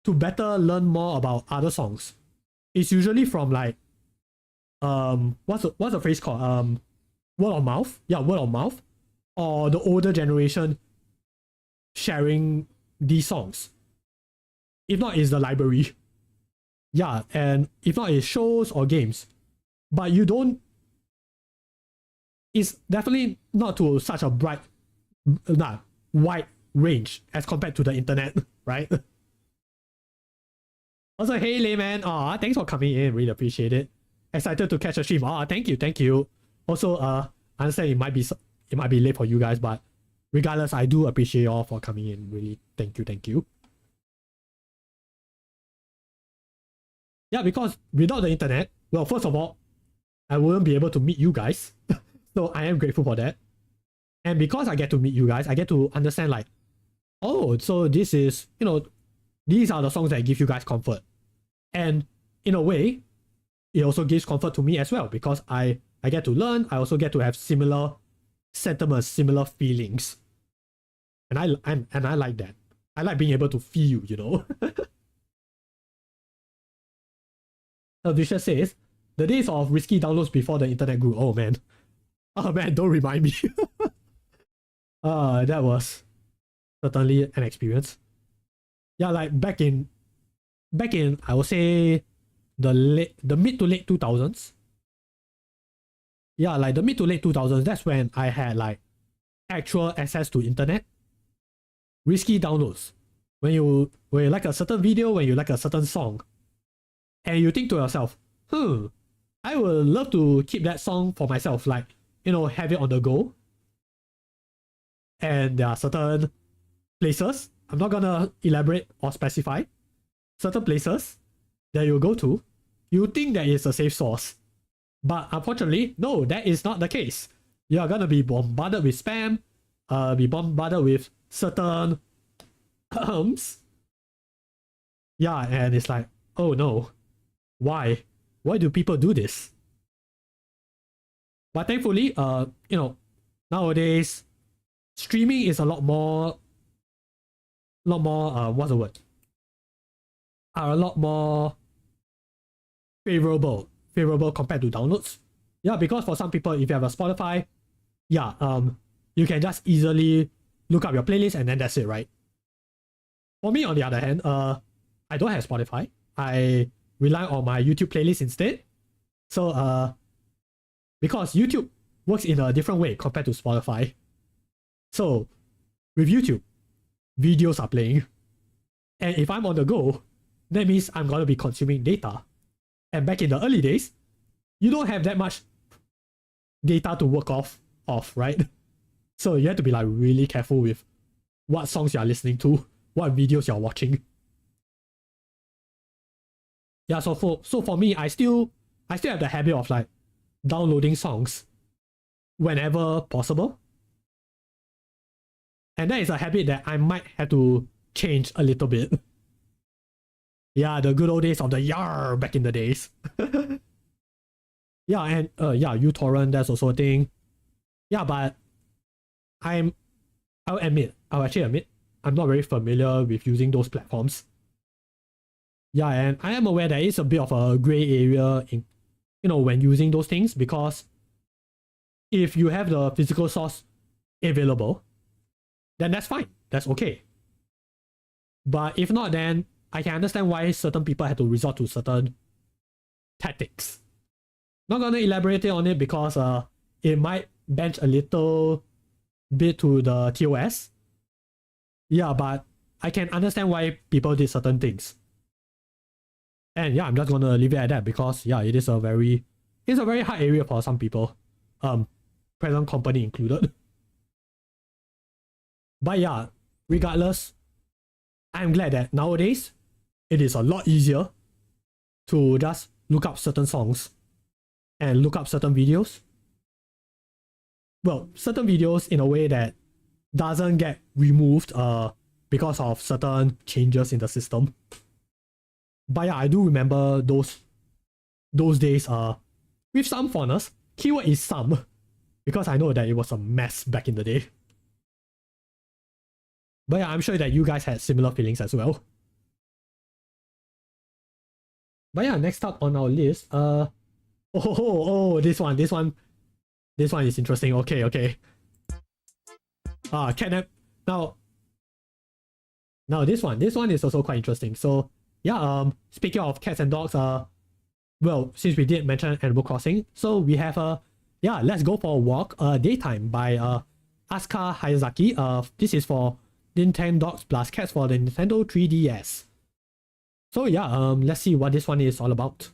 better learn more about other songs, it's usually from like what's the phrase called? Word of mouth. Yeah, word of mouth. Or the older generation sharing these songs. If not, it's the library. Yeah, and if not, it's shows or games. But you don't. It's definitely not to such a wide range as compared to the internet, right? Also, hey Layman, thanks for coming in, really appreciate it. excited to catch a stream. Ah, thank you, thank you. Also, I understand it might be late for you guys, but regardless, I do appreciate y'all for coming in. Really, thank you, thank you. Yeah, because without the internet, well, first of all, I wouldn't be able to meet you guys. So I am grateful for that. And because I get to meet you guys, I get to understand like, oh, so this is, you know, these are the songs that give you guys comfort. And in a way, it also gives comfort to me as well because I get to learn. I also get to have similar sentiments, similar feelings. And I like that. I like being able to feel, you know. Vicious says, the days of risky downloads before the internet grew. Oh man. Oh man, don't remind me. That was certainly an experience. Yeah, like back in I would say the mid to late 2000s. Yeah, like the mid to late 2000s, that's when I had like actual access to internet. Risky downloads. When you like a certain video, when you like a certain song, and you think to yourself, I would love to keep that song for myself, like, you know, have it on the go. And there are certain places, I'm not gonna elaborate or specify, certain places that you go to, you think that it's a safe source. But unfortunately, no, that is not the case. You are gonna be bombarded with spam, be bombarded with certain yeah, and it's like, oh no, why? Why do people do this? But thankfully, you know, nowadays, streaming is a lot more, what's the word? Are a lot more favorable compared to downloads. Yeah, because for some people, if you have a Spotify, yeah, you can just easily look up your playlist and then that's it, right? For me, on the other hand, I don't have Spotify. I rely on my YouTube playlist instead. So, because YouTube works in a different way compared to Spotify. So, with YouTube, videos are playing. And if I'm on the go, that means I'm going to be consuming data. And back in the early days, you don't have that much data to work off, right? So you have to be like really careful with what songs you're listening to, what videos you're watching. Yeah, so for me, I still have the habit of like downloading songs whenever possible. And that is a habit that I might have to change a little bit. Yeah, the good old days of the yar back in the days. Yeah, and yeah, uTorrent, that's also a thing. Yeah, but I'll actually admit, I'm not very familiar with using those platforms. Yeah, and I am aware there is a bit of a gray area in, you know, when using those things, because if you have the physical source available, then that's fine. That's okay. But if not, then I can understand why certain people had to resort to certain tactics. Not gonna elaborate on it because it might bench a little bit to the TOS. Yeah, but I can understand why people did certain things. And yeah, I'm just gonna leave it at that because yeah, it's a very hard area for some people. Present company included. But yeah, regardless, I'm glad that nowadays it is a lot easier to just look up certain songs and look up certain videos. Well, certain videos in a way that doesn't get removed because of certain changes in the system. But yeah, I do remember those days with some fondness. Keyword is some, because I know that it was a mess back in the day. But yeah, I'm sure that you guys had similar feelings as well. But yeah, next up on our list, this one is interesting. Okay. Catnap. Now this one is also quite interesting. So yeah, speaking of cats and dogs, well, since we did mention Animal Crossing, so we have yeah, Let's Go for a Walk, Daytime by Asuka Hayazaki. This is for Nintendo Dogs plus Cats for the Nintendo 3DS. So yeah, let's see what this one is all about.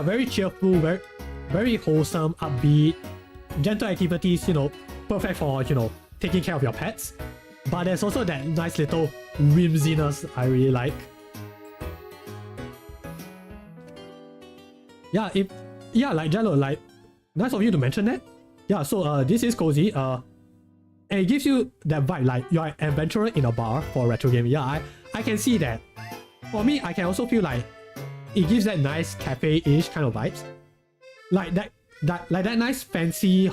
yeah, very cheerful, very wholesome, upbeat, gentle activities, you know, perfect for, you know, taking care of your pets. But there's also that nice little whimsiness I really like. Yeah, like Jello, like nice of you to mention that. Yeah, so this is cozy. And it gives you that vibe like you're an adventurer in a bar for a retro game. Yeah, I can see that. For me, I can also feel like it gives that nice cafe-ish kind of vibes. Like that nice fancy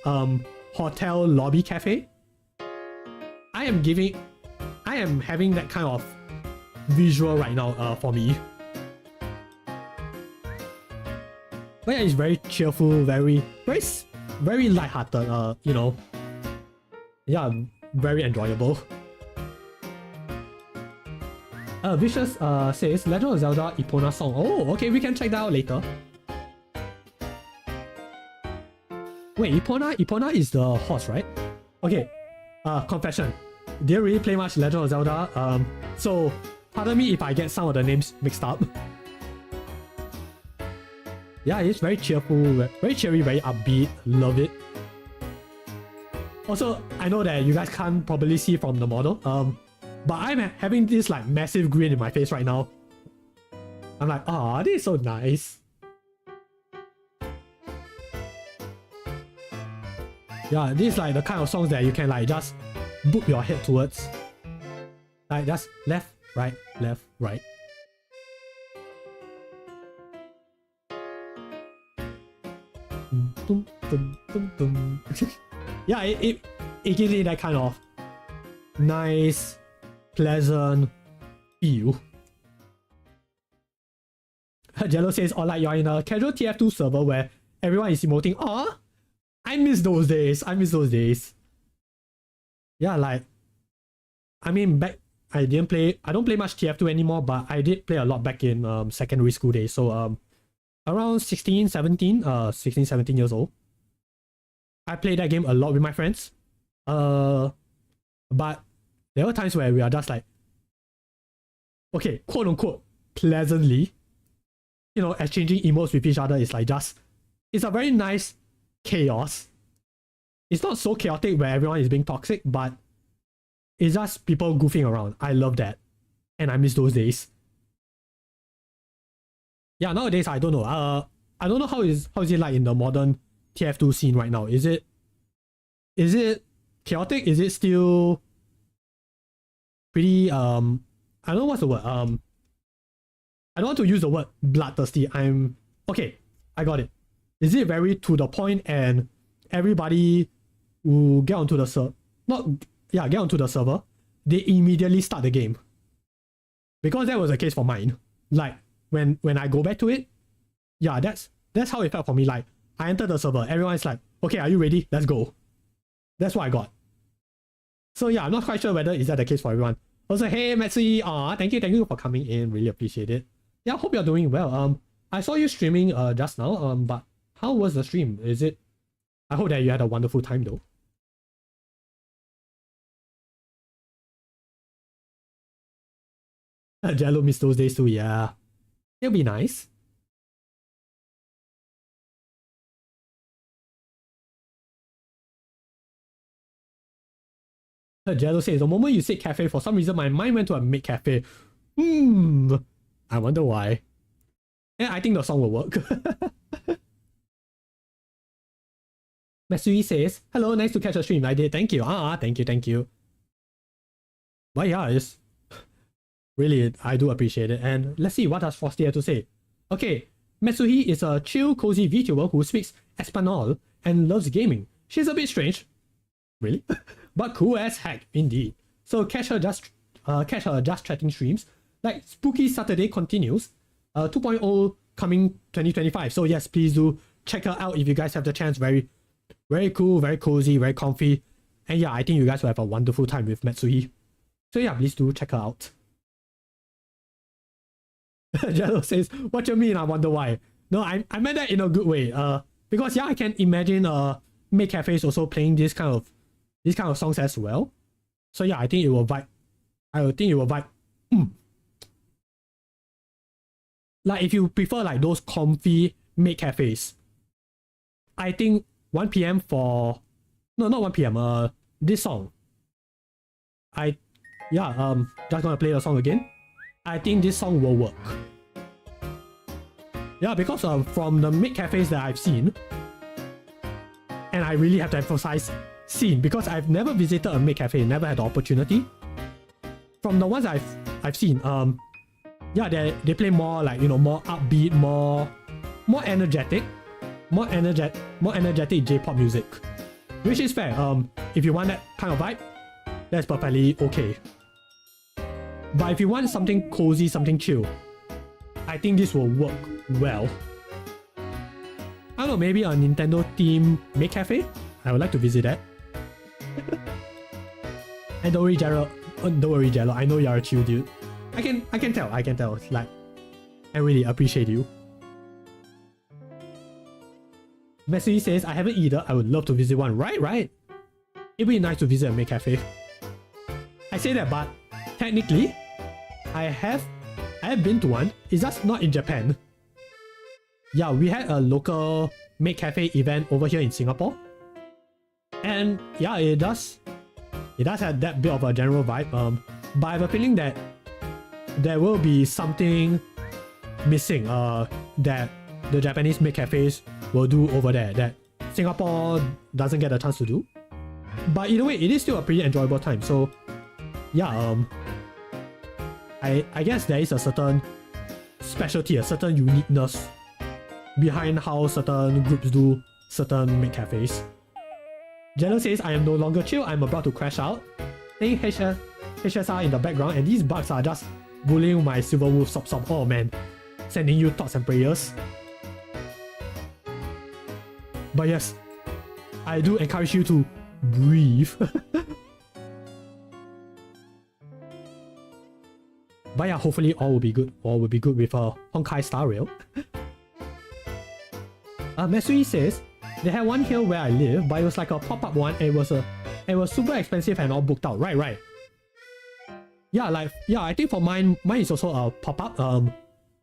hotel lobby cafe. I am having that kind of visual right now for me. But yeah, it's very cheerful, very lighthearted, you know. Yeah, very enjoyable. Vicious says Legend of Zelda Epona song. Oh, okay, we can check that out later. Wait, Epona is the horse, right? Okay. Confession. Didn't really play much Legend of Zelda. So pardon me if I get some of the names mixed up. Yeah, it's very cheerful, very cheery, very upbeat. Love it. Also, I know that you guys can't probably see from the model. But I'm having this like massive grin in my face right now. I'm like, ah, this is so nice. Yeah, this is like the kind of songs that you can like just boop your head towards. Like just left, right, left, right. Yeah, it gives me that kind of nice, pleasant feel. Jello says, or like you're in a casual TF2 server where everyone is emoting. Aw, I miss those days. Yeah, like, I mean, back, I don't play much TF2 anymore, but I did play a lot back in secondary school days. So around 16, 17 years old. I played that game a lot with my friends. But there were times where we are just like, okay, quote unquote, pleasantly, you know, exchanging emotes with each other is like just, it's a very nice chaos. It's not so chaotic where everyone is being toxic, but it's just people goofing around. I love that. And I miss those days. Yeah, nowadays I don't know. I don't know how is it like in the modern TF2 scene right now. Is it chaotic? Is it still pretty I don't know what's the word. I don't want to use the word bloodthirsty. Okay, I got it. Is it very to the point and everybody who get onto the server, get onto the server, they immediately start the game? Because that was the case for mine. Like when I go back to it, yeah, that's how it felt for me. Like I entered the server, everyone's like, okay, are you ready? Let's go. That's what I got. So yeah, I'm not quite sure whether is that the case for everyone. Also, hey Matsui, thank you for coming in. Really appreciate it. Yeah, hope you're doing well. I saw you streaming just now. But how was the stream? I hope that you had a wonderful time though. Jello missed those days too, yeah. It'll be nice. Jello says, the moment you said cafe, for some reason my mind went to a maid cafe. I wonder why. Yeah, I think the song will work. Matsui says, hello, nice to catch a stream. I did, thank you. Thank you. But yeah, it's really, I do appreciate it. And let's see, what does Frosty have to say? Okay, Matsuhi is a chill, cozy VTuber who speaks Espanol and loves gaming. She's a bit strange. Really? But cool as heck, indeed. So catch her just chatting streams. Like Spooky Saturday continues. 2.0 coming 2025. So yes, please do check her out if you guys have the chance. Very, very cool, very cozy, very comfy. And yeah, I think you guys will have a wonderful time with Matsuhi. So yeah, please do check her out. Jello says, what you mean? I wonder why. No, I meant that in a good way. Because yeah, I can imagine maid cafes also playing this kind of songs as well. So yeah, I think it will vibe. Like if you prefer like those comfy maid cafes, I think 1 p.m. for no, not 1 p.m. This song. Just gonna play the song again. I think this song will work. Yeah, because from the maid cafes that I've seen, and I really have to emphasize seen because I've never visited a maid cafe, never had the opportunity. From the ones I've seen, they play more like, you know, more upbeat, more energetic J-pop music, which is fair. If you want that kind of vibe, that's perfectly okay. But if you want something cozy, something chill, I think this will work well. I don't know, maybe a Nintendo themed maid cafe. I would like to visit that. And don't worry, Jello. I know you're a chill dude. I can tell. Like, I really appreciate you. Messi says, I haven't either. I would love to visit one. Right. It'd be nice to visit a maid cafe. I say that, but technically, I have been to one. It's just not in Japan. Yeah, we had a local maid cafe event over here in Singapore. And yeah, it does have that bit of a general vibe. But I have a feeling that there will be something missing that the Japanese maid cafes will do over there that Singapore doesn't get a chance to do. But either way, it is still a pretty enjoyable time. So yeah, I guess there is a certain specialty, a certain uniqueness behind how certain groups do certain maid cafes. Jello says, I am no longer chill, I'm about to crash out. Saying HSR in the background, and these bugs are just bullying my silver wolf sop. Oh man, sending you thoughts and prayers. But yes, I do encourage you to breathe. But yeah, hopefully all will be good. All will be good with Honkai Star Rail. Mesui says, they had one here where I live, but it was like a pop-up one, and it was super expensive and all booked out. Right. Yeah, I think for mine is also a pop-up.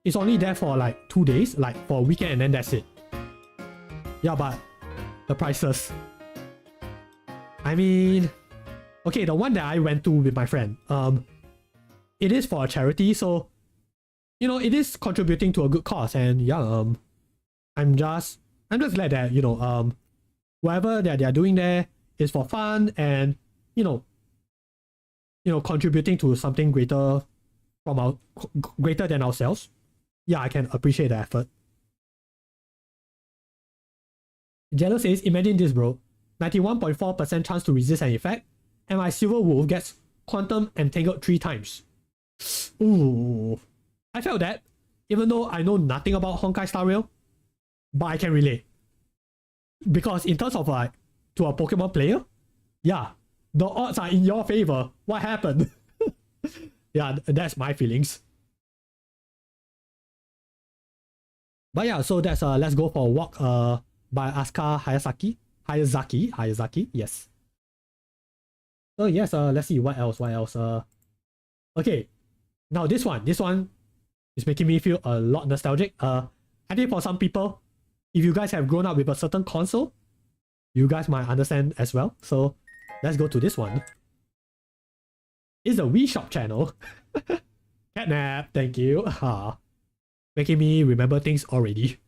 It's only there for like 2 days, like for a weekend, and then that's it. Yeah, but the prices. I mean, okay, the one that I went to with my friend, it is for a charity, so you know, it is contributing to a good cause, and yeah, I'm just glad that, you know, whatever that they are doing there is for fun and, you know, contributing to something greater than ourselves. Yeah, I can appreciate the effort. Jello says, imagine this, bro. 91.4% chance to resist an effect, and my silver wolf gets quantum entangled 3 times. Ooh. I felt that, even though I know nothing about Honkai Star Rail, but I can relate. Because in terms of like, to a Pokemon player, yeah, the odds are in your favor. What happened? Yeah, that's my feelings. But yeah, so that's Let's Go for a Walk by Asuka Hayazaki, yes. So yes, let's see what else. Okay, now this one is making me feel a lot nostalgic. I think for some people, if you guys have grown up with a certain console, you guys might understand as well. So let's go to this one. It's the Wii Shop channel. Catnap, thank you. Making me remember things already.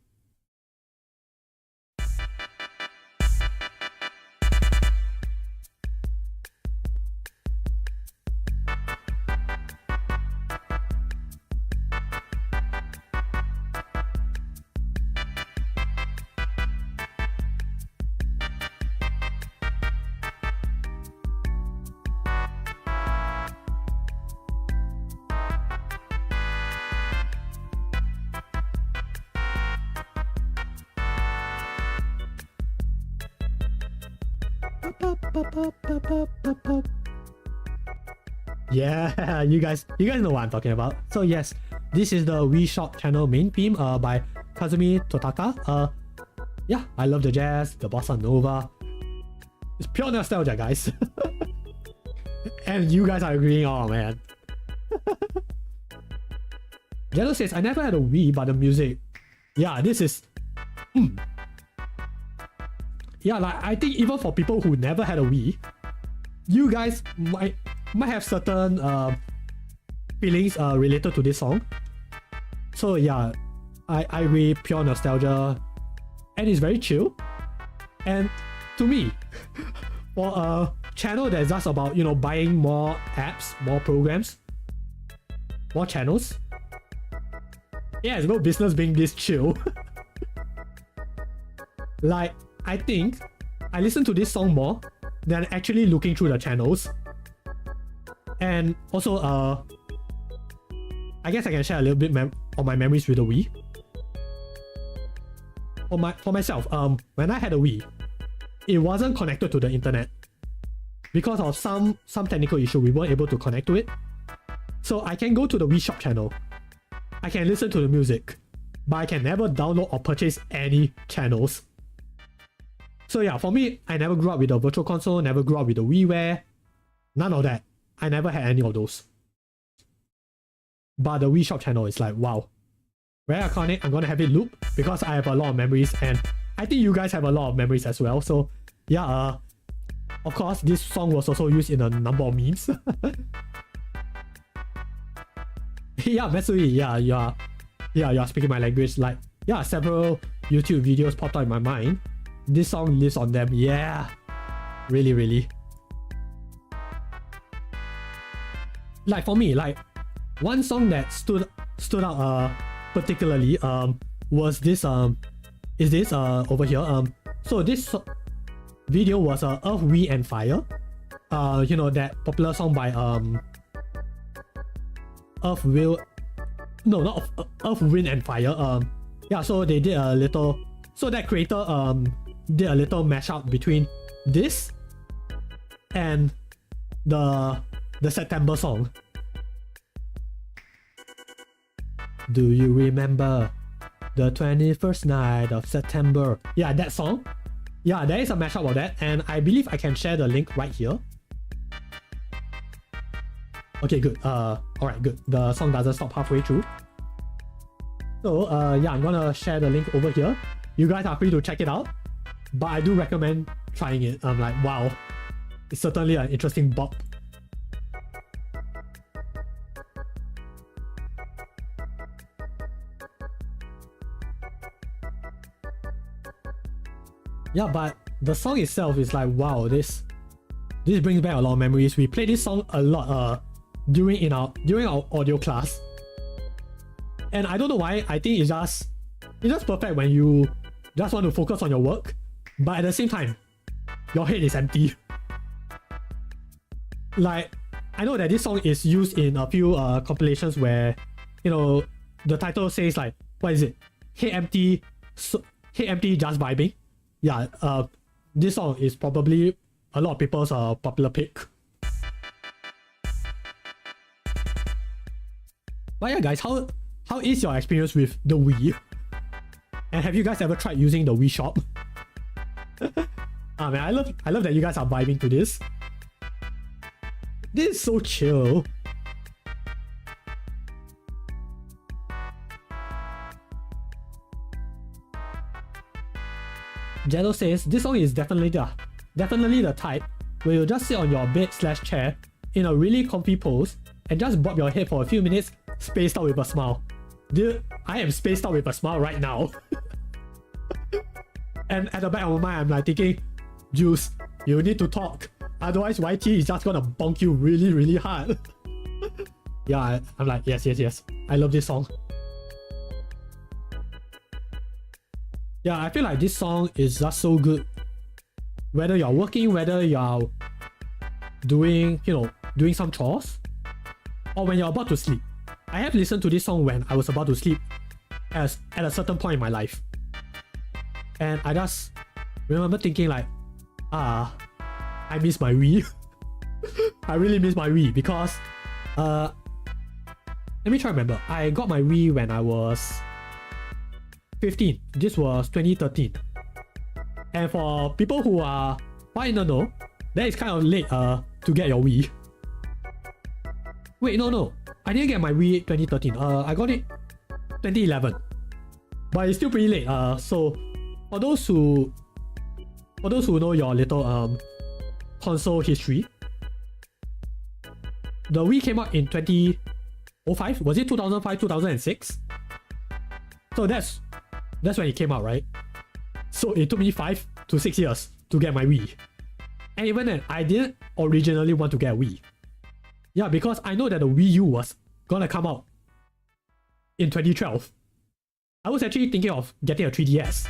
Yeah, you guys know what I'm talking about. So yes, this is the Wii Shop channel main theme by Kazumi Totaka. Yeah, I love the jazz, the bossa nova. It's pure nostalgia, guys. And you guys are agreeing, oh man. Jello says, I never had a Wii, but the music. Yeah, this is... Yeah, like, I think even for people who never had a Wii, you guys might have certain feelings related to this song. So yeah, I agree, pure nostalgia. And it's very chill. And to me, for a channel that's just about, you know, buying more apps, more programs, more channels, yeah, it's no business being this chill. Like, I think I listen to this song more than actually looking through the channels. And also, I guess I can share a little bit on my memories with the Wii. For myself, when I had a Wii, it wasn't connected to the internet. Because of some technical issue, we weren't able to connect to it. So I can go to the Wii Shop channel. I can listen to the music, but I can never download or purchase any channels. So yeah, for me, I never grew up with a virtual console, never grew up with a WiiWare. None of that. I never had any of those. But the Wii Shop channel is like, wow. Very iconic. I'm gonna have it loop because I have a lot of memories, and I think you guys have a lot of memories as well. So yeah, of course, this song was also used in a number of memes. Yeah, Matsui, you're speaking my language. Like, yeah, several YouTube videos popped out in my mind. This song lives on them. Yeah, really. Like for me, like one song that stood out particularly was this over here. So this video was Earth, Wind and Fire. You know, that popular song by Earth, Wind and Fire. Yeah, so they did a little, so that creator did a little mashup between this and the September song. Do you remember the 21st night of September? Yeah, that song. Yeah, there is a mashup of that, and I believe I can share the link right here. Okay, good. Alright, good. The song doesn't stop halfway through. So, yeah, I'm gonna share the link over here. You guys are free to check it out, but I do recommend trying it. I'm like, wow, it's certainly an interesting bop. Yeah, but the song itself is like, wow, this brings back a lot of memories. We played this song a lot during our audio class, and I don't know why. I think it's just perfect when you just want to focus on your work, but at the same time, your head is empty. Like, I know that this song is used in a few compilations where, you know, the title says like, what is it? Head empty, just vibing. Yeah, this song is probably a lot of people's popular pick. But yeah, guys, how is your experience with the Wii? And have you guys ever tried using the Wii Shop? Man, I love that you guys are vibing to this. This is so chill. Jello says this song is definitely the type where you just sit on your bed/chair in a really comfy pose and just bob your head for a few minutes, spaced out with a smile. Dude, I am spaced out with a smile right now. And at the back of my mind, I'm like thinking, Jules, you need to talk. Otherwise, YT is just gonna bonk you really hard. Yeah, I'm like, yes. I love this song. Yeah, I feel like this song is just so good. Whether you're working, whether you're doing some chores, or when you're about to sleep. I have listened to this song when I was about to sleep at a certain point in my life. And I just remember thinking like, I miss my Wii. I really miss my Wii because, let me try to remember. I got my Wii when I was 15. This was 2013. And for people who are in the know, that is kind of late to get your Wii. Wait, no. I didn't get my Wii 2013. I got it 2011. But it's still pretty late. So for those who know your little console history, the Wii came out in 2005. Was it 2005, 2006? So that's when it came out, right? So it took me 5 to 6 years to get my Wii. And even then, I didn't originally want to get a Wii. Yeah, because I know that the Wii U was gonna come out in 2012. I was actually thinking of getting a 3DS.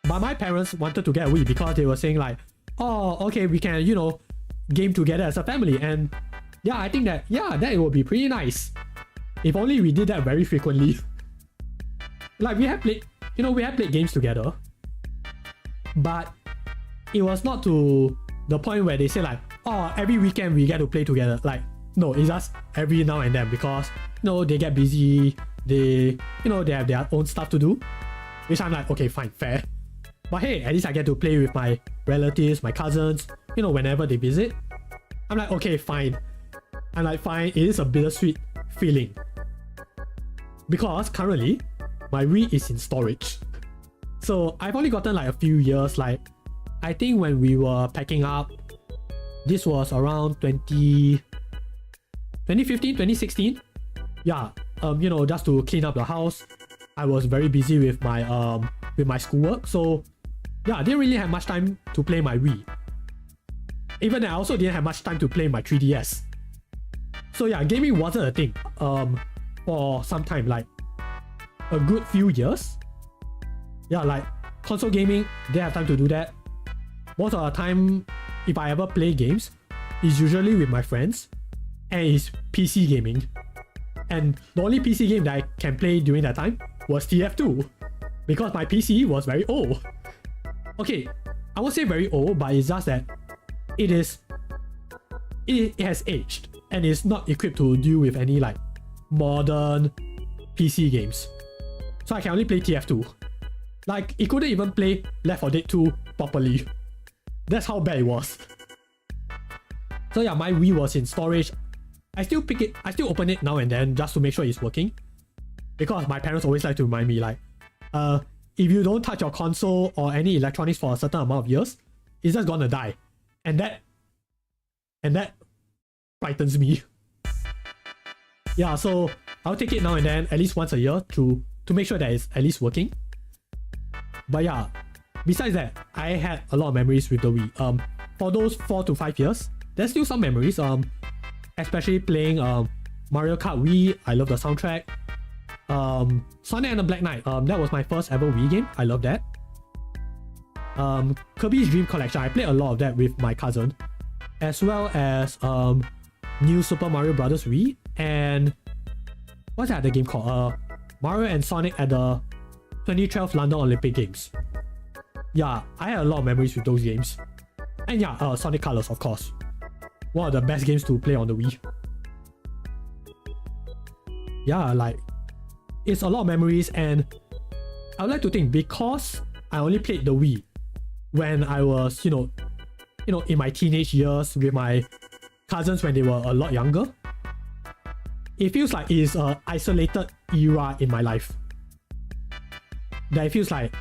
But my parents wanted to get a Wii because they were saying like, oh, okay, we can, you know, game together as a family. And yeah, I think that, yeah, that would be pretty nice. If only we did that very frequently. Like we have played games together. But it was not to the point where they say like, oh, every weekend we get to play together. Like, no, it's just every now and then because, you know, they get busy, they have their own stuff to do. Which I'm like, okay, fine, fair. But hey, at least I get to play with my relatives, my cousins, you know, whenever they visit. I'm like, okay, fine. I'm like, fine, it is a bittersweet feeling. Because currently, my Wii is in storage. So I've only gotten like a few years, like, I think when we were packing up, this was around 2015, 2016. Yeah, you know, just to clean up the house. I was very busy with my schoolwork, so yeah, I didn't really have much time to play my Wii. Even then, I also didn't have much time to play my 3DS. So yeah, gaming wasn't a thing for some time, like a good few years. Yeah, like console gaming, they have time to do that. Most of the time, if I ever play games, it's usually with my friends, and it's PC gaming. And the only PC game that I can play during that time was TF2, because my PC was very old. Okay, I won't say very old, but it's just that it has aged and it's not equipped to deal with any like modern PC games. So I can only play TF2. Like, it couldn't even play Left 4 Dead 2 properly. That's how bad it was. So yeah, my Wii was in storage. I still open it now and then just to make sure it's working. Because my parents always like to remind me like, if you don't touch your console or any electronics for a certain amount of years, it's just gonna die. And that frightens me. Yeah, so I'll take it now and then, at least once a year, to make sure that it's at least working. But yeah, besides that, I had a lot of memories with the Wii. For those 4 to 5 years, there's still some memories. Especially playing Mario Kart Wii. I love the soundtrack. Sonic and the Black Knight. That was my first ever Wii game. I love that. Kirby's Dream Collection. I played a lot of that with my cousin, as well as New Super Mario Bros. Wii, and what's that other game called? Mario and Sonic at the 2012 London Olympic Games. Yeah, I had a lot of memories with those games. And yeah, Sonic Colors, of course. One of the best games to play on the Wii. Yeah, like, it's a lot of memories, and I would like to think because I only played the Wii when I was, you know, in my teenage years with my cousins when they were a lot younger, it feels like it's an isolated era in my life. That it feels like,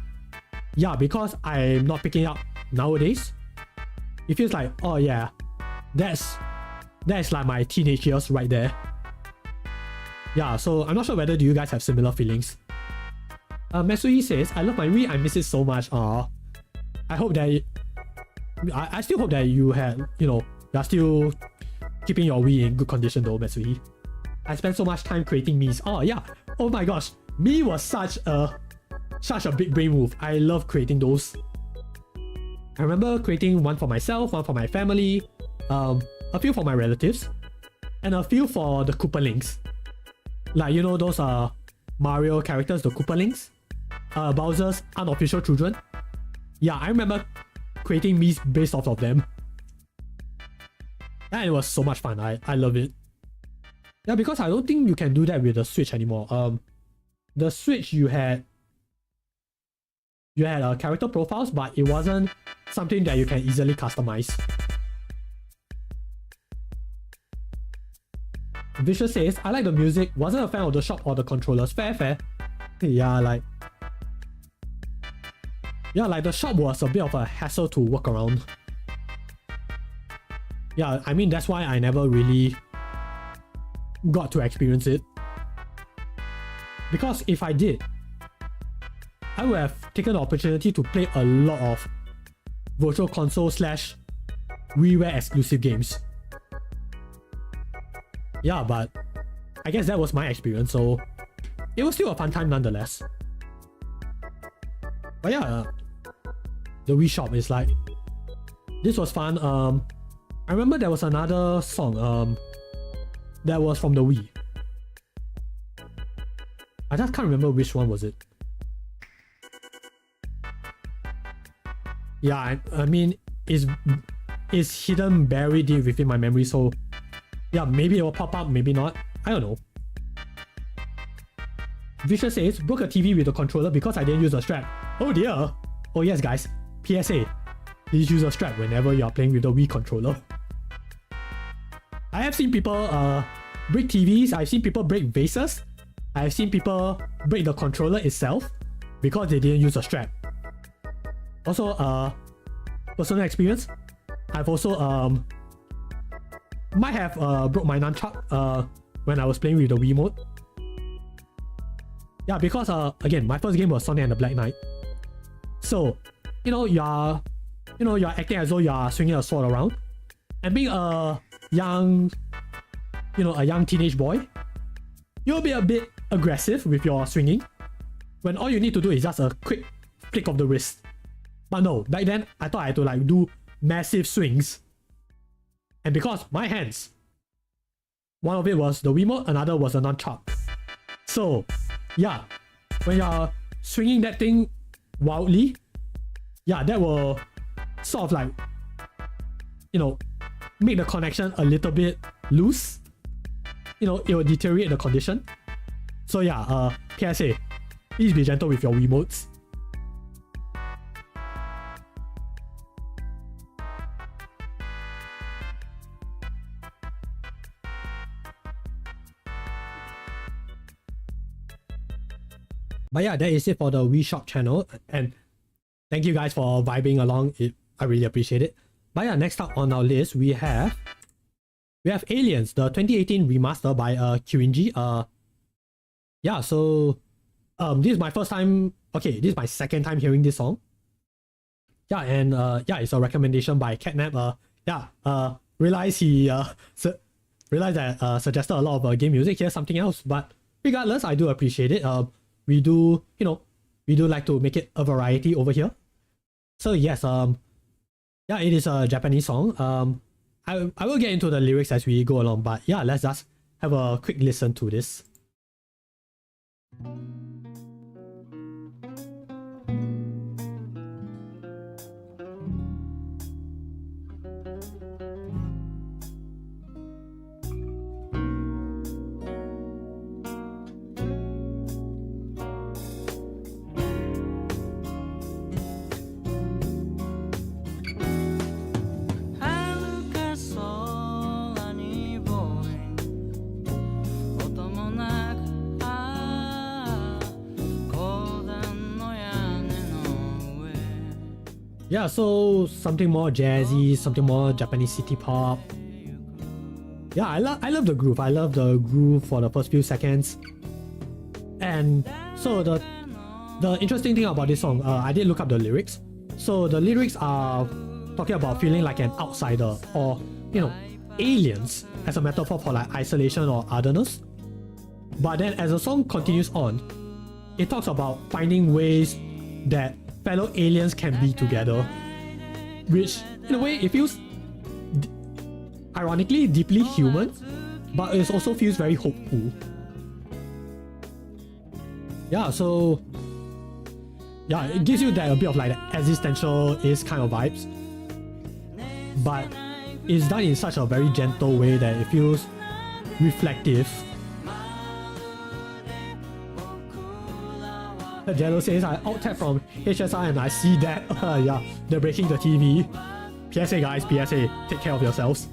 yeah, because I'm not picking up nowadays, it feels like, oh yeah, that's like my teenage years right there. Yeah, so I'm not sure whether do you guys have similar feelings. Mesui says, I love my Wii, I miss it so much. I hope that I still hope that you had, you're still keeping your Wii in good condition though, Mesui. I spent so much time creating Miis. Oh yeah, oh my gosh, Mii was such a big brain move. I love creating those. I remember creating one for myself, one for my family, a few for my relatives, and a few for the Koopalings. Like, those Mario characters, the Koopalings, Bowser's unofficial children. Yeah, I remember creating Miis based off of them. And it was so much fun. I love it. Yeah, because I don't think you can do that with the Switch anymore. The Switch, you had character profiles, but it wasn't something that you can easily customize. Vicious says, I like the music, wasn't a fan of the shop or the controllers. Fair. Yeah, like the shop was a bit of a hassle to work around. Yeah, I mean, that's why I never really got to experience it. Because if I did, I would have taken the opportunity to play a lot of Virtual Console / WiiWare exclusive games. Yeah, but I guess that was my experience, so it was still a fun time nonetheless. But yeah, the Wii shop is like, this was fun. I remember there was another song that was from the Wii. I just can't remember which one was it. Yeah, I mean, it's hidden, buried deep within my memory, so yeah, maybe it will pop up, maybe not. I don't know. Vicious says, broke a TV with a controller because I didn't use a strap. Oh dear! Oh yes guys, PSA, please use a strap whenever you are playing with the Wii controller. I have seen people break TVs, I've seen people break vases, I've seen people break the controller itself because they didn't use a strap. Also, personal experience, I've also might have broke my nunchuck when I was playing with the Wii mode. Yeah, because again, my first game was Sonic and the Black Knight. So, you're acting as though you're swinging a sword around, and being a young teenage boy, you'll be a bit aggressive with your swinging, when all you need to do is just a quick flick of the wrist. But no, back then I thought I had to like do massive swings, and because my hands, one of it was the Wiimote, another was a nunchuck. So yeah, when you're swinging that thing wildly, yeah, that will sort of like, make the connection a little bit loose. It will deteriorate the condition. So yeah, PSA, please be gentle with your Wiimotes. But yeah, that is it for the Wii Shop channel, and thank you guys for vibing along. I really appreciate it. But yeah, next up on our list we have Aliens, the 2018 remaster by KKIRINJI. Yeah, so this is my first time. Okay, this is my second time hearing this song. Yeah, and yeah, it's a recommendation by Catnap. Realize he realized that suggested a lot of game music. Here's something else, but regardless, I do appreciate it. We do like to make it a variety over here. So yes, yeah, it is a Japanese song. I will get into the lyrics as we go along, but yeah, let's just have a quick listen to this. Yeah, so something more jazzy, something more Japanese city pop. Yeah, I love the groove. I love the groove for the first few seconds. And so the interesting thing about this song, I did look up the lyrics. So the lyrics are talking about feeling like an outsider, or aliens as a metaphor for like isolation or otherness. But then as the song continues on, it talks about finding ways that fellow aliens can be together, which in a way it feels ironically deeply human, but it also feels very hopeful. Yeah, so yeah, it gives you that a bit of like the existentialist kind of vibes, but it's done in such a very gentle way that it feels reflective. Jello says, I out-tapped from HSI and I see that. Yeah, they're breaking the TV. PSA guys, PSA, take care of yourselves.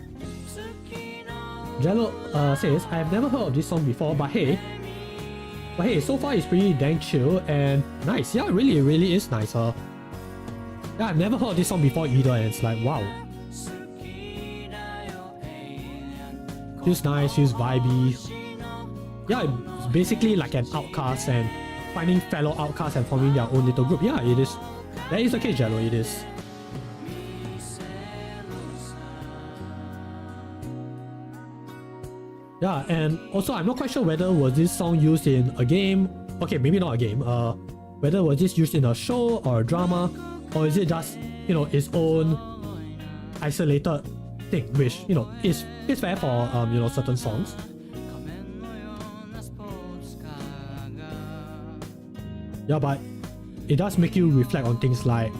Jello says, I've never heard of this song before, but hey, so far it's pretty dang chill and nice. Yeah, it really is nice. Yeah, I've never heard of this song before either, and it's like, wow. Feels nice, feels vibey. Yeah, it's basically like an outcast and finding fellow outcasts and forming their own little group. Yeah, it is. That is the case, Jello, it is. Yeah, and also I'm not quite sure whether was this song used in a game. Okay, maybe not a game. Whether was this used in a show or a drama, or is it just, you know, its own isolated thing, which, you know, is fair for you know, certain songs. Yeah, but it does make you reflect on things like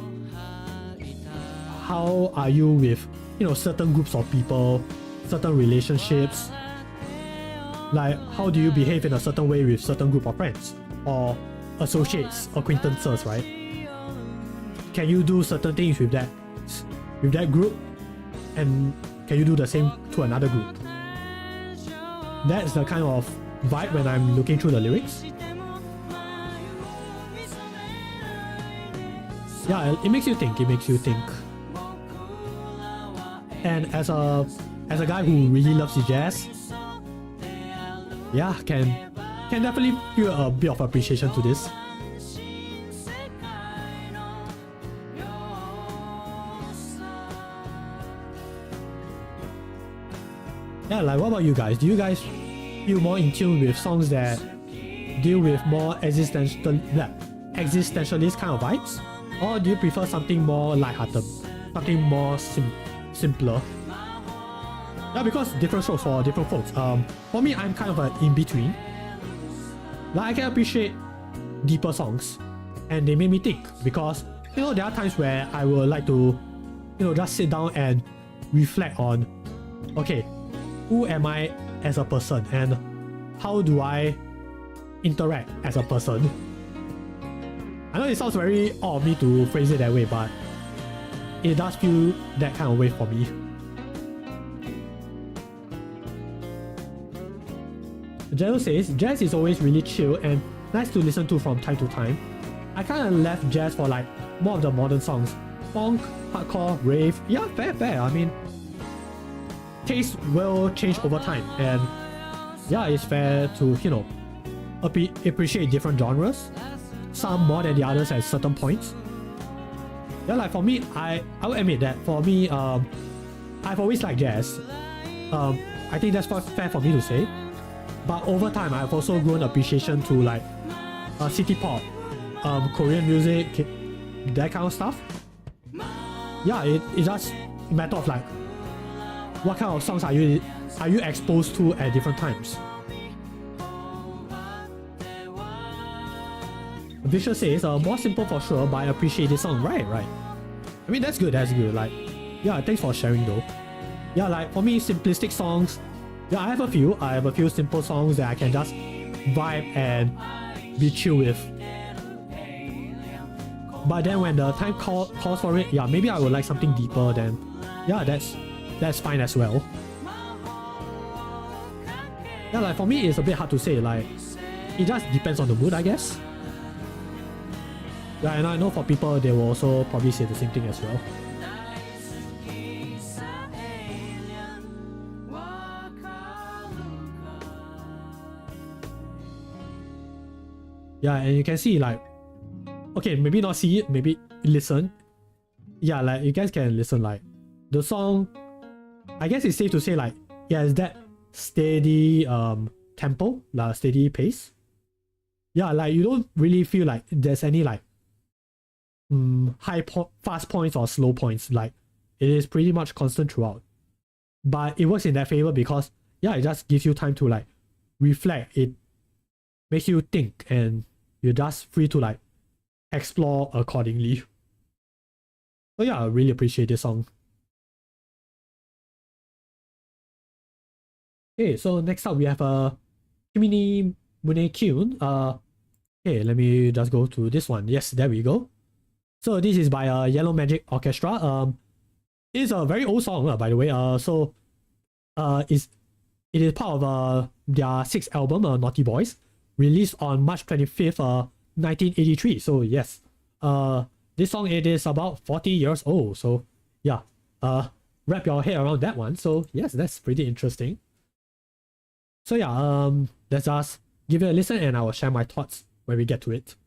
how are you with, you know, certain groups of people, certain relationships. Like, how do you behave in a certain way with certain group of friends or associates, acquaintances, right? Can you do certain things with that group, and can you do the same to another group? That's the kind of vibe when I'm looking through the lyrics. Yeah, it makes you think. And as a guy who really loves the jazz, yeah, can definitely feel a bit of appreciation to this. Yeah, like, what about you guys? Do you guys feel more in tune with songs that deal with more existentialist kind of vibes? Or do you prefer something more lighthearted, something more simpler? Yeah, because different strokes for different folks. For me, I'm kind of an in-between. Like, I can appreciate deeper songs, and they make me think, because, you know, there are times where I would like to, you know, just sit down and reflect on, okay, who am I as a person, and how do I interact as a person? I know it sounds very odd of me to phrase it that way, but it does feel that kind of way for me. Jello says, jazz is always really chill and nice to listen to from time to time. I kind of left jazz for like more of the modern songs. Funk, hardcore, rave. Yeah, fair. I mean, taste will change over time, and yeah, it's fair to, you know, appreciate different genres. Some more than the others at certain points. Yeah, like for me, I will admit that for me, I've always liked jazz. I think that's fair for me to say. But over time, I've also grown appreciation to like city pop, Korean music, that kind of stuff. Yeah, it's just a matter of like, what kind of songs are you exposed to at different times. Vicious says, more simple for sure, but I appreciate this song. Right. I mean, that's good. Like, yeah, thanks for sharing though. Yeah, like for me, simplistic songs, yeah, I have a few simple songs that I can just vibe and be chill with. But then when the time calls for it, yeah, maybe I would like something deeper, then yeah, that's fine as well. Yeah, like for me, it's a bit hard to say, like, it just depends on the mood, I guess. Yeah, and I know for people, they will also probably say the same thing as well. Yeah, and you can see, like, okay, maybe not see it, maybe listen. Yeah, like, you guys can listen, like, the song, I guess it's safe to say, like, yeah, it's that steady tempo, like, steady pace. Yeah, like, you don't really feel like there's any, like, fast points or slow points. Like, it is pretty much constant throughout. But it works in their favor because, yeah, it just gives you time to, like, reflect. It makes you think, and you're just free to, like, explore accordingly. So yeah, I really appreciate this song. Okay, so next up we have Kimi Mune Kyun. Okay, let me just go to this one. Yes, there we go. So this is by Yellow Magic Orchestra. It's a very old song, by the way. It's it is part of their sixth album, Naughty Boys, released on March 25th, 1983. So yes, this song, it is about 40 years old. So yeah, wrap your head around that one. So yes, that's pretty interesting. So yeah, let's just give it a listen and I will share my thoughts when we get to it.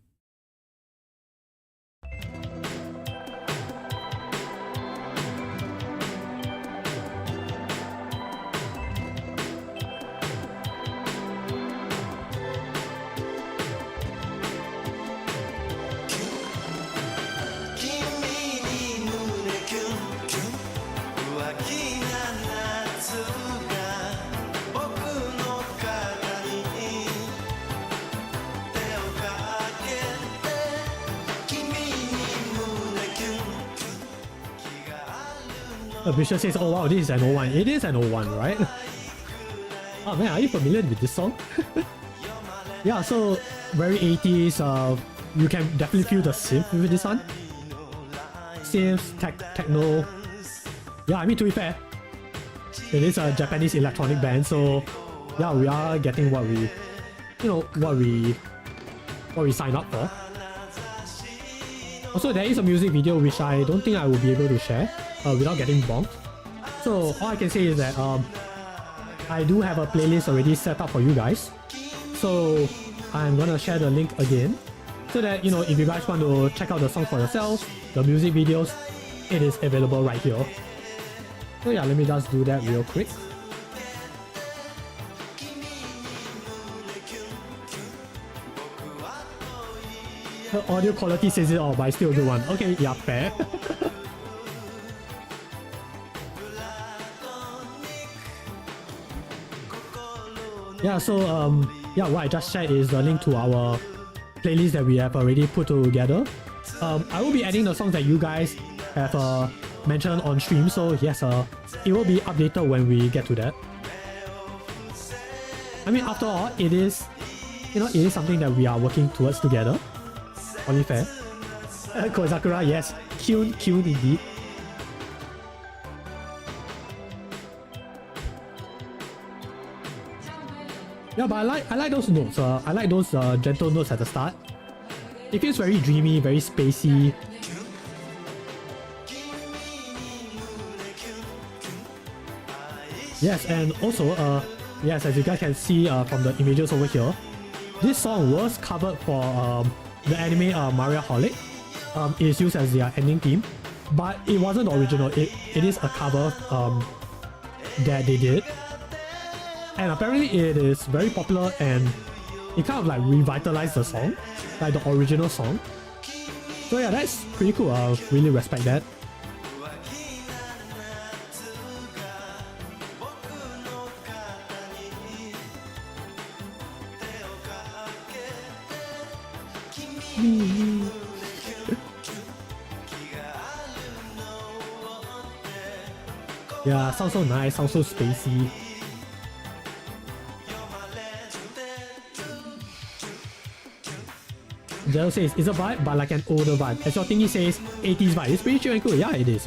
Bishop says, oh wow, this is an 01. It is an 01, right? Oh man, are you familiar with this song? Yeah, so very 80s. You can definitely feel the synth with this one. Synth, techno. Yeah, I mean, to be fair, it is a Japanese electronic band, so yeah, we are getting what we, what we signed up for. Also, there is a music video which I don't think I will be able to share without getting bonked. So all I can say is that I do have a playlist already set up for you guys. So I'm gonna share the link again, so that if you guys want to check out the song for yourselves, the music videos, it is available right here. So yeah, let me just do that real quick. The audio quality says it all, but it's still a good one. Okay, yeah, fair. Yeah, so yeah, what I just shared is the link to our playlist that we have already put together. I will be adding the songs that you guys have mentioned on stream, so yes, it will be updated when we get to that. I mean, after all, it is, it is something that we are working towards together. Only fair. Kozakura, yes. Kyun indeed. Yeah, but I like those notes. I like those gentle notes at the start. It feels very dreamy, very spacey. Yes, and also, yes, as you guys can see from the images over here, this song was covered for the anime Maria Holic. It is used as their ending theme, but it wasn't the original. It is a cover that they did, and apparently it is very popular and it kind of like revitalized the song, like the original song. So yeah, that's pretty cool. I really respect that. Yeah, sounds so nice, sounds so spacey. Jero says, it's a vibe, but like an older vibe. As your thingy says, 80s vibe. It's pretty chill and cool. Yeah, it is.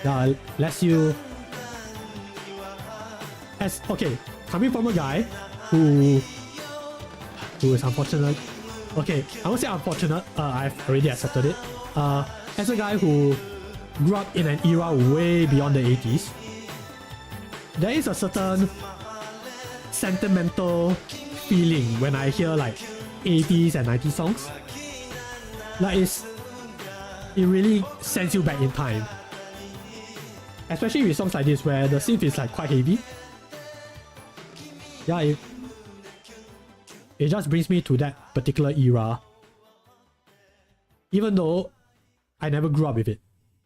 Yeah, lets you... Okay, coming from a guy who is unfortunate. Okay, I won't say unfortunate, I've already accepted it. As a guy who grew up in an era way beyond the 80s, there is a certain sentimental feeling when I hear like 80s and 90s songs. Like it really sends you back in time. Especially with songs like this where the synth is like quite heavy. Yeah, it just brings me to that particular era. Even though I never grew up with it,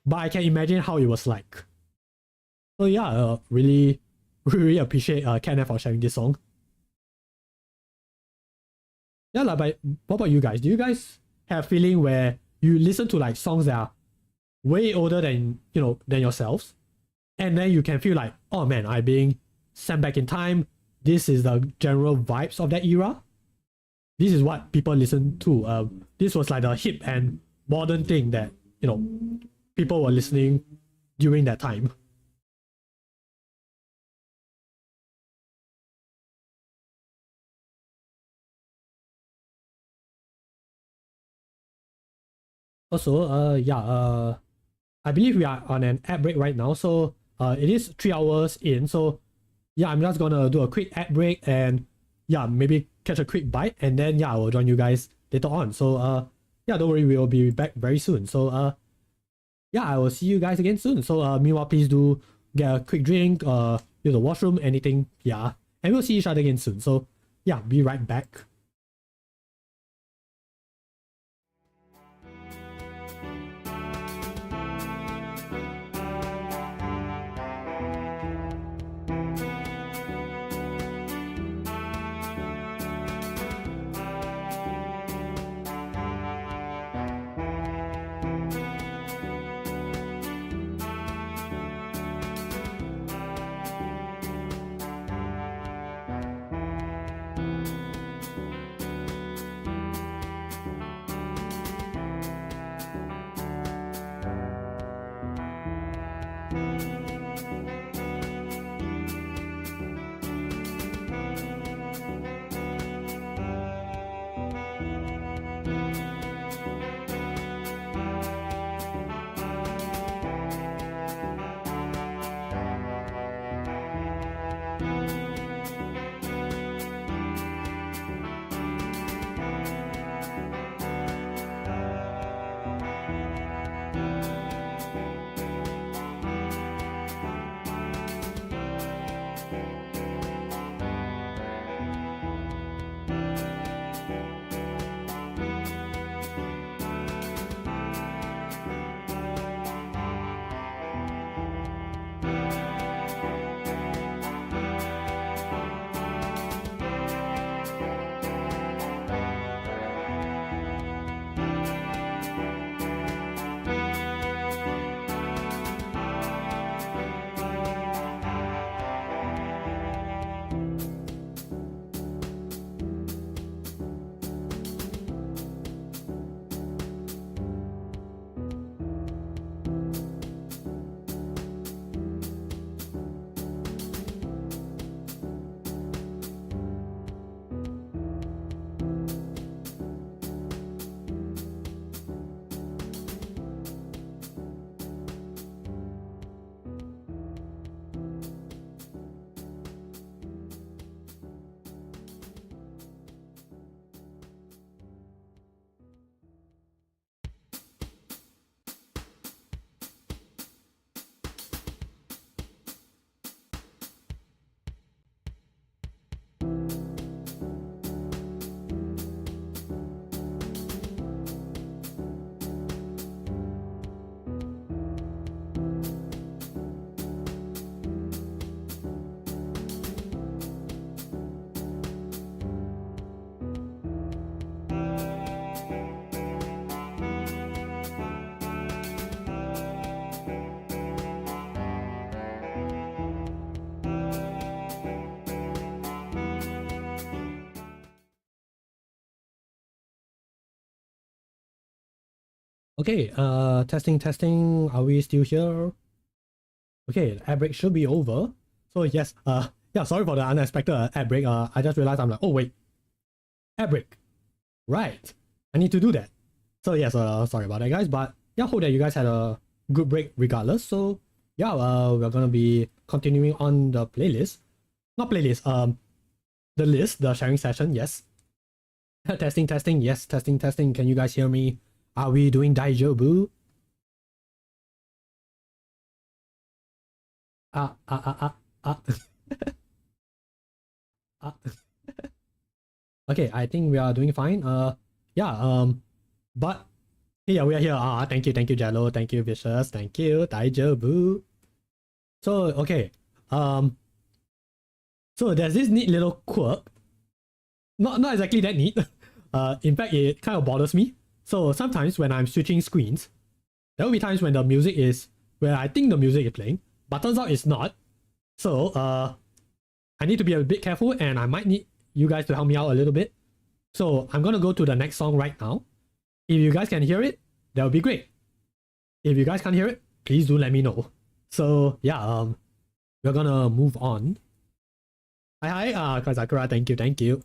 but I can imagine how it was like. So yeah, really appreciate catnap for sharing this song. Yeah, like, but what about you guys? Do you guys have a feeling where you listen to like songs that are way older than than yourselves, and then you can feel like, oh man, I'm being sent back in time. This is the general vibes of that era. This is what people listen to. This was like the hip and modern thing that people were listening during that time. Also, I believe we are on an ad break right now, so it is 3 hours in, so yeah, I'm just gonna do a quick ad break and yeah, maybe catch a quick bite, and then yeah, I will join you guys later on. So yeah, don't worry, we will be back very soon. So yeah, I will see you guys again soon. So meanwhile, please do get a quick drink, use the washroom, anything, yeah, and we'll see each other again soon. So yeah, be right back. Okay, testing. Are we still here? Okay, ad break should be over. So yes, yeah, sorry for the unexpected ad break. I just realized I'm like, oh wait, ad break. Right, I need to do that. So yes, sorry about that, guys. But yeah, hope that you guys had a good break regardless. So yeah, we're gonna be continuing on the playlist. Not playlist, the list, the sharing session, yes. testing, yes, testing. Can you guys hear me? Are we doing Daijobu? Okay, I think we are doing fine. Yeah, but yeah, we are here. Thank you, Jello. Thank you, Vicious. Thank you, Daijobu. So, okay. So there's this neat little quirk. Not exactly that neat. In fact, it kind of bothers me. So sometimes when I'm switching screens, there will be times when the music is where I think the music is playing, but turns out it's not. So I need to be a bit careful, and I might need you guys to help me out a little bit. So I'm gonna go to the next song right now. If you guys can hear it, that would be great. If you guys can't hear it, please do let me know. So yeah, we're gonna move on. Hi, Kazakura, thank you.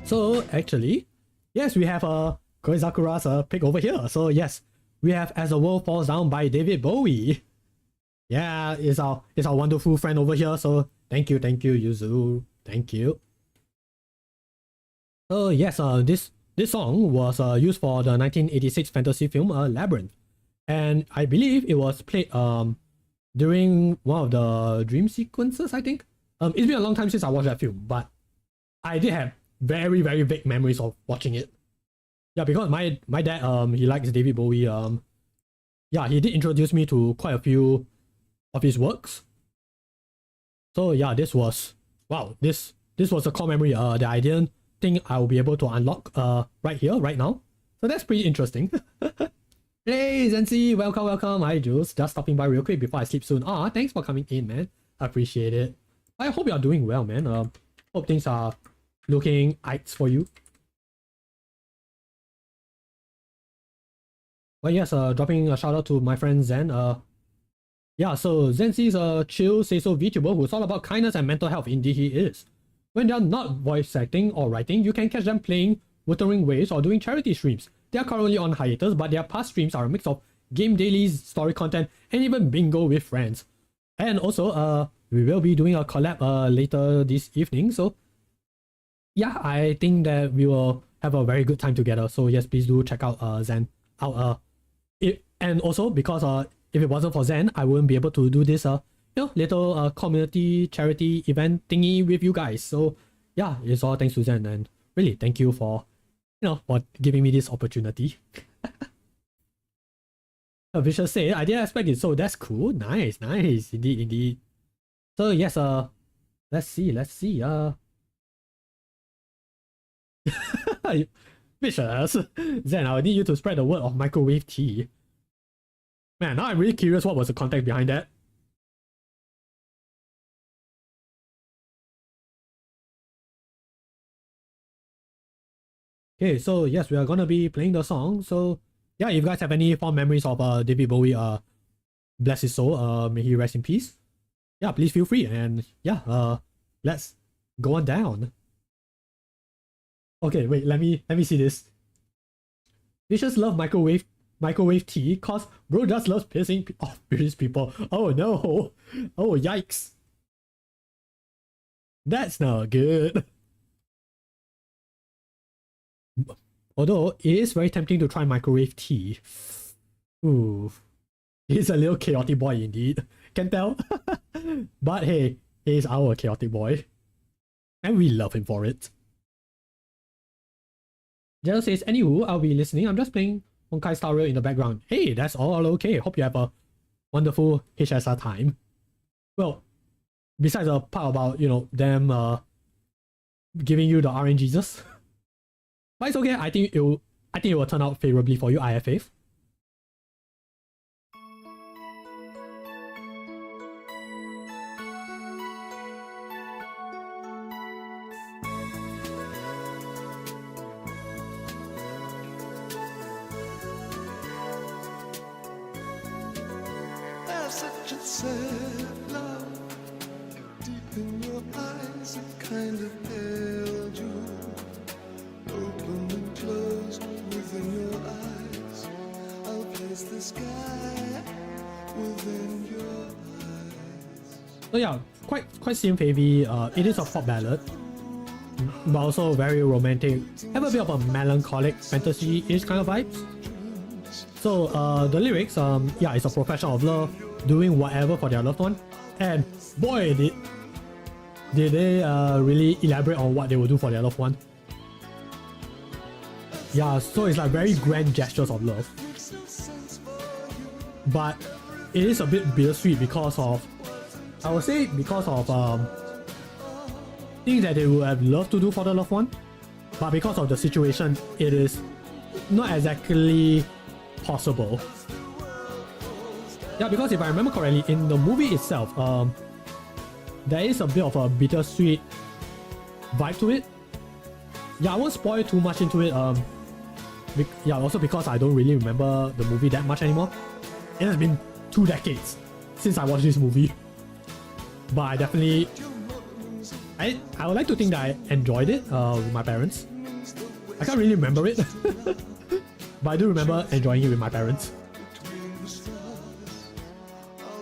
So actually, yes, we have a Koizakura's pick over here. So yes, we have As the World Falls Down by David Bowie. Yeah, it's our wonderful friend over here. So thank you, Yuzu. Thank you. So yes, this song was used for the 1986 fantasy film Labyrinth, and I believe it was played during one of the dream sequences. I think it's been a long time since I watched that film, but I did have very vague memories of watching it. Yeah, because my dad he likes David Bowie. Yeah, he did introduce me to quite a few of his works. So yeah, this was a core memory that I didn't think I will be able to unlock right here, right now. So that's pretty interesting. Hey Zenzi, welcome. Hi Jules, just stopping by real quick before I sleep soon. Thanks for coming in, man. I appreciate it. I hope you're doing well, man. Hope things are looking ites for you. But yes, dropping a shout out to my friend Zen. Yeah, so Zenzi's a chill say-so VTuber who's all about kindness and mental health. Indeed he is. When they're not voice acting or writing, you can catch them playing Wuthering Waves or doing charity streams. They are currently on hiatus, but their past streams are a mix of game dailies, story content, and even bingo with friends. And also, we will be doing a collab later this evening, so yeah, I think that we will have a very good time together. So yes, please do check out Zen out. And also because if it wasn't for Zen, I wouldn't be able to do this little community charity event thingy with you guys. So yeah, it's all thanks to Zen, and really thank you for for giving me this opportunity. Vicious say, I didn't expect it, so that's cool. Nice, indeed. So yes, let's see. Vicious, Zen, I need you to spread the word of microwave tea. Man, now I'm really curious what was the context behind that. Okay, so yes, we are gonna be playing the song. So yeah, if you guys have any fond memories of David Bowie, bless his soul, may he rest in peace. Yeah, please feel free, and yeah, let's go on down. Okay, wait, let me see this. Vicious love microwave tea, cause bro just loves pissing off British people. Oh no! Oh yikes! That's not good. Although it is very tempting to try microwave tea. Ooh, he's a little chaotic boy indeed. Can tell. But hey, he's our chaotic boy, and we love him for it. Jello says, anywho, I'll be listening. I'm just playing Honkai Star Rail in the background. Hey, that's all okay. Hope you have a wonderful HSR time. Well, besides the part about, them giving you the RNGs. But it's okay. I think it will turn out favorably for you, I have faith. So yeah, quite synth-heavy. It is a pop ballad, but also very romantic. Have a bit of a melancholic fantasy-ish kind of vibes. So the lyrics, yeah, it's a profession of love, doing whatever for their loved one, and boy, did they really elaborate on what they will do for their loved one. Yeah, so it's like very grand gestures of love, but it is a bit bittersweet because of, I would say, because of things that they would have loved to do for the loved one, but because of the situation, it is not exactly possible. Yeah, because if I remember correctly, in the movie itself, there is a bit of a bittersweet vibe to it. Yeah, I won't spoil too much into it. Yeah, also because I don't really remember the movie that much anymore. It has been 2 decades since I watched this movie. But I definitely, I would like to think that I enjoyed it with my parents. I can't really remember it. but I do remember enjoying it with my parents.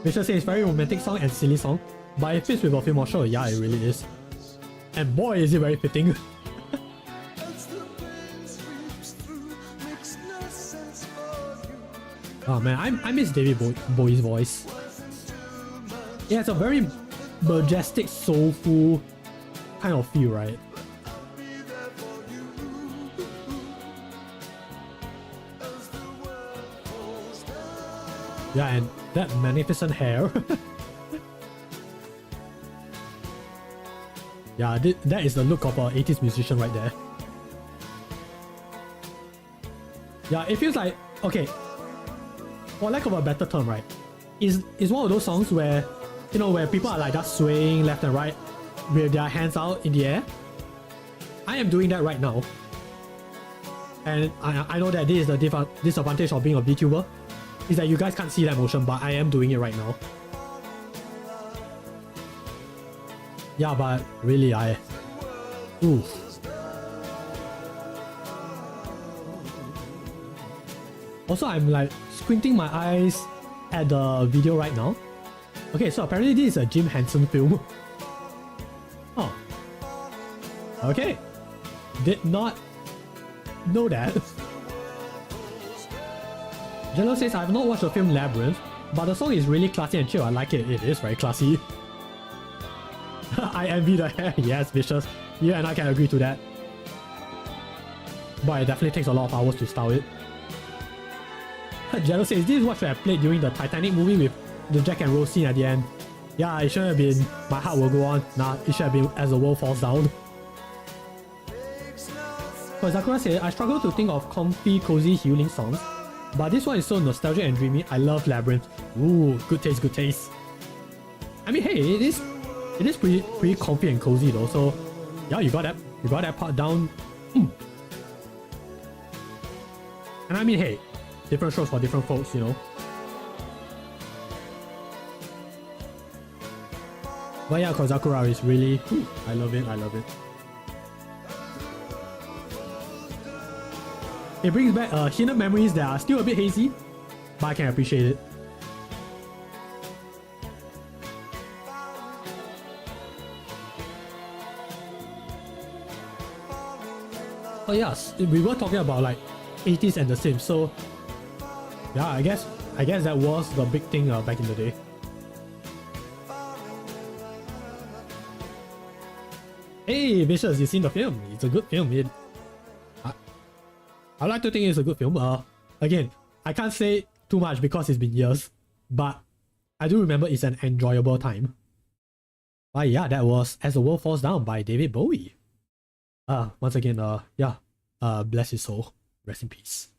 Vicious says it's very romantic song and silly song, but it fits with a film or show. Yeah, it really is. And boy, is it very fitting. Oh man, I miss David Bowie's voice. Yeah, it's a very majestic, soulful kind of feel, right? Yeah, and that magnificent hair. Yeah, that is the look of an 80s musician right there. Yeah, it feels like, okay, for lack of a better term, right, is one of those songs where, you know, where people are like just swaying left and right with their hands out in the air. I am doing that right now. And I know that this is the disadvantage of being a VTuber, is that you guys can't see that motion, but I am doing it right now. Yeah, but really, ooh. Also, I'm like squinting my eyes at the video right now. Okay, so apparently this is a Jim Henson film. Oh. Okay. Did not know that. Jello says, I have not watched the film Labyrinth, but the song is really classy and chill. I like it. It is very classy. I envy the hair. Yes, Vicious. You and I can agree to that. But it definitely takes a lot of hours to style it. Jello says, this is what should have played during the Titanic movie with the Jack and Rose scene at the end. Yeah, it should have been My Heart Will Go On. Nah, it should have been As the World Falls Down. For Sakura says, I struggle to think of comfy, cozy, healing songs, but this one is so nostalgic and dreamy. I love Labyrinth. Ooh, good taste, good taste. I mean, hey, it is pretty comfy and cozy though. So yeah, you got that part down. And I mean, hey, different shows for different folks, you know. But yeah, Kozakura is really, I love it, I love it. It brings back hidden memories that are still a bit hazy, but I can appreciate it. Oh yes, we were talking about like 80s and the Sims, so yeah, I guess that was the big thing back in the day. Hey Vicious, you seen the film? It's a good film. I like to think it's a good film. Again, I can't say too much because it's been years, but I do remember it's an enjoyable time. But yeah, that was As the World Falls Down by David Bowie. Once again, yeah, bless his soul. Rest in peace.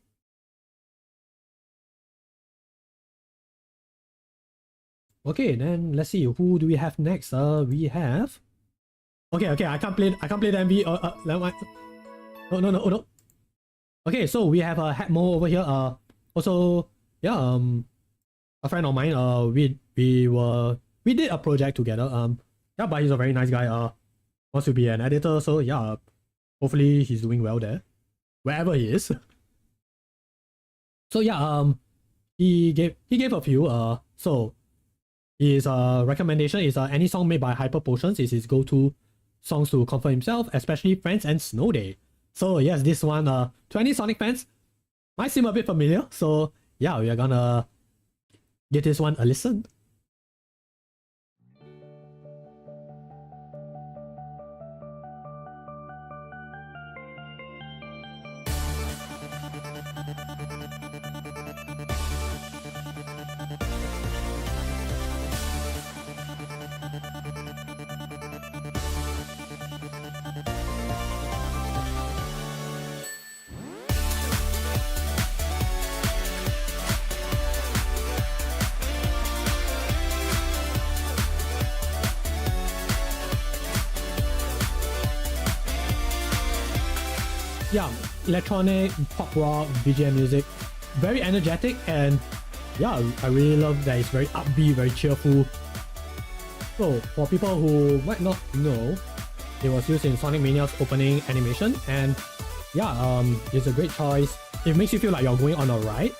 Okay, then let's see, who do we have next? We have... Okay, I can't play the MV. No. Okay, so we have a Hatmo over here. Also, yeah, a friend of mine. We did a project together. Yeah, but he's a very nice guy. Wants to be an editor. So yeah, hopefully he's doing well there, wherever he is. So yeah, he gave a few. So his recommendation is any song made by Hyper Potions is his go-to songs to comfort himself, especially Friends and Snow Day. So yes, this one, to any Sonic fans, might seem a bit familiar. So yeah, we are gonna give this one a listen. Yeah, electronic, pop rock, BGM music, very energetic, and yeah, I really love that it's very upbeat, very cheerful. So for people who might not know, it was used in Sonic Mania's opening animation, and yeah, it's a great choice it makes you feel like you're going on a ride.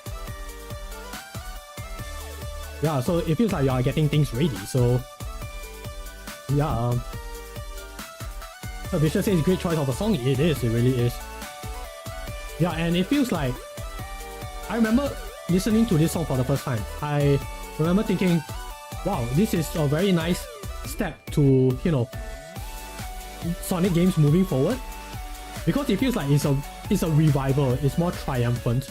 Yeah, so it feels like you are getting things ready. So yeah, so Vicious says great choice of a song. It is, it really is. Yeah, and it feels like I remember listening to this song for the first time. I remember thinking, wow, this is a very nice step to, you know, Sonic games moving forward, because it feels like it's a revival. It's more triumphant.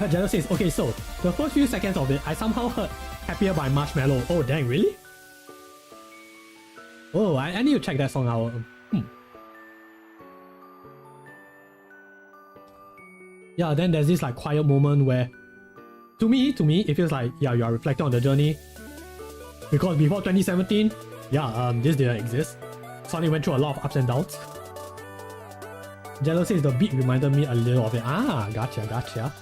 Jello says, okay, so the first few seconds of it, I somehow heard Happier by Marshmello. Oh dang, really? Oh, I need to check that song out. Yeah, then there's this like quiet moment where, to me, it feels like, yeah, you are reflecting on the journey. Because before 2017, yeah, this didn't exist. Sonic went through a lot of ups and downs. Jello says the beat reminded me a little of it. Ah, gotcha.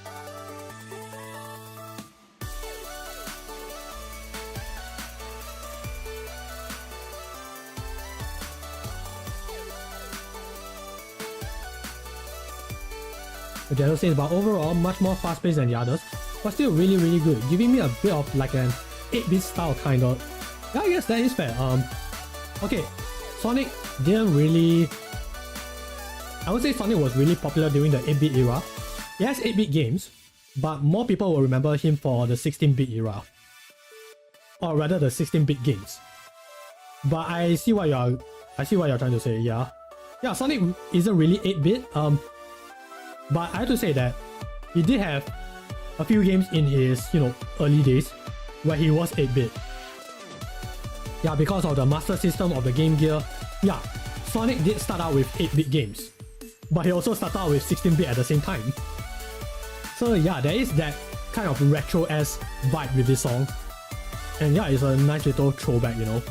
Jello says, but overall much more fast-paced than the others, but still really good, giving me a bit of like an 8-bit style kind of. Yeah, I guess that is fair. Okay, Sonic didn't really, I would say Sonic was really popular during the 8-bit era. He has 8-bit games, but more people will remember him for the 16-bit era, or rather the 16-bit games. But I see what you're trying to say. Yeah, Sonic isn't really 8-bit. But I have to say that he did have a few games in his, you know, early days where he was 8-bit. Yeah, because of the Master System of the Game Gear. Yeah, Sonic did start out with 8-bit games, but he also started out with 16-bit at the same time. So yeah, there is that kind of retro-esque vibe with this song. And yeah, it's a nice little throwback, you know.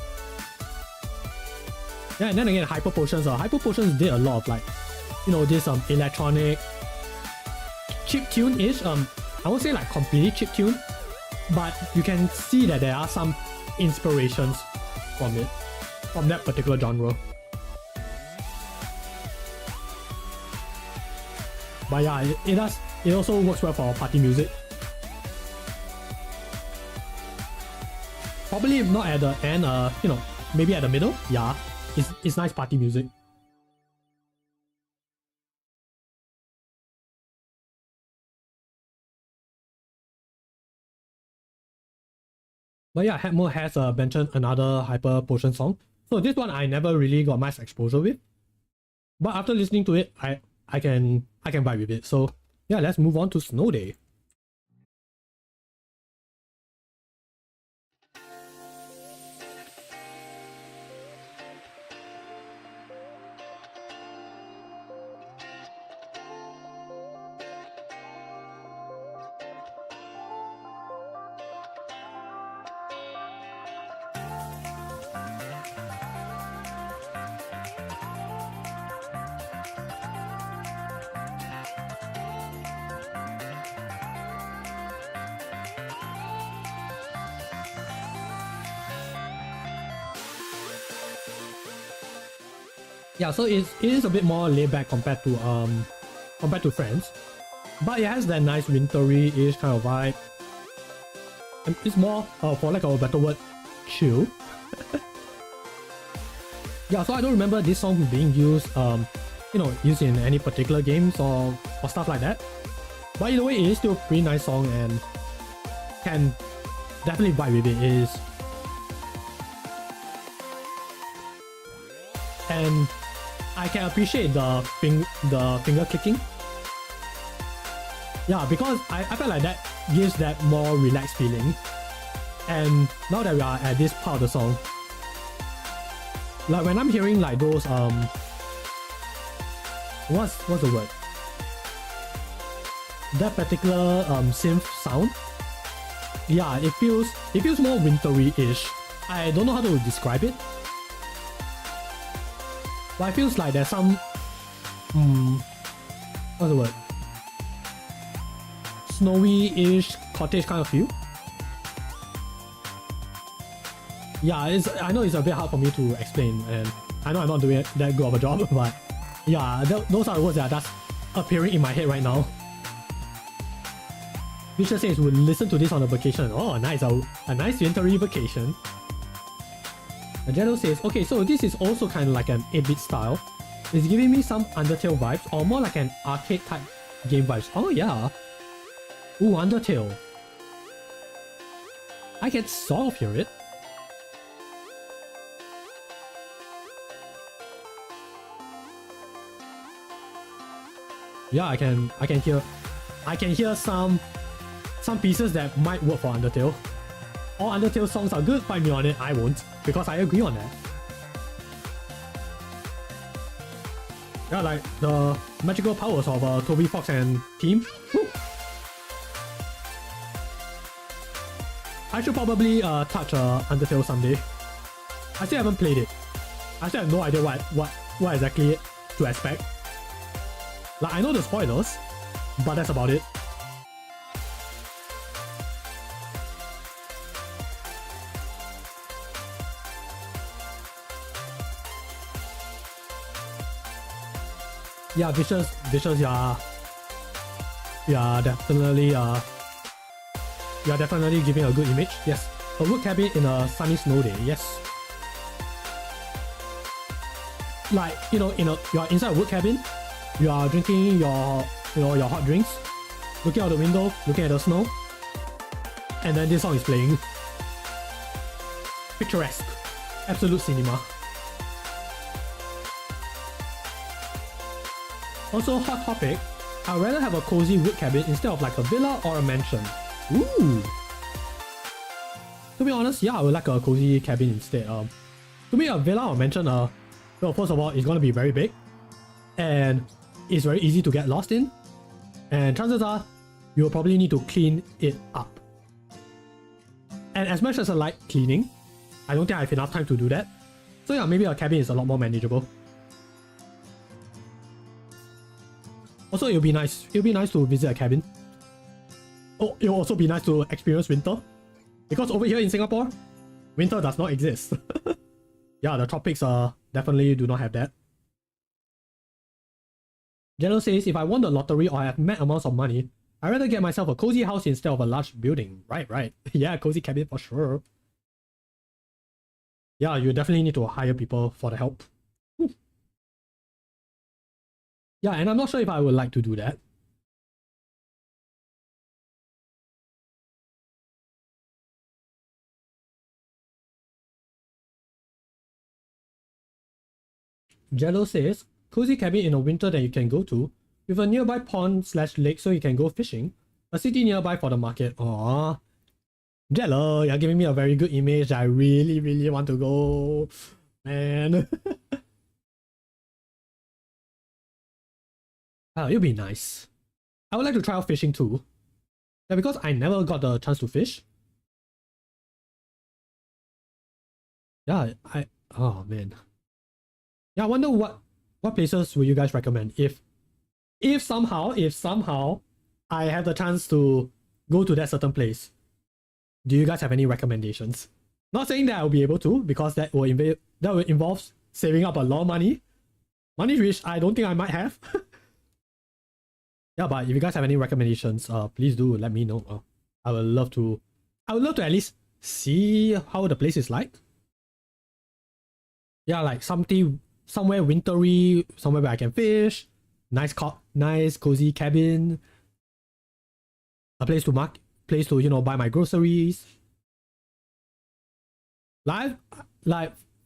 Yeah, and then again, Hyper Potions. Hyper Potions did a lot of like, you know, this electronic chiptune-ish. I won't say like completely chiptune, but you can see that there are some inspirations from it, from that particular genre. But yeah, it also works well for party music. Probably not at the end, you know, maybe at the middle. Yeah, it's nice party music. But yeah, Hatmo has mentioned another Hyper Potion song. So this one I never really got much exposure with. But after listening to it, I can vibe with it. So yeah, let's move on to Snow Day. Yeah, so it is a bit more laid back compared to Friends, but it has that nice wintry-ish kind of vibe. And it's more, for lack of a better word, chill. Yeah, so I don't remember this song being used, you know, used in any particular games or stuff like that. But either way, it is still a pretty nice song and can definitely vibe with it. And I can appreciate the finger clicking. Yeah, because I felt like that gives that more relaxed feeling. And now that we are at this part of the song, like when I'm hearing like those what's the word? That particular synth sound. Yeah, it feels more wintry-ish. I don't know how to describe it. But it feels like there's some what's the word? Snowy-ish cottage kind of feel. Yeah, I know it's a bit hard for me to explain, and I know I'm not doing that good of a job, but yeah, those are the words that appearing in my head right now. Vicious says we'll listen to this on a vacation. Oh, nice. A nice wintry vacation. Jello says, okay, so this is also kind of like an 8-bit style. It's giving me some Undertale vibes, or more like an arcade type game vibes. Oh yeah. Ooh, Undertale. I can sort of hear it. Yeah, I can hear some pieces that might work for Undertale. All Undertale songs are good, fight me on it, I won't, because I agree on that. Yeah, like the magical powers of Toby Fox and team. Woo. I should probably touch Undertale someday. I still haven't played it. I still have no idea what exactly to expect. Like, I know the spoilers, but that's about it. Yeah, Vicious, yeah, definitely, you're definitely giving a good image. Yes, a wood cabin in a sunny snow day. Yes, like you're inside a wood cabin, you are drinking your your hot drinks, looking out the window, looking at the snow, and then this song is playing. Picturesque, absolute cinema. Also, hot topic, I'd rather have a cozy wood cabin instead of like a villa or a mansion. Ooh. To be honest, yeah, I would like a cozy cabin instead. To me, a villa or mansion, well, first of all, it's gonna be very big, and it's very easy to get lost in, and chances are you'll probably need to clean it up. And as much as I like cleaning, I don't think I have enough time to do that. So yeah, maybe a cabin is a lot more manageable. Also, it'll be nice. It'll be nice to visit a cabin. Oh, it'll also be nice to experience winter, because over here in Singapore, winter does not exist. Yeah, the tropics definitely do not have that. Jello says, if I won the lottery or have mad amounts of money, I'd rather get myself a cozy house instead of a large building. Right. Yeah, cozy cabin for sure. Yeah, you definitely need to hire people for the help. Whew. Yeah, and I'm not sure if I would like to do that. Jello says, cozy cabin in a winter that you can go to, with a nearby pond/lake so you can go fishing, a city nearby for the market. Aww. Jello, you're giving me a very good image. I really want to go. Man. Oh, it'll be nice. I would like to try out fishing too. Yeah, because I never got the chance to fish. Yeah, oh man. Yeah, I wonder what places would you guys recommend if somehow I have the chance to go to that certain place. Do you guys have any recommendations? Not saying that I'll be able to, because that will involve saving up a lot of money which I don't think I might have. Yeah, but if you guys have any recommendations, please do let me know. I would love to at least see how the place is like. Yeah, like somewhere wintry, somewhere where I can fish, nice cozy cabin, a place to buy my groceries. Like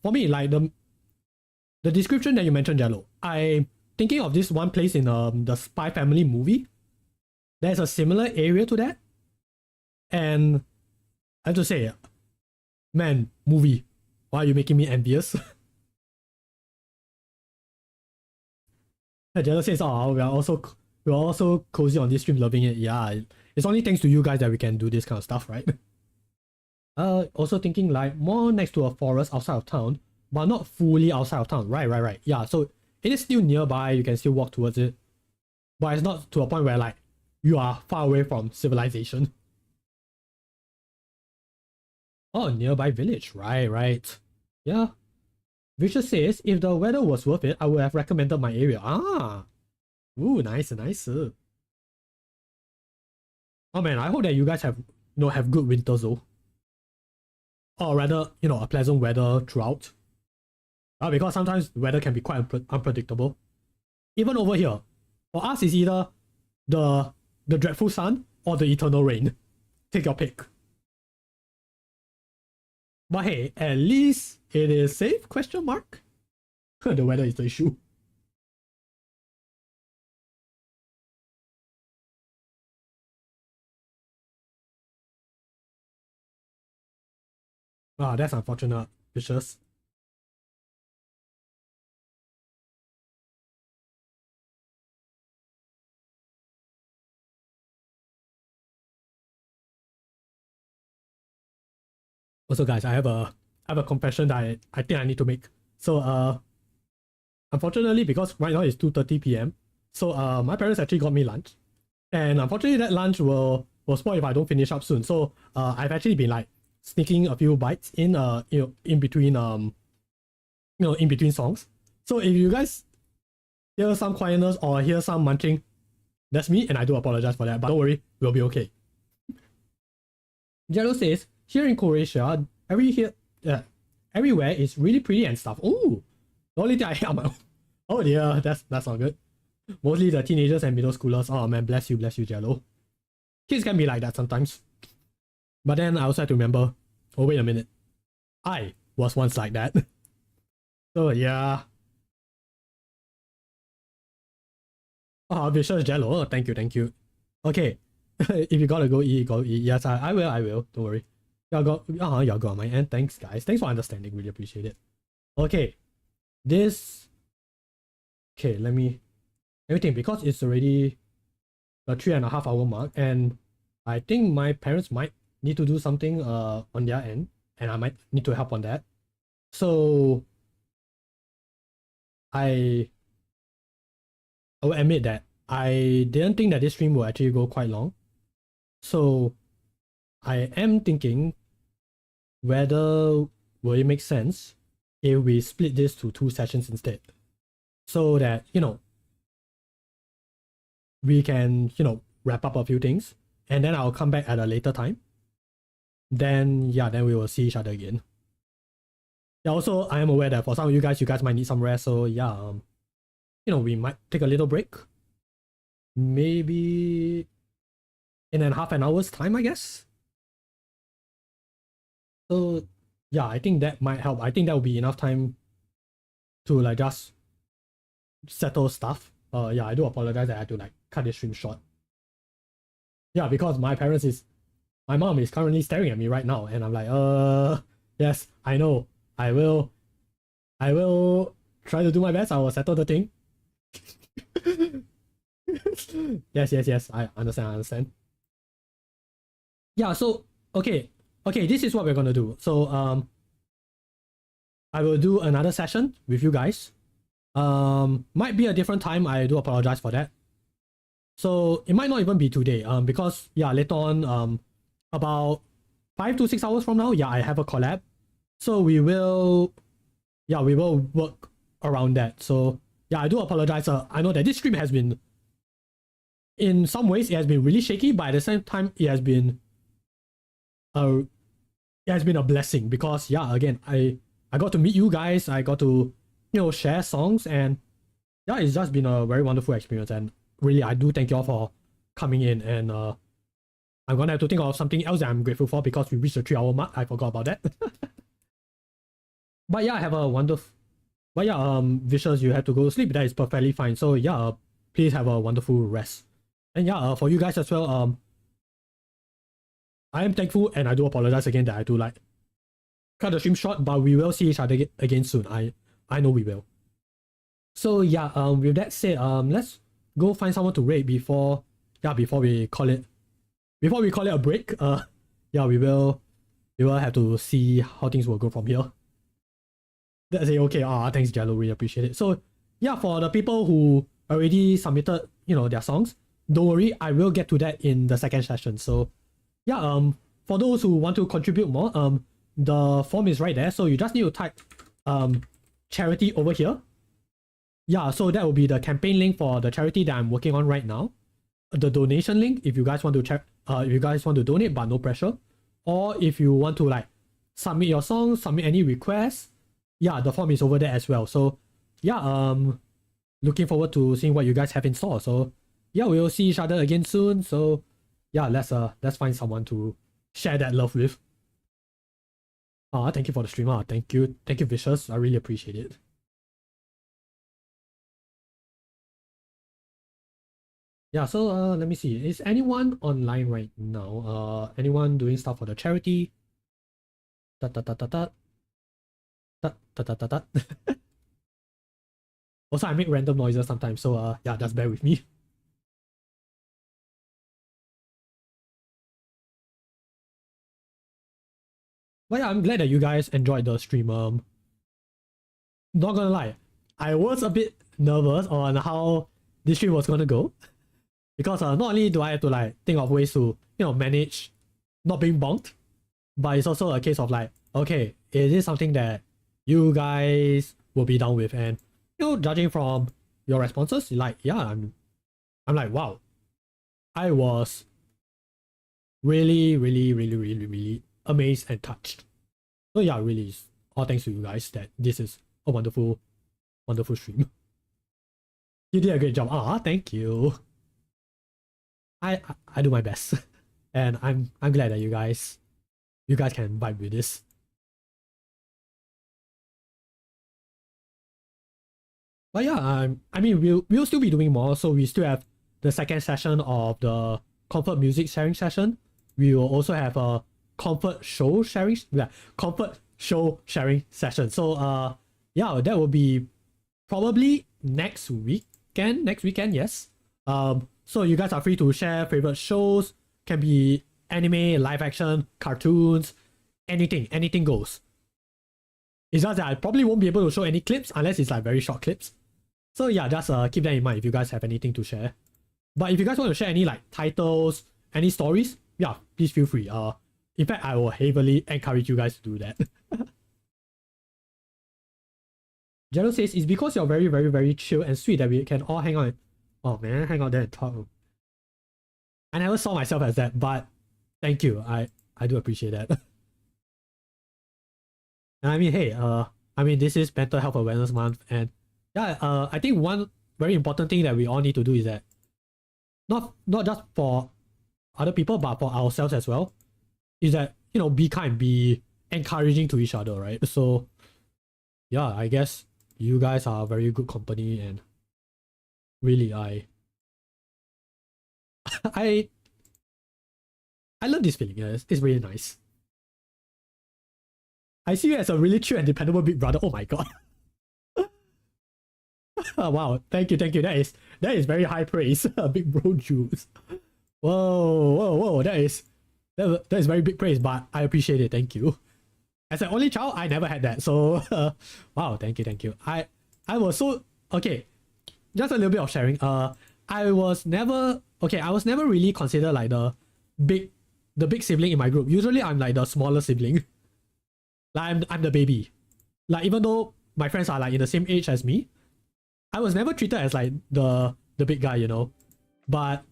for me, like the description that you mentioned, Jello, I'm thinking of this one place in the Spy Family movie. There's a similar area to that, and I have to say, man, movie, why are you making me envious? Jello says, oh, we're also cozy on this stream, loving it. Yeah, it's only thanks to you guys that we can do this kind of stuff, right? Also thinking like more next to a forest outside of town, but not fully outside of town. Right. Yeah, so it is still nearby, you can still walk towards it, but it's not to a point where like you are far away from civilization. Oh, nearby village, right. Yeah. Vicious says, if the weather was worth it, I would have recommended my area. Ah, Ooh, nice, nice. Oh man, I hope that you guys have have good winters though. Or rather, a pleasant weather throughout. Because sometimes the weather can be quite unpredictable. Even over here, for us it's either the dreadful sun or the eternal rain. Take your pick. But hey, at least it is safe, question mark? The weather is the issue. That's unfortunate, Vicious. Also, guys, I have a confession that I think I need to make. So, unfortunately, because right now it's 2:30 p.m., so my parents actually got me lunch, and unfortunately that lunch will spoil if I don't finish up soon. So, I've actually been like sneaking a few bites in in between in between songs. So if you guys hear some quietness or hear some munching, that's me, and I do apologize for that. But don't worry, we'll be okay. Jello says, here in Croatia, everywhere is really pretty and stuff. Oh, the only thing I hear, oh dear, that's not good. Mostly the teenagers and middle schoolers. Oh man, bless you, Jello. Kids can be like that sometimes. But then I also have to remember, oh wait a minute, I was once like that. So yeah. Oh, Vicious Jello. Oh, thank you. Okay. If you gotta go eat, go eat. Yes, I will. Don't worry. Y'all go on my end. Thanks, guys. Thanks for understanding. Really appreciate it. Okay. Let me think, because it's already a 3.5 hour mark, and I think my parents might need to do something on their end, and I might need to help on that. So I will admit that I didn't think that this stream will actually go quite long. So I am thinking whether will it make sense if we split this to 2 sessions instead, so that we can wrap up a few things, and then I'll come back at a later time. Then we will see each other again. Yeah, also I am aware that for some of you guys might need some rest, so we might take a little break. Maybe in half an hour's time, I guess. So yeah, I think that might help. I think that will be enough time to like just settle stuff. I do apologize that I had to like cut this stream short. Yeah, because my mom is currently staring at me right now, and I'm like, yes, I know. I will try to do my best. I will settle the thing. Yes, I understand. Yeah, so okay, this is what we're gonna do. So I will do another session with you guys. Might be a different time. I do apologize for that. So it might not even be today. Because later on, about 5 to 6 hours from now, I have a collab. So we will work around that. So I do apologize. I know that this stream has been, in some ways, it has been really shaky, but at the same time, it has been a blessing, because again, I got to meet you guys. I got to share songs, and it's just been a very wonderful experience. And really, I do thank you all for coming in. And I'm gonna have to think of something else that I'm grateful for, because we reached the 3 hour mark. I forgot about that. But I have a wonderful. But Vicious, you have to go to sleep. That is perfectly fine. So please have a wonderful rest. And for you guys as well. I am thankful, and I do apologize again that I do like cut the stream short. But we will see each other again soon. I know we will. So with that said, let's go find someone to raid before we call it a break. We will have to see how things will go from here. That's it. Okay. Thanks, Jello. Really appreciate it. So for the people who already submitted their songs, don't worry, I will get to that in the second session. So for those who want to contribute more, the form is right there. So you just need to type charity over here. yeah, so that will be the campaign link for the charity that I'm working on right now. The donation link if you guys want to if you guys want to donate, but no pressure. Or if you want to like submit your song, submit any requests, yeah, the form is over there as well. So yeah, looking forward to seeing what you guys have in store. So yeah, we'll see each other again soon. So yeah, let's find someone to share that love with. Thank you for the stream. Thank you Vicious, I really appreciate it. Yeah, so let me see. Is anyone online right now? Anyone doing stuff for the charity? Also, I make random noises sometimes, so yeah, just bear with me. But yeah, I'm glad that you guys enjoyed the stream. Not gonna lie, I was a bit nervous on how this stream was gonna go. Because not only do I have to like think of ways to, you know, manage not being bonked, but it's also a case of like, okay, is this something that you guys will be down with? And you know, judging from your responses, like, yeah, I'm like, wow, I was really amazed and touched. So yeah, really, all thanks to you guys that this is a wonderful stream. You did a great job. Thank you. I do my best, and I'm glad that you guys can vibe with this. But yeah, I mean we'll still be doing more. So we still have the second session of the comfort music sharing session. We will also have a comfort show sharing session. So yeah, that will be probably next weekend. Yes. So you guys are free to share favorite shows. Can be anime, live action, cartoons, anything goes. It's just that I probably won't be able to show any clips unless it's like very short clips. So yeah, just keep that in mind if you guys have anything to share. But if you guys want to share any like titles, any stories, yeah, please feel free. In fact, I will heavily encourage you guys to do that. Jero says, it's because you're very chill and sweet that we can all hang out. Oh man, hang out there and talk. I never saw myself as that, but thank you. I do appreciate that. And I mean, hey, I mean, this is Mental Health Awareness Month, and yeah, I think one very important thing that we all need to do is that not just for other people, but for ourselves as well, is that, you know, be kind, be encouraging to each other, right? So yeah, I guess you guys are a very good company, and really, I love this feeling. Yeah, it's really nice. I see you as a really chill and dependable big brother. Oh my god. Wow, thank you. That is very high praise. Big bro Jules. Whoa, that is very big praise, but I appreciate it. Thank you. As an only child, I never had that. So wow, thank you. I was so okay. Just a little bit of sharing. I was never really considered like the big sibling in my group. Usually I'm like the smaller sibling. Like I'm the baby. Like even though my friends are like in the same age as me, I was never treated as like the big guy, you know. But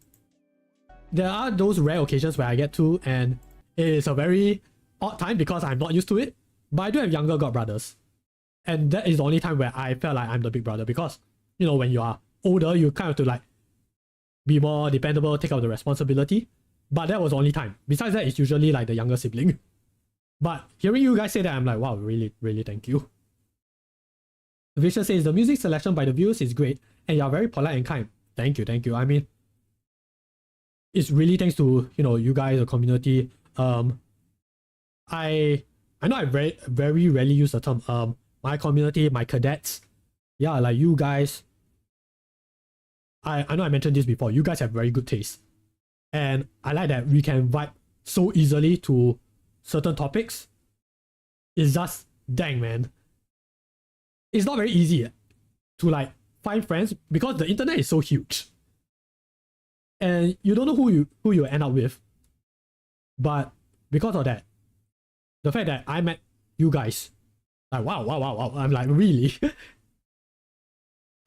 there are those rare occasions where I get to, and it is a very odd time because I'm not used to it. But I do have younger god brothers, and that is the only time where I felt like I'm the big brother, because you know, when you are older, you kind of have to like be more dependable, take up the responsibility. But that was the only time. Besides that, it's usually like the younger sibling. But hearing you guys say that, I'm like, wow, really thank you. Vicious says, the music selection by the viewers is great, and you're very polite and kind. Thank you. I mean, it's really thanks to, you know, you guys, the community. I know I very rarely use the term my community, my cadets. Yeah, like you guys. I know I mentioned this before. You guys have very good taste, and I like that we can vibe so easily to certain topics. It's just dang, man. It's not very easy to like find friends because the internet is so huge, and you don't know who you end up with. But because of that, the fact that I met you guys, like wow, I'm like, really.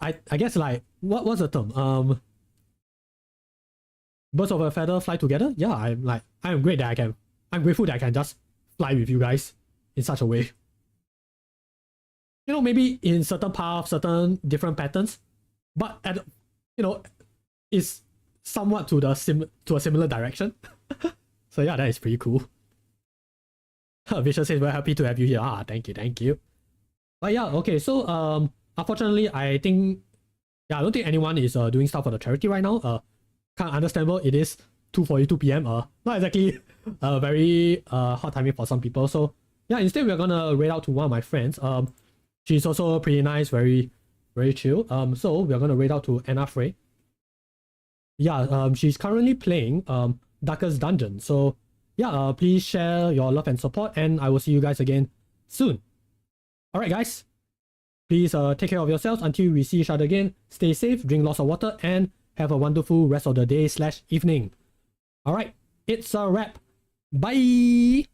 I guess like what's the term? Birds of a feather fly together. Yeah, I'm great that I'm grateful that I can just fly with you guys in such a way. You know, maybe in certain paths, certain different patterns, but it's somewhat to a similar direction. So yeah, that is pretty cool. Vicious says we're happy to have you here. Thank you. But yeah, okay, so unfortunately I don't think anyone is doing stuff for the charity right now. Kind of understandable, it is 2:42 p.m. Not exactly very hot timing for some people. So yeah, instead we're gonna raid out to one of my friends. She's also pretty nice, very chill. So we're gonna raid out to Anna Frey. Yeah, she's currently playing Darkest Dungeon. So yeah, please share your love and support, and I will see you guys again soon. Alright guys, please take care of yourselves until we see each other again. Stay safe, drink lots of water, and have a wonderful rest of the day / evening. Alright, it's a wrap. Bye!